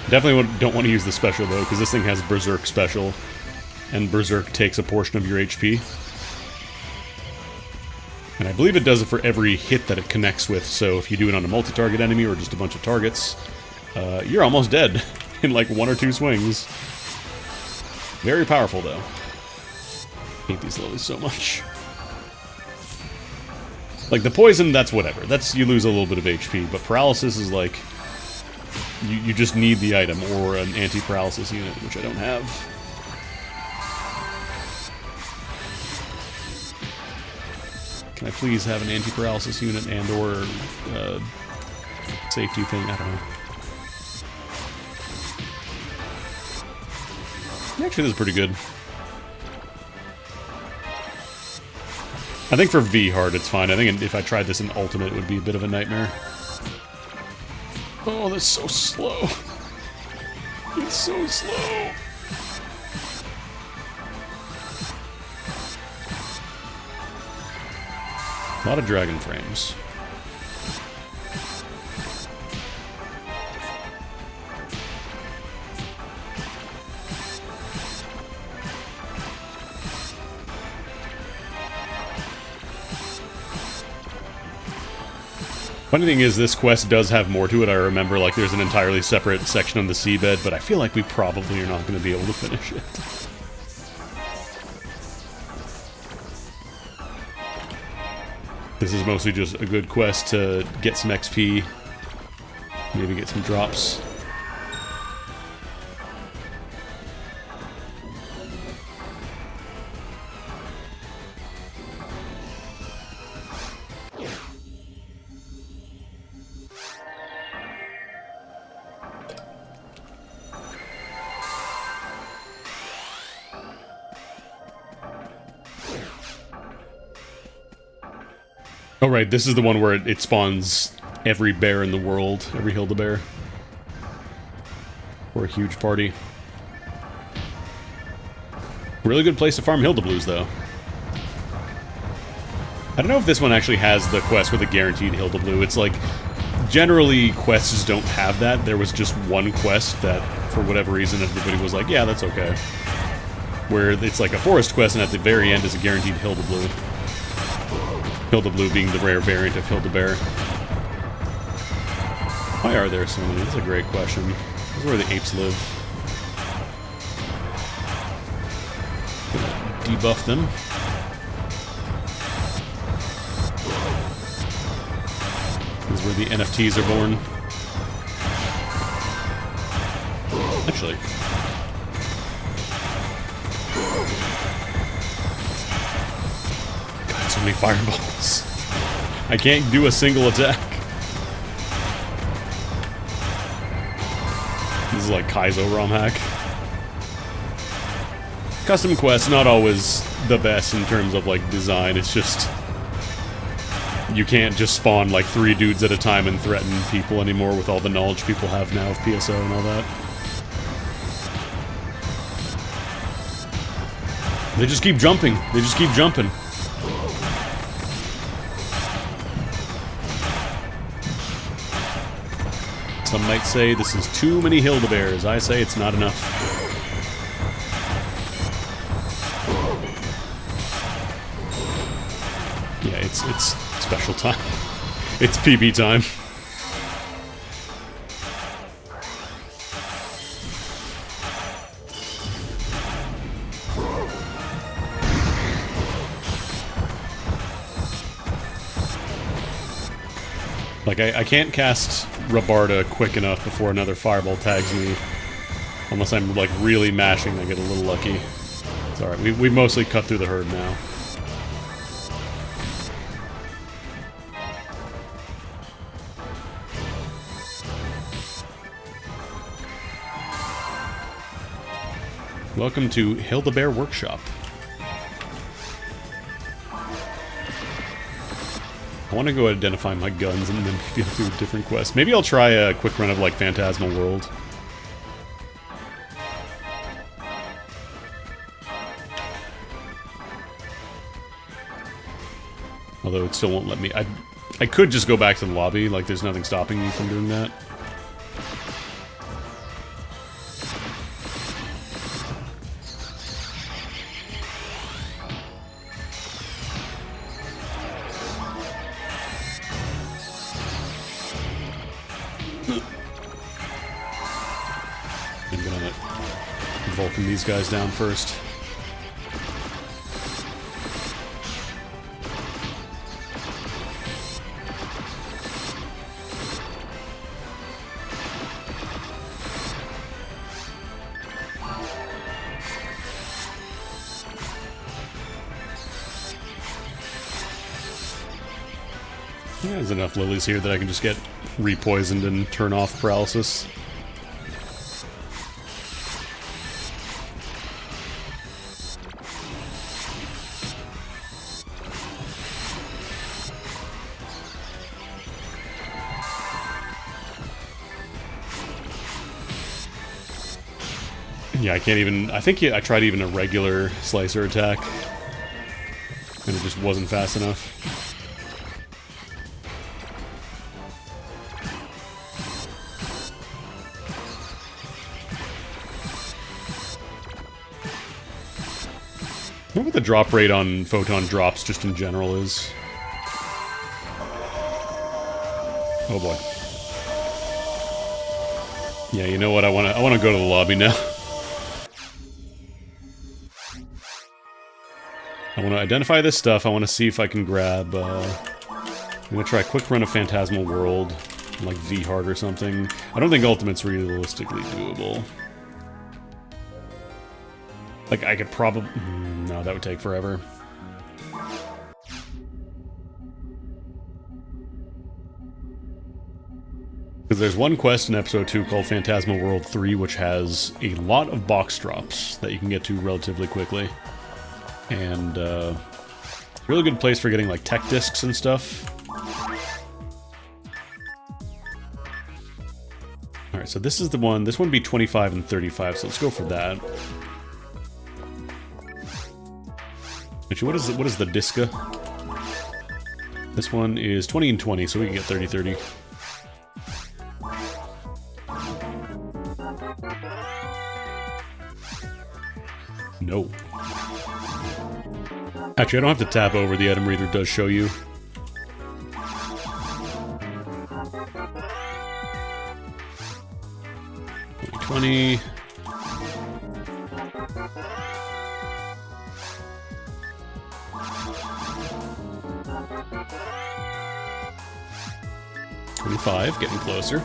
Definitely don't want to use the special though, because this thing has Berserk special, and Berserk takes a portion of your HP. And I believe it does it for every hit that it connects with, so if you do it on a multi-target enemy or just a bunch of targets, you're almost dead in like 1 or 2 swings. Very powerful, though. Hate these lilies so much. Like, the poison, that's whatever. That's, you lose a little bit of HP, but paralysis is like, you just need the item or an anti-paralysis unit, which I don't have. Can I please have an anti-paralysis unit and or safety thing? I don't know. Actually, this is pretty good. I think for V hard it's fine. I think if I tried this in Ultimate it would be a bit of a nightmare. Oh, that's so slow. It's so slow. A lot of dragon frames. Funny thing is, this quest does have more to it. I remember, like, there's an entirely separate section on the seabed, but I feel like we probably are not going to be able to finish it. This is mostly just a good quest to get some XP, maybe get some drops. Oh right, this is the one where it spawns every bear in the world, every Hildebear. Or a huge party. Really good place to farm Hildeblues, though. I don't know if this one actually has the quest with a guaranteed Hildeblue. It's like, generally quests don't have that. There was just one quest that, for whatever reason, everybody was like, yeah, that's okay. Where it's like a forest quest, and at the very end is a guaranteed Hildeblue. Hildeblue being the rare variant of Hildebear. Why are there so many? That's a great question. This is where the apes live. Debuff them. These is where the NFTs are born. Actually. God, so many fireballs. I can't do a single attack. This is like Kaizo ROM hack. Custom quests, not always the best in terms of like design, it's just... You can't just spawn like 3 dudes at a time and threaten people anymore with all the knowledge people have now of PSO and all that. They just keep jumping. They just keep jumping. Some might say this is too many Hildebears. I say it's not enough. Yeah, it's special time. It's PB time. Like, I can't cast Rabarda quick enough before another fireball tags me. Unless I'm, like, really mashing, I get a little lucky. It's alright, we mostly cut through the herd now. Welcome to Hildebear Workshop. I want to go identify my guns and then maybe I'll do a different quest. Maybe I'll try a quick run of, like, Phantasmal World. Although it still won't let me... I could just go back to the lobby, like there's nothing stopping me from doing that. I'm gonna Vulcan these guys down first. Yeah, there's enough lilies here that I can just get re-poisoned and turn off paralysis. Yeah, I can't even... I think I tried even a regular slicer attack, and it just wasn't fast enough. I wonder what the drop rate on photon drops just in general is. Oh boy. Yeah, you know what? I wanna go to the lobby now. I want to identify this stuff. I want to see if I can grab, I'm going to try a quick run of Phantasmal World, like V-Hard or something. I don't think Ultimate's realistically doable. Like, I could probably... no, that would take forever. Because there's one quest in Episode 2 called Phantasmal World 3, which has a lot of box drops that you can get to relatively quickly. And, really good place for getting, like, tech discs and stuff. Alright, so this is the one. This one would be 25 and 35, so let's go for that. Actually, what is the disca? This one is 20 and 20, so we can get 30-30. No. Actually, I don't have to tap over. The item reader does show you. $20. 5, getting closer.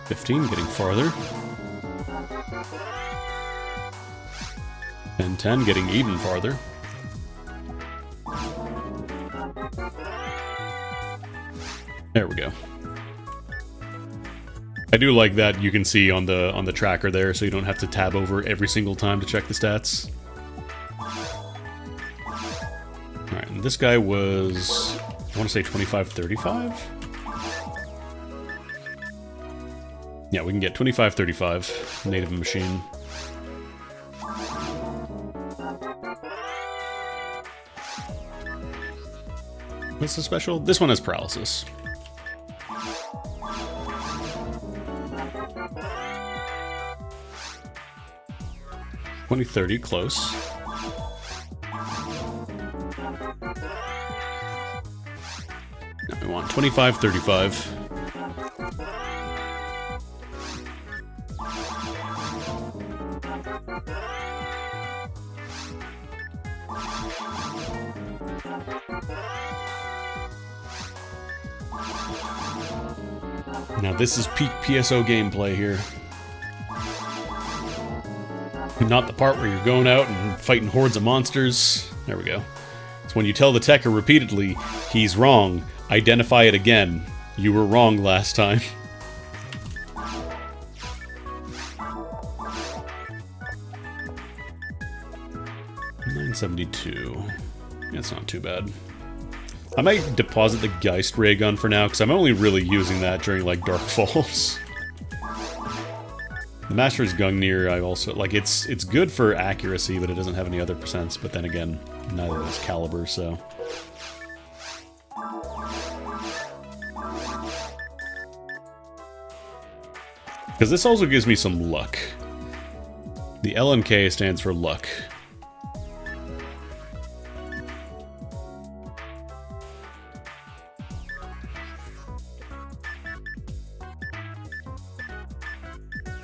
15, getting farther. And 10, getting even farther. There we go. I do like that you can see on the tracker there, so you don't have to tab over every single time to check the stats. Alright, and this guy was, I want to say 25-35? Yeah, we can get 25-35, native machine. What's the special? This one has paralysis. 20-30, close. Now we want 25-35. Now this is peak PSO gameplay here. Not the part where you're going out and fighting hordes of monsters. There we go. It's when you tell the Techer repeatedly, he's wrong, identify it again. You were wrong last time. $972. That's not too bad. I might deposit the Geist Ray Gun for now, because I'm only really using that during, like, Dark Falls. The Master's Gungnir, I also... like, it's good for accuracy, but it doesn't have any other percents. But then again, neither does Caliber, so... because this also gives me some luck. The LMK stands for luck.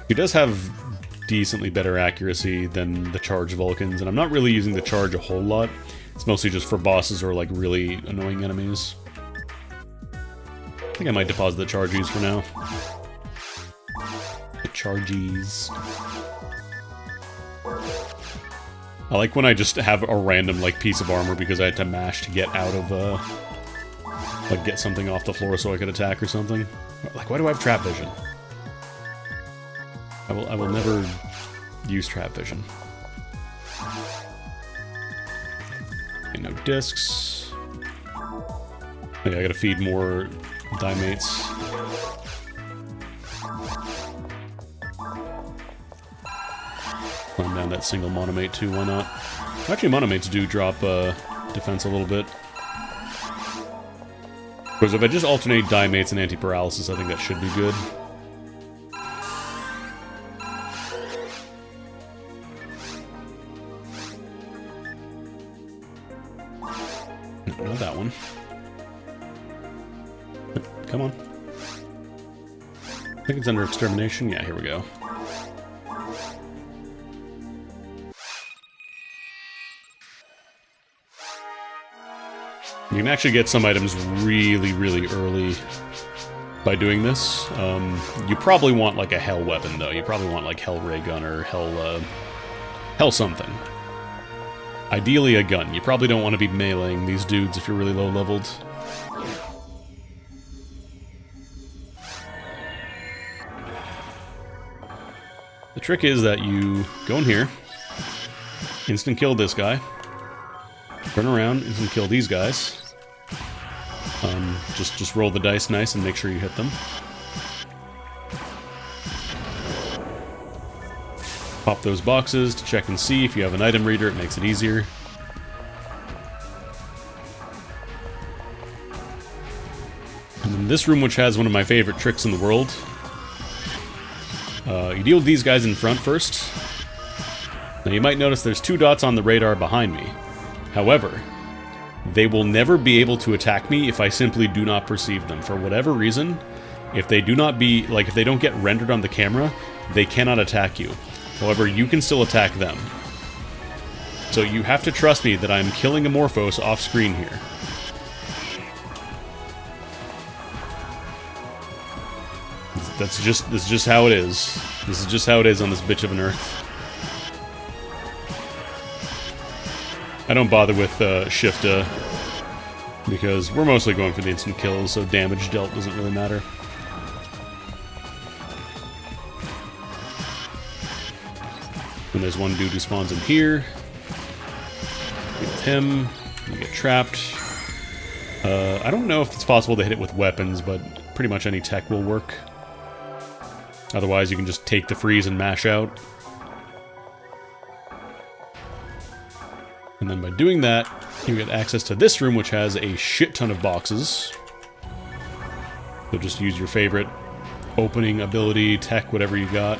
He does have decently better accuracy than the Charge Vulcans, and I'm not really using the Charge a whole lot. It's mostly just for bosses or, like, really annoying enemies. I think I might deposit the Charges for now. The Charges. I like when I just have a random, like, piece of armor because I had to mash to get out of, like, get something off the floor so I could attack or something. Like, why do I have trap vision? I will never use trap vision. Okay, no discs. Okay, I gotta feed more Dimates. Climb down that single Monomate too, why not? Actually, Monomates do drop defense a little bit. Because if I just alternate Dimates and anti-paralysis, I think that should be good. Not that one. Come on. I think it's under extermination. Yeah, here we go. You can actually get some items really, really early by doing this. You probably want like a Hell weapon, though. You probably want like Hell Ray Gun or Hell something. Ideally a gun. You probably don't want to be meleeing these dudes if you're really low leveled. The trick is that you go in here, instant kill this guy, turn around, instant kill these guys. Just roll the dice nice and make sure you hit them. Pop those boxes to check and see. If you have an item reader, it makes it easier. And then this room, which has one of my favorite tricks in the world. You deal with these guys in front first. Now you might notice there's 2 dots on the radar behind me. However, they will never be able to attack me if I simply do not perceive them. For whatever reason, if they do not be, like, if they don't get rendered on the camera, they cannot attack you. However, you can still attack them. So you have to trust me that I'm killing a Morphos off screen here. This is just how it is. This is just how it is on this bitch of an Earth. I don't bother with shift because we're mostly going for the instant kills, so damage dealt doesn't really matter. And there's one dude who spawns in here. With him, you get trapped. I don't know if it's possible to hit it with weapons, but pretty much any tech will work. Otherwise, you can just take the freeze and mash out. And then by doing that, you get access to this room, which has a shit ton of boxes. So just use your favorite opening ability, tech, whatever you got.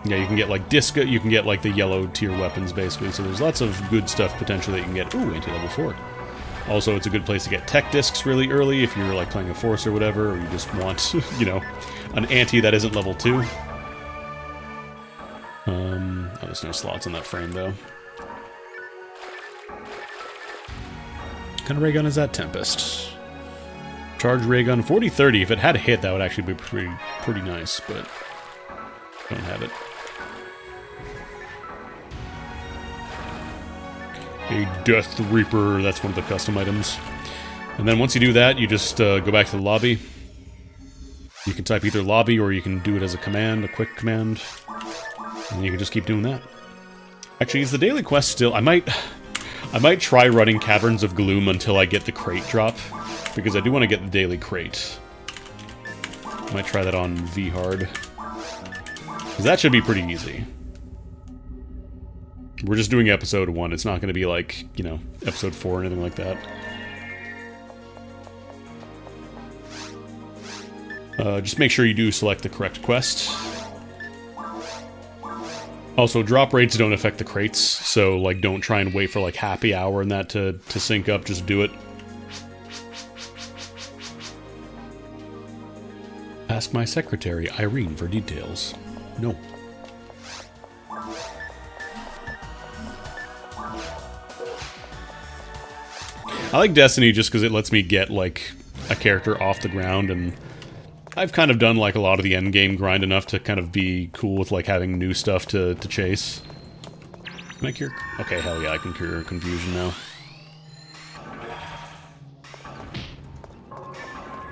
Yeah, you can get like disco, you can get like the yellow tier weapons basically, so there's lots of good stuff potentially that you can get. Ooh, anti-level 4. Also, it's a good place to get tech discs really early if you're like playing a force or whatever, or you just want, you know, an anti that isn't level 2. Oh, there's no slots on that frame though. What kind of ray gun is that? Tempest. Charge ray gun 40-30. If it had a hit, that would actually be pretty nice, but don't have it. A Death Reaper, that's one of the custom items. And then once you do that, you just go back to the lobby. You can type either lobby or you can do it as a command, a quick command. And you can just keep doing that. Actually, is the daily quest still... I might try running Caverns of Gloom until I get the crate drop. Because I do want to get the daily crate. I might try that on V-Hard. Because that should be pretty easy. We're just doing episode 1. It's not going to be like, you know, episode 4 or anything like that. Just make sure you do select the correct quest. Also, drop rates don't affect the crates, so, like, don't try and wait for, like, happy hour and that to sync up. Just do it. Ask my secretary, Irene, for details. No. I like Destiny just because it lets me get, like, a character off the ground, and I've kind of done, like, a lot of the endgame grind enough to kind of be cool with, like, having new stuff to chase. Can I cure? Okay, hell yeah, I can cure confusion now.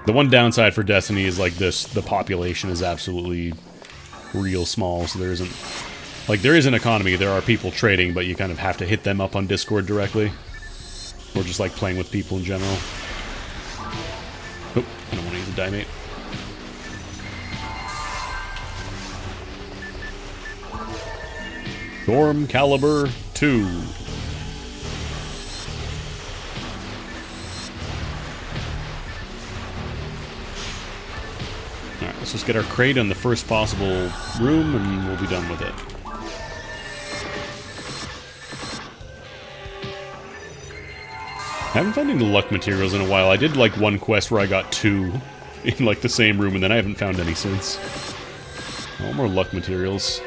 The one downside for Destiny is, like, the population is absolutely real small, so there isn't... Like, there is an economy, there are people trading, but you kind of have to hit them up on Discord directly. Or just, like, playing with people in general. Oh, I don't want to use a Dimate. Storm Caliber 2. Alright, let's just get our crate in the first possible room and we'll be done with it. I haven't found any luck materials in a while. I did like one quest where I got 2 in like the same room and then I haven't found any since. No more luck materials.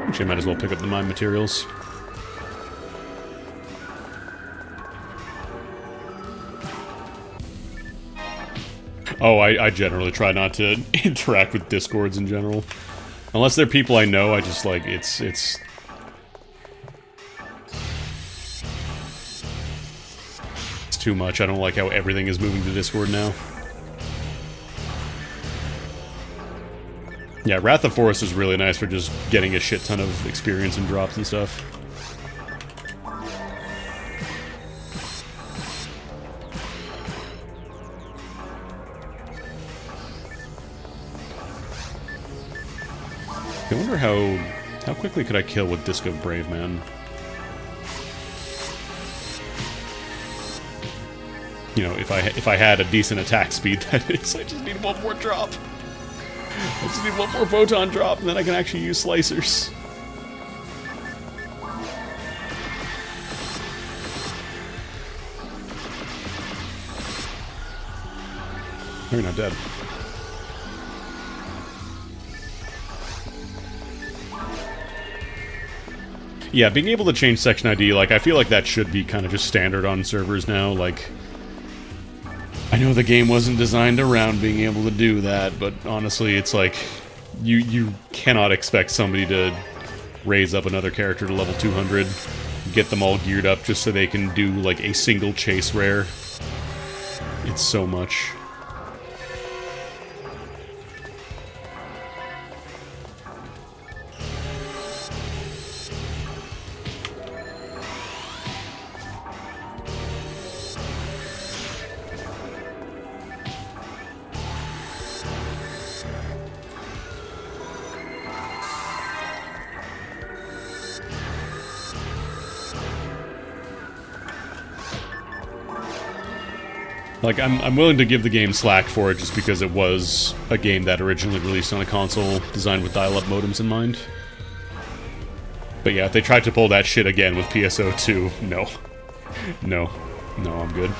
Actually, I might as well pick up the mine materials. Oh, I generally try not to interact with Discords in general. Unless they're people I know, I just like, it's too much. I don't like how everything is moving to Discord now. Yeah, Wrath of Forest is really nice for just getting a shit ton of experience and drops and stuff. I wonder how quickly could I kill with Disc of Brave Man? You know, if I had a decent attack speed, that is. I just need one more drop. I just need one more photon drop, and then I can actually use slicers. you're not dead. Yeah, being able to change section ID, like, I feel like that should be kind of just standard on servers now. Like, I know the game wasn't designed around being able to do that, but honestly, it's like, you cannot expect somebody to raise up another character to level 200, get them all geared up just so they can do, like, a single chase rare. It's so much. Like, I'm willing to give the game slack for it just because it was a game that originally released on a console designed with dial-up modems in mind. But yeah, if they tried to pull that shit again with PSO2, no. No. No, I'm good.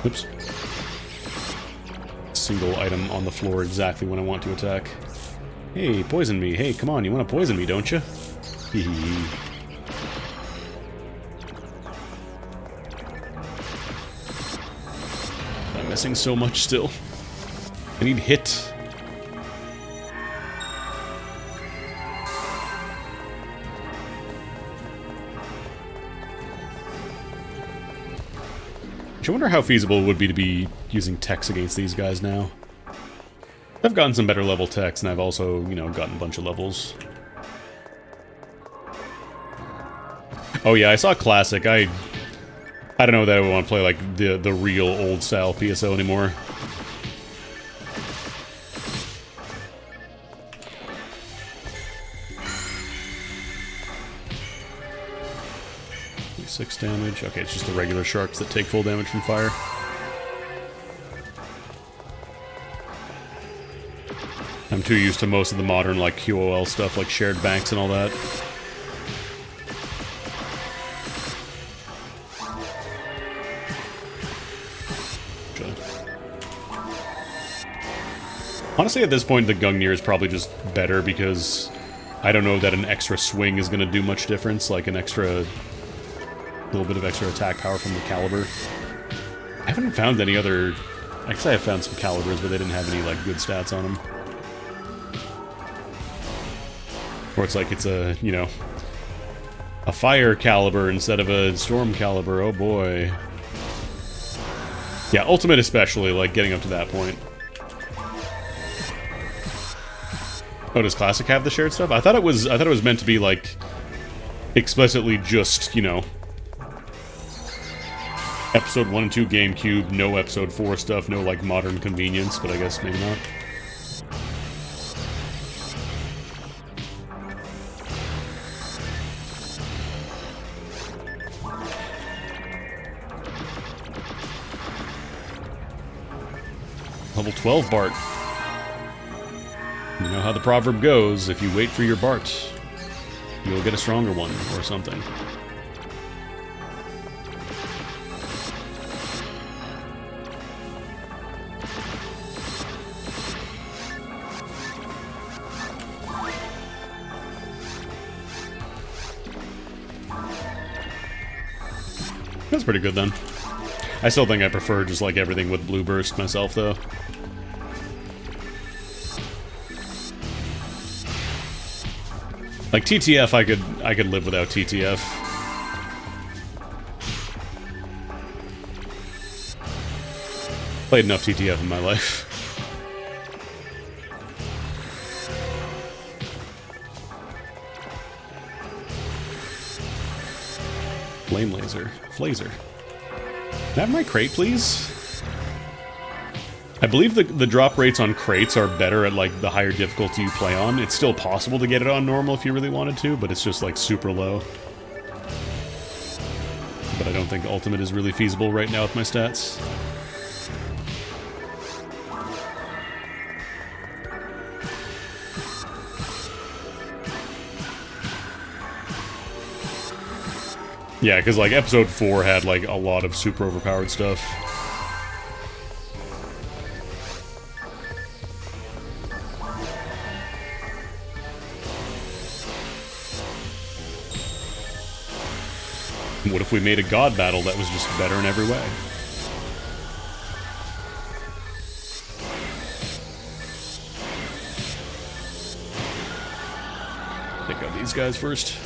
Oops. Single item on the floor exactly when I want to attack. Hey, poison me. Hey, come on, you want to poison me, don't you? Hehe. I'm missing so much still. I need hit. I wonder how feasible it would be to be using techs against these guys now. I've gotten some better level techs, and I've also, you know, gotten a bunch of levels. Oh yeah, I saw Classic. I don't know that I want to play, like, the real old-style PSO anymore. Six damage. Okay, it's just the regular sharks that take full damage from fire. I'm too used to most of the modern, like, QOL stuff, like shared banks and all that. Okay. Honestly, at this point, the Gungnir is probably just better because I don't know that an extra swing is going to do much difference, like an extra... little bit of extra attack power from the caliber. I haven't found any other... I guess I have found some calibers, but they didn't have any, like, good stats on them. Or it's like it's a, you know, a fire caliber instead of a storm caliber. Oh boy. Yeah, Ultimate especially, like, getting up to that point. Oh, does Classic have the shared stuff? I thought it was meant to be, like, explicitly just, you know, Episode 1 and 2 GameCube, no Episode 4 stuff, no, like, modern convenience, but I guess maybe not. Level 12 Bart. You know how the proverb goes, if you wait for your Bart, you'll get a stronger one, or something. That's pretty good then. I still think I prefer just like everything with Blue Burst myself though. Like TTF I could live without TTF. Played enough TTF in my life. Flame laser. Flazer. Can I have my crate, please? I believe the drop rates on crates are better at, like, the higher difficulty you play on. It's still possible to get it on normal if you really wanted to, but it's just, like, super low. But I don't think Ultimate is really feasible right now with my stats. Yeah, because like episode 4 had like a lot of super overpowered stuff. What if we made a god battle that was just better in every way? Take out these guys first.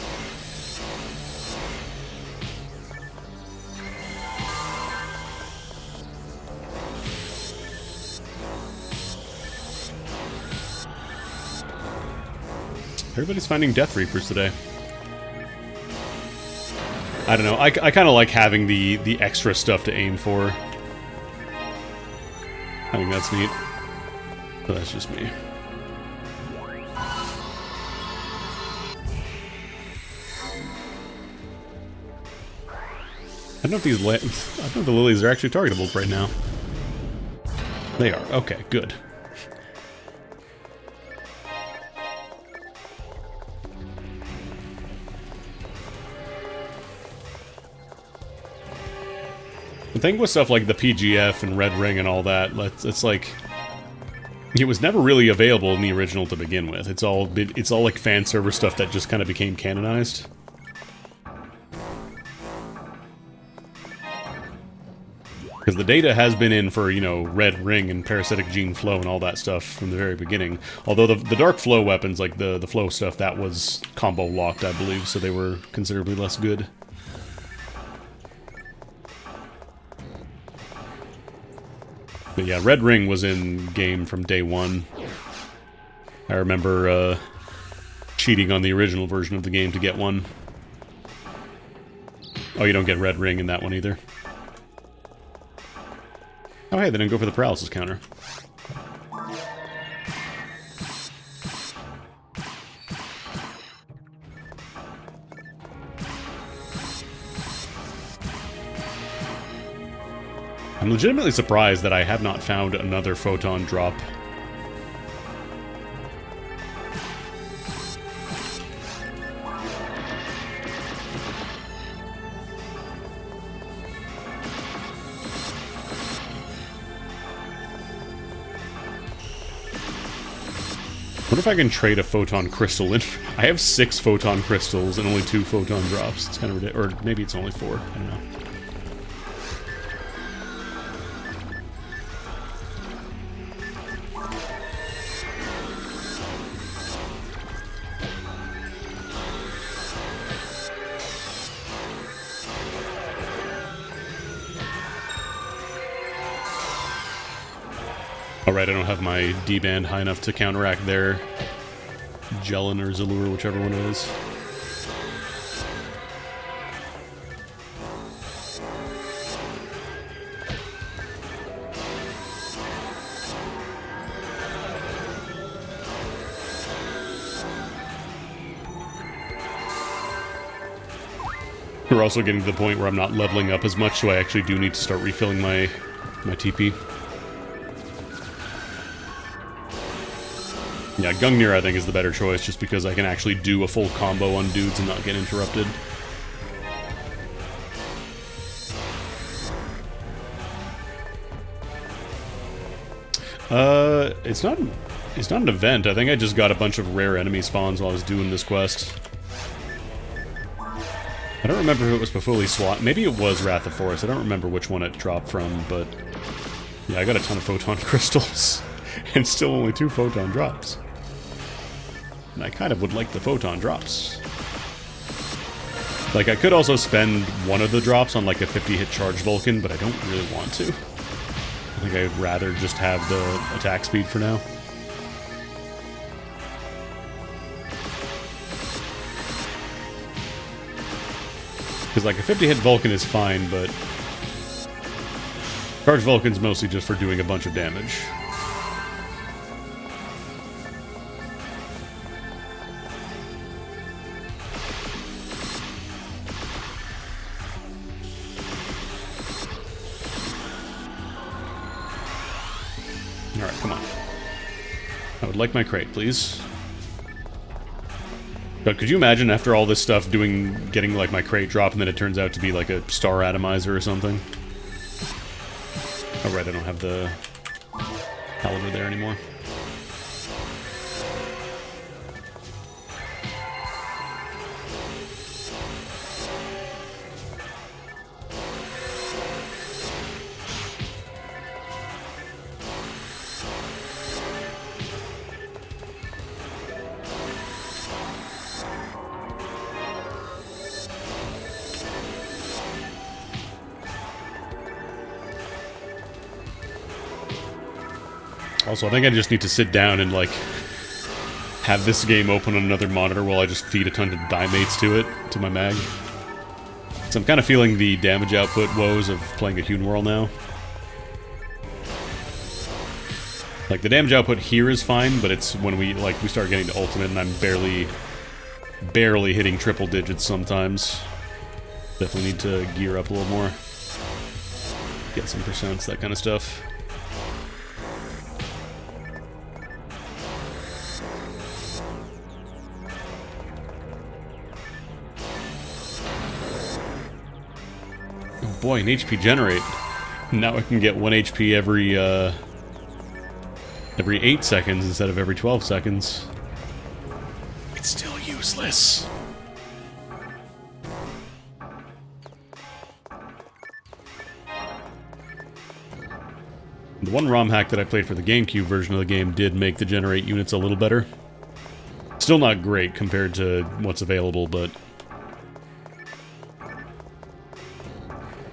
Everybody's finding Death Reapers today. I don't know. I kind of like having the extra stuff to aim for. I think that's neat. But that's just me. I don't know if these I don't know if the lilies are actually targetable right now. They are. Okay, good. The thing with stuff like the PGF and Red Ring and all that, it's like it was never really available in the original to begin with. It's all like fan server stuff that just kind of became canonized. Because the data has been in for, you know, Red Ring and Parasitic Gene Flow and all that stuff from the very beginning. Although the Dark Flow weapons, like the Flow stuff, that was combo locked, I believe, so they were considerably less good. But yeah, Red Ring was in game from day one. I remember cheating on the original version of the game to get one. Oh, you don't get Red Ring in that one either. Oh hey, they didn't go for the paralysis counter. I'm legitimately surprised that I have not found another photon drop. I wonder if I can trade a photon crystal in. I have 6 photon crystals and only 2 photon drops. It's kind of ridiculous. Or maybe it's only 4. I don't know. Alright, I don't have my D-band high enough to counteract their Jellin or Zalur, whichever one it is. We're also getting to the point where I'm not leveling up as much, so I actually do need to start refilling my TP. Yeah, Gungnir I think is the better choice, just because I can actually do a full combo on dudes and not get interrupted. It's not an event. I think I just got a bunch of rare enemy spawns while I was doing this quest. I don't remember who it was before SWAT. Maybe it was Wrath of Forest. I don't remember which one it dropped from, but yeah, I got a ton of photon crystals and still only 2 photon drops. And I kind of would like the photon drops. Like, I could also spend one of the drops on, like, a 50-hit charge Vulcan, but I don't really want to. I think I'd rather just have the attack speed for now. Because, like, a 50-hit Vulcan is fine, but charge Vulcan's mostly just for doing a bunch of damage. Alright, come on. I would like my crate, please. But could you imagine after all this stuff getting like my crate drop and then it turns out to be like a star atomizer or something? Oh right, I don't have the caliber there anymore. Also, I think I just need to sit down and, like, have this game open on another monitor while I just feed a ton of dimates to it, to my mag. So I'm kind of feeling the damage output woes of playing a Hewn Whirl now. Like, the damage output here is fine, but it's when we start getting to ultimate and I'm barely hitting triple digits sometimes. Definitely need to gear up a little more. Get some percents, that kind of stuff. Boy, an HP generate. Now I can get 1 HP every 8 seconds instead of every 12 seconds. It's still useless. The one ROM hack that I played for the GameCube version of the game did make the generate units a little better. Still not great compared to what's available, but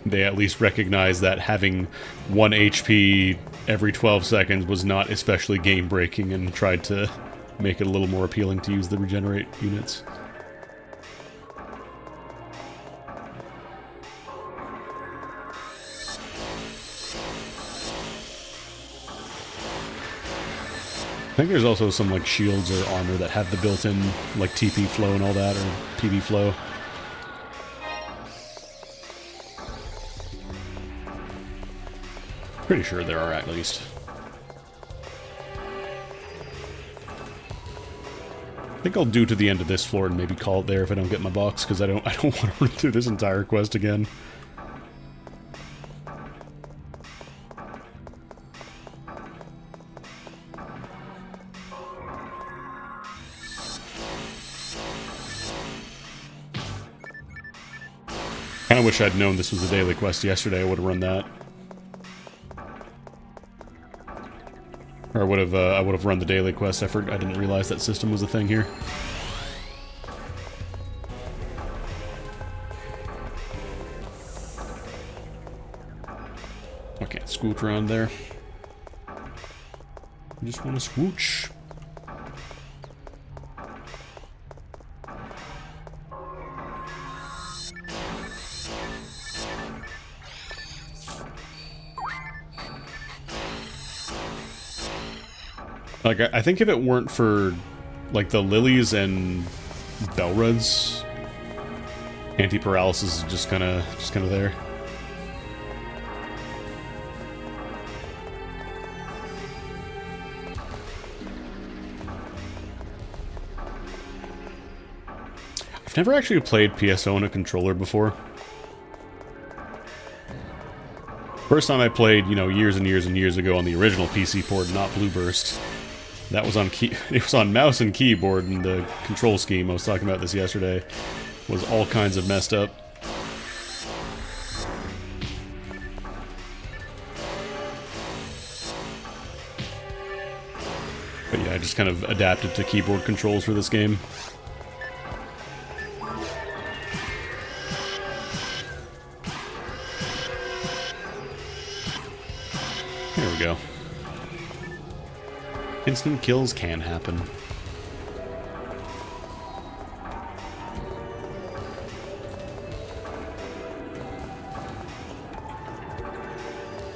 they at least recognized that having 1 HP every 12 seconds was not especially game-breaking and tried to make it a little more appealing to use the regenerate units. I think there's also some like shields or armor that have the built-in like TP flow and all that, or PB flow. Pretty sure there are, at least. I think I'll do to the end of this floor and maybe call it there if I don't get my box, because I don't want to run through this entire quest again. Kinda wish I'd known this was a daily quest yesterday. I would have run that. Or I would have run the daily quest. I didn't realize that system was a thing here. I can't scooch around there. I just want to scooch. Like, I think if it weren't for, like, the lilies and Belruds, anti-paralysis is just kind of there. I've never actually played PSO on a controller before. First time I played, you know, years and years and years ago on the original PC port, not Blueburst. That was on it was on mouse and keyboard, and the control scheme, I was talking about this yesterday, was all kinds of messed up. But yeah, I just kind of adapted to keyboard controls for this game. There we go. Instant kills can happen.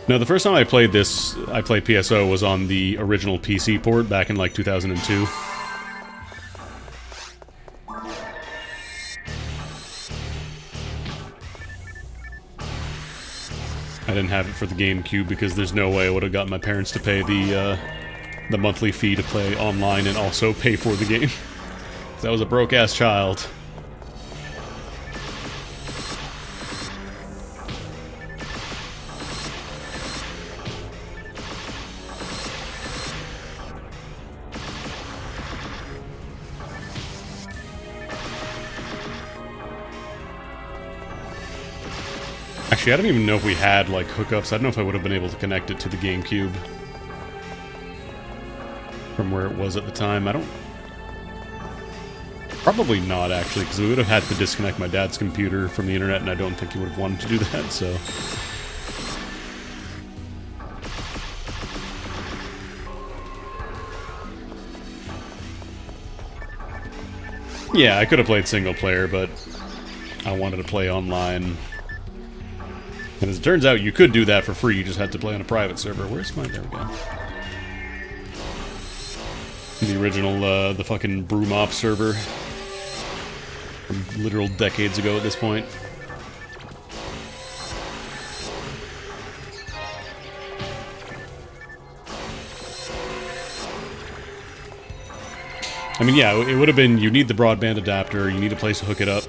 Now, the first time I played this, I played PSO, was on the original PC port back in like 2002. I didn't have it for the GameCube because there's no way I would have gotten my parents to pay the monthly fee to play online and also pay for the game. That was a broke-ass child. Actually, I don't even know if we had, like, hookups. I don't know if I would have been able to connect it to the GameCube from where it was at the time. I don't... Probably not, actually, because we would have had to disconnect my dad's computer from the internet, and I don't think he would have wanted to do that, so... Yeah, I could have played single player, but I wanted to play online. And as it turns out, you could do that for free, you just had to play on a private server. Where's my... There we go. The original, the fucking Broomop server. From literal decades ago at this point. I mean, yeah, it would have been, you need the broadband adapter, you need a place to hook it up.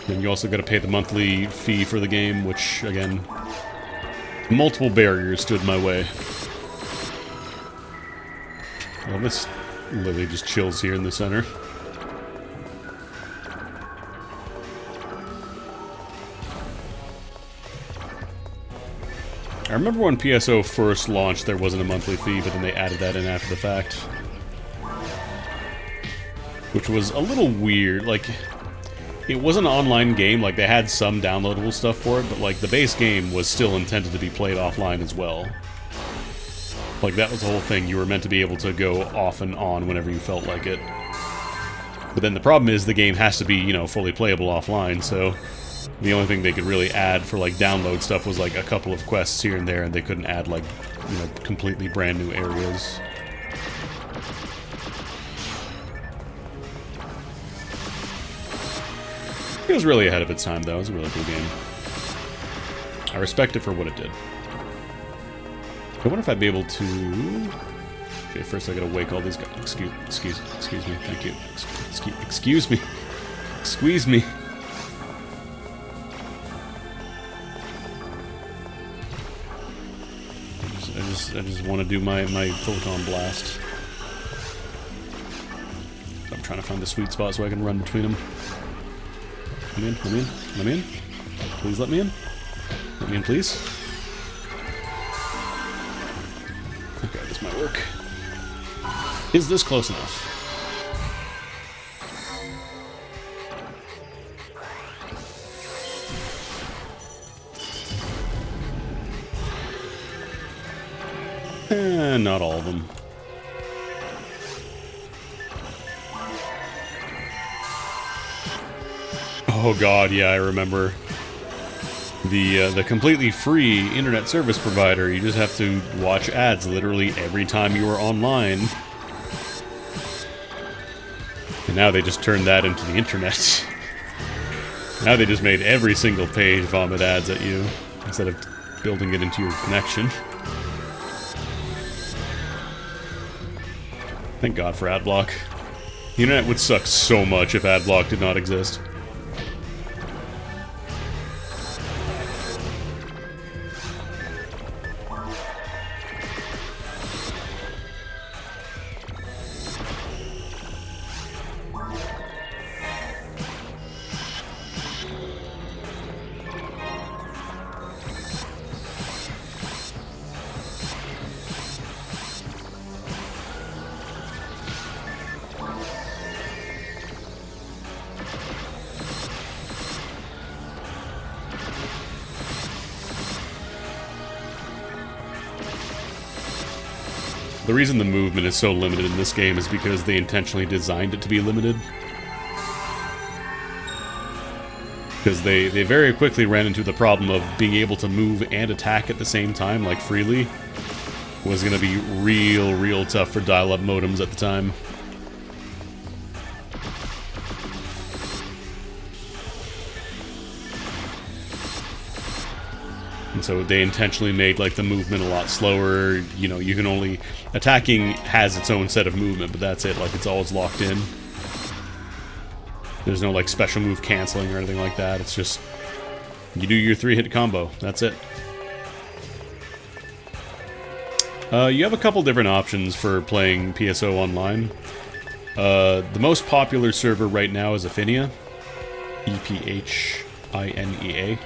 And you also got to pay the monthly fee for the game, which, again, multiple barriers stood in my way. Well, this lily just chills here in the center. I remember when PSO first launched, there wasn't a monthly fee, but then they added that in after the fact. Which was a little weird, like... It was an online game, like, they had some downloadable stuff for it, but, like, the base game was still intended to be played offline as well. Like, that was the whole thing, you were meant to be able to go off and on whenever you felt like it. But then the problem is the game has to be, you know, fully playable offline, so... The only thing they could really add for, like, download stuff was, like, a couple of quests here and there, and they couldn't add, like, you know, completely brand new areas. It was really ahead of its time, though. It was a really cool game. I respect it for what it did. I wonder if I'd be able to... Okay, first I gotta wake all these guys. Excuse me. Thank you. Excuse me. Squeeze me. I just want to do my photon blast. I'm trying to find the sweet spot so I can run between them. Let me in, let me in, let me in. Please let me in. Let me in, please. Okay, this might work. Is this close enough? Not all of them. Oh god, yeah, I remember. The completely free internet service provider, you just have to watch ads literally every time you are online. And now they just turned that into the internet. Now they just made every single page vomit ads at you, instead of building it into your connection. Thank God for adblock. The internet would suck so much if adblock did not exist. The reason the movement is so limited in this game is because they intentionally designed it to be limited. Because they very quickly ran into the problem of being able to move and attack at the same time, like freely, was going to be real tough for dial-up modems at the time. And and so they intentionally made like the movement a lot slower. You know, you can only... Attacking has its own set of movement, but that's it. Like, it's always locked in. There's no like special move canceling or anything like that. It's just you do your 3-hit combo. That's it. You have a couple different options for playing PSO online. The most popular server right now is Ephenia. EPHINEA.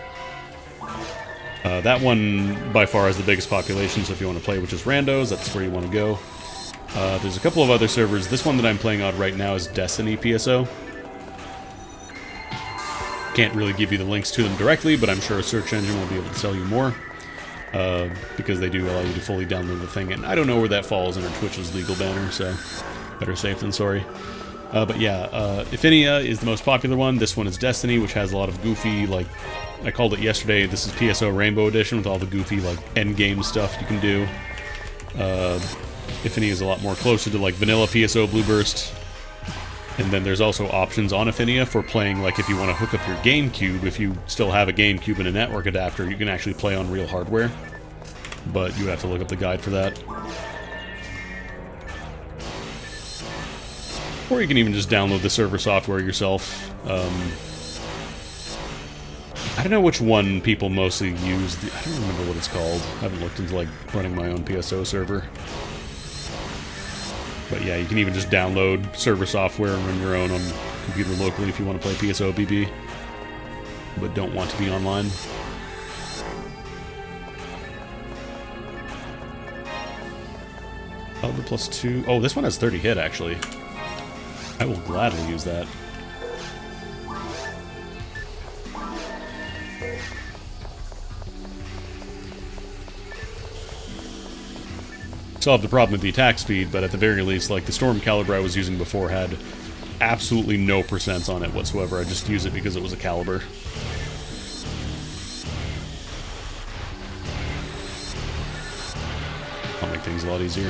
That one by far is the biggest population, so if you want to play with just randos, that's where you want to go. There's a couple of other servers. This one that I'm playing on right now is Destiny PSO. Can't really give you the links to them directly, but I'm sure a search engine will be able to tell you more. Because they do allow you to fully download the thing, and I don't know where that falls under Twitch's legal banner, so better safe than sorry. But yeah, Ephenia is the most popular one. This one is Destiny, which has a lot of goofy, like, I called it yesterday, this is PSO Rainbow Edition with all the goofy, like, endgame stuff you can do. Ephenia is a lot more closer to, like, vanilla PSO Blueburst. And then there's also options on Ephenia for playing, like, if you want to hook up your GameCube, if you still have a GameCube and a network adapter, you can actually play on real hardware. But you have to look up the guide for that. Or you can even just download the server software yourself. I don't know which one people mostly use. I don't remember what it's called. I haven't looked into, like, running my own PSO server. But yeah, you can even just download server software and run your own on computer locally if you want to play PSO BB, but don't want to be online. Caliber +2. Oh, this one has 30 hit, actually. I will gladly use that. Still have the problem with the attack speed, but at the very least, like, the Storm Caliber I was using before had absolutely no percents on it whatsoever. I just use it because it was a Caliber. I'll make things a lot easier.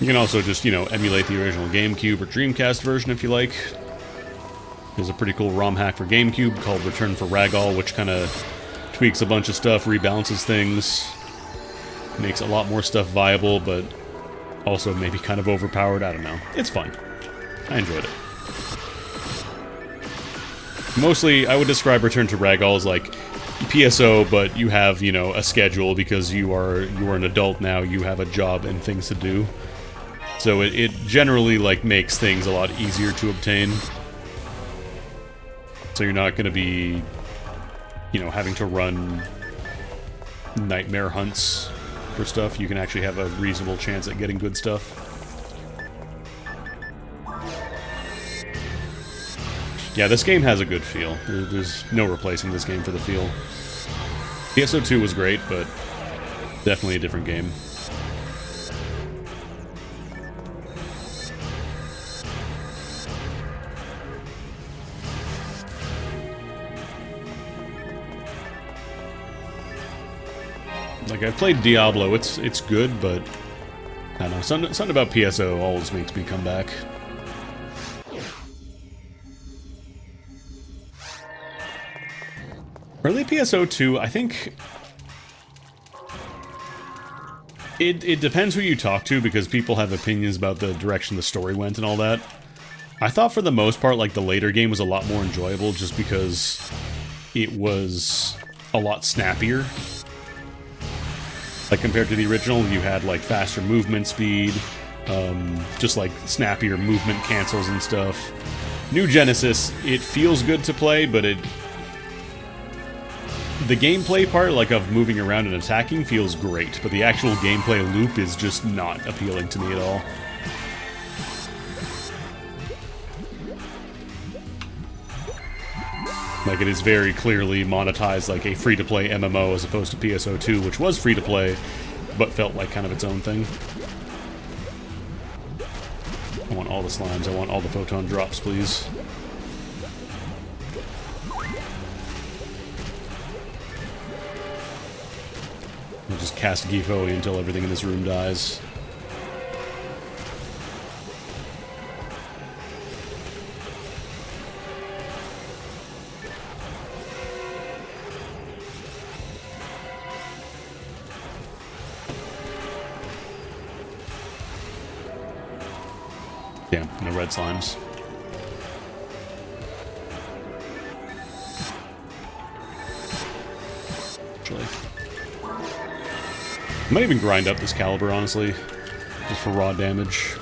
You can also just, you know, emulate the original GameCube or Dreamcast version if you like. There's a pretty cool ROM hack for GameCube called Return for Ragdoll, which kind of tweaks a bunch of stuff, rebalances things, makes a lot more stuff viable, but also maybe kind of overpowered. I don't know. It's fun. I enjoyed it. Mostly, I would describe Return to Ragdoll as like PSO, but you have, you know, a schedule because you are an adult now. You have a job and things to do. So it generally, like, makes things a lot easier to obtain. So you're not going to be, you know, having to run nightmare hunts for stuff. You can actually have a reasonable chance at getting good stuff. Yeah, this game has a good feel. There's no replacing this game for the feel. PSO 2 was great, but definitely a different game. Like, I've played Diablo, it's good, but I don't know, something about PSO always makes me come back. Early PSO 2, I think it depends who you talk to, because people have opinions about the direction the story went and all that. I thought for the most part, like, the later game was a lot more enjoyable just because it was a lot snappier. Like, compared to the original, you had, like, faster movement speed, just, like, snappier movement cancels and stuff. New Genesis, it feels good to play, but the gameplay part, like, of moving around and attacking feels great, but the actual gameplay loop is just not appealing to me at all. Like, it is very clearly monetized like a free-to-play MMO as opposed to PSO 2, which was free-to-play, but felt like kind of its own thing. I want all the slimes, I want all the photon drops, please. cast Gifoe until everything in this room dies. Damn, no red slimes. Actually, I might even grind up this caliber, honestly, just for raw damage.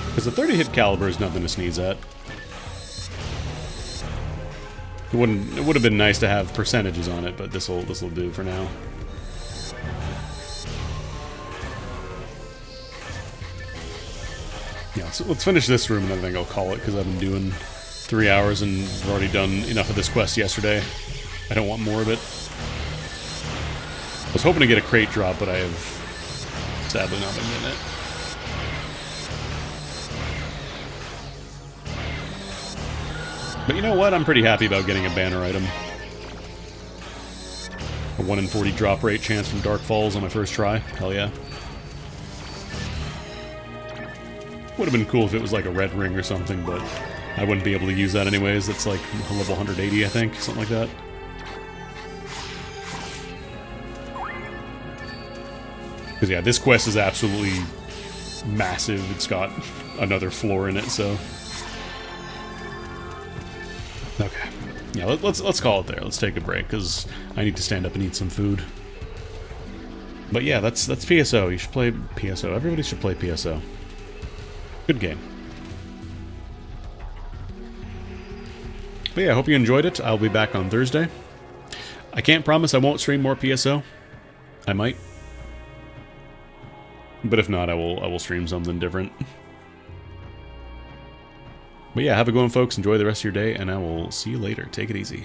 Because the 30-hit caliber is nothing to sneeze at. It would have been nice to have percentages on it, but this'll do for now. Yeah, so let's finish this room and then I think I'll call it, because I've been doing 3 hours and I've already done enough of this quest yesterday. I don't want more of it. I was hoping to get a crate drop, but I have sadly not been getting it. But you know what? I'm pretty happy about getting a banner item. A 1 in 40 drop rate chance from Dark Falls on my first try. Hell yeah. Would have been cool if it was like a red ring or something, but I wouldn't be able to use that anyways. It's like level 180, I think, something like that. Because yeah, this quest is absolutely massive. It's got another floor in it, so... Okay. Yeah, let's call it there. Let's take a break, because I need to stand up and eat some food. But yeah, that's PSO. You should play PSO. Everybody should play PSO. Good game. But yeah, I hope you enjoyed it. I'll be back on Thursday. I can't promise I won't stream more PSO. I might. But if not, I will stream something different. But yeah, have a good one, folks. Enjoy the rest of your day, and I will see you later. Take it easy.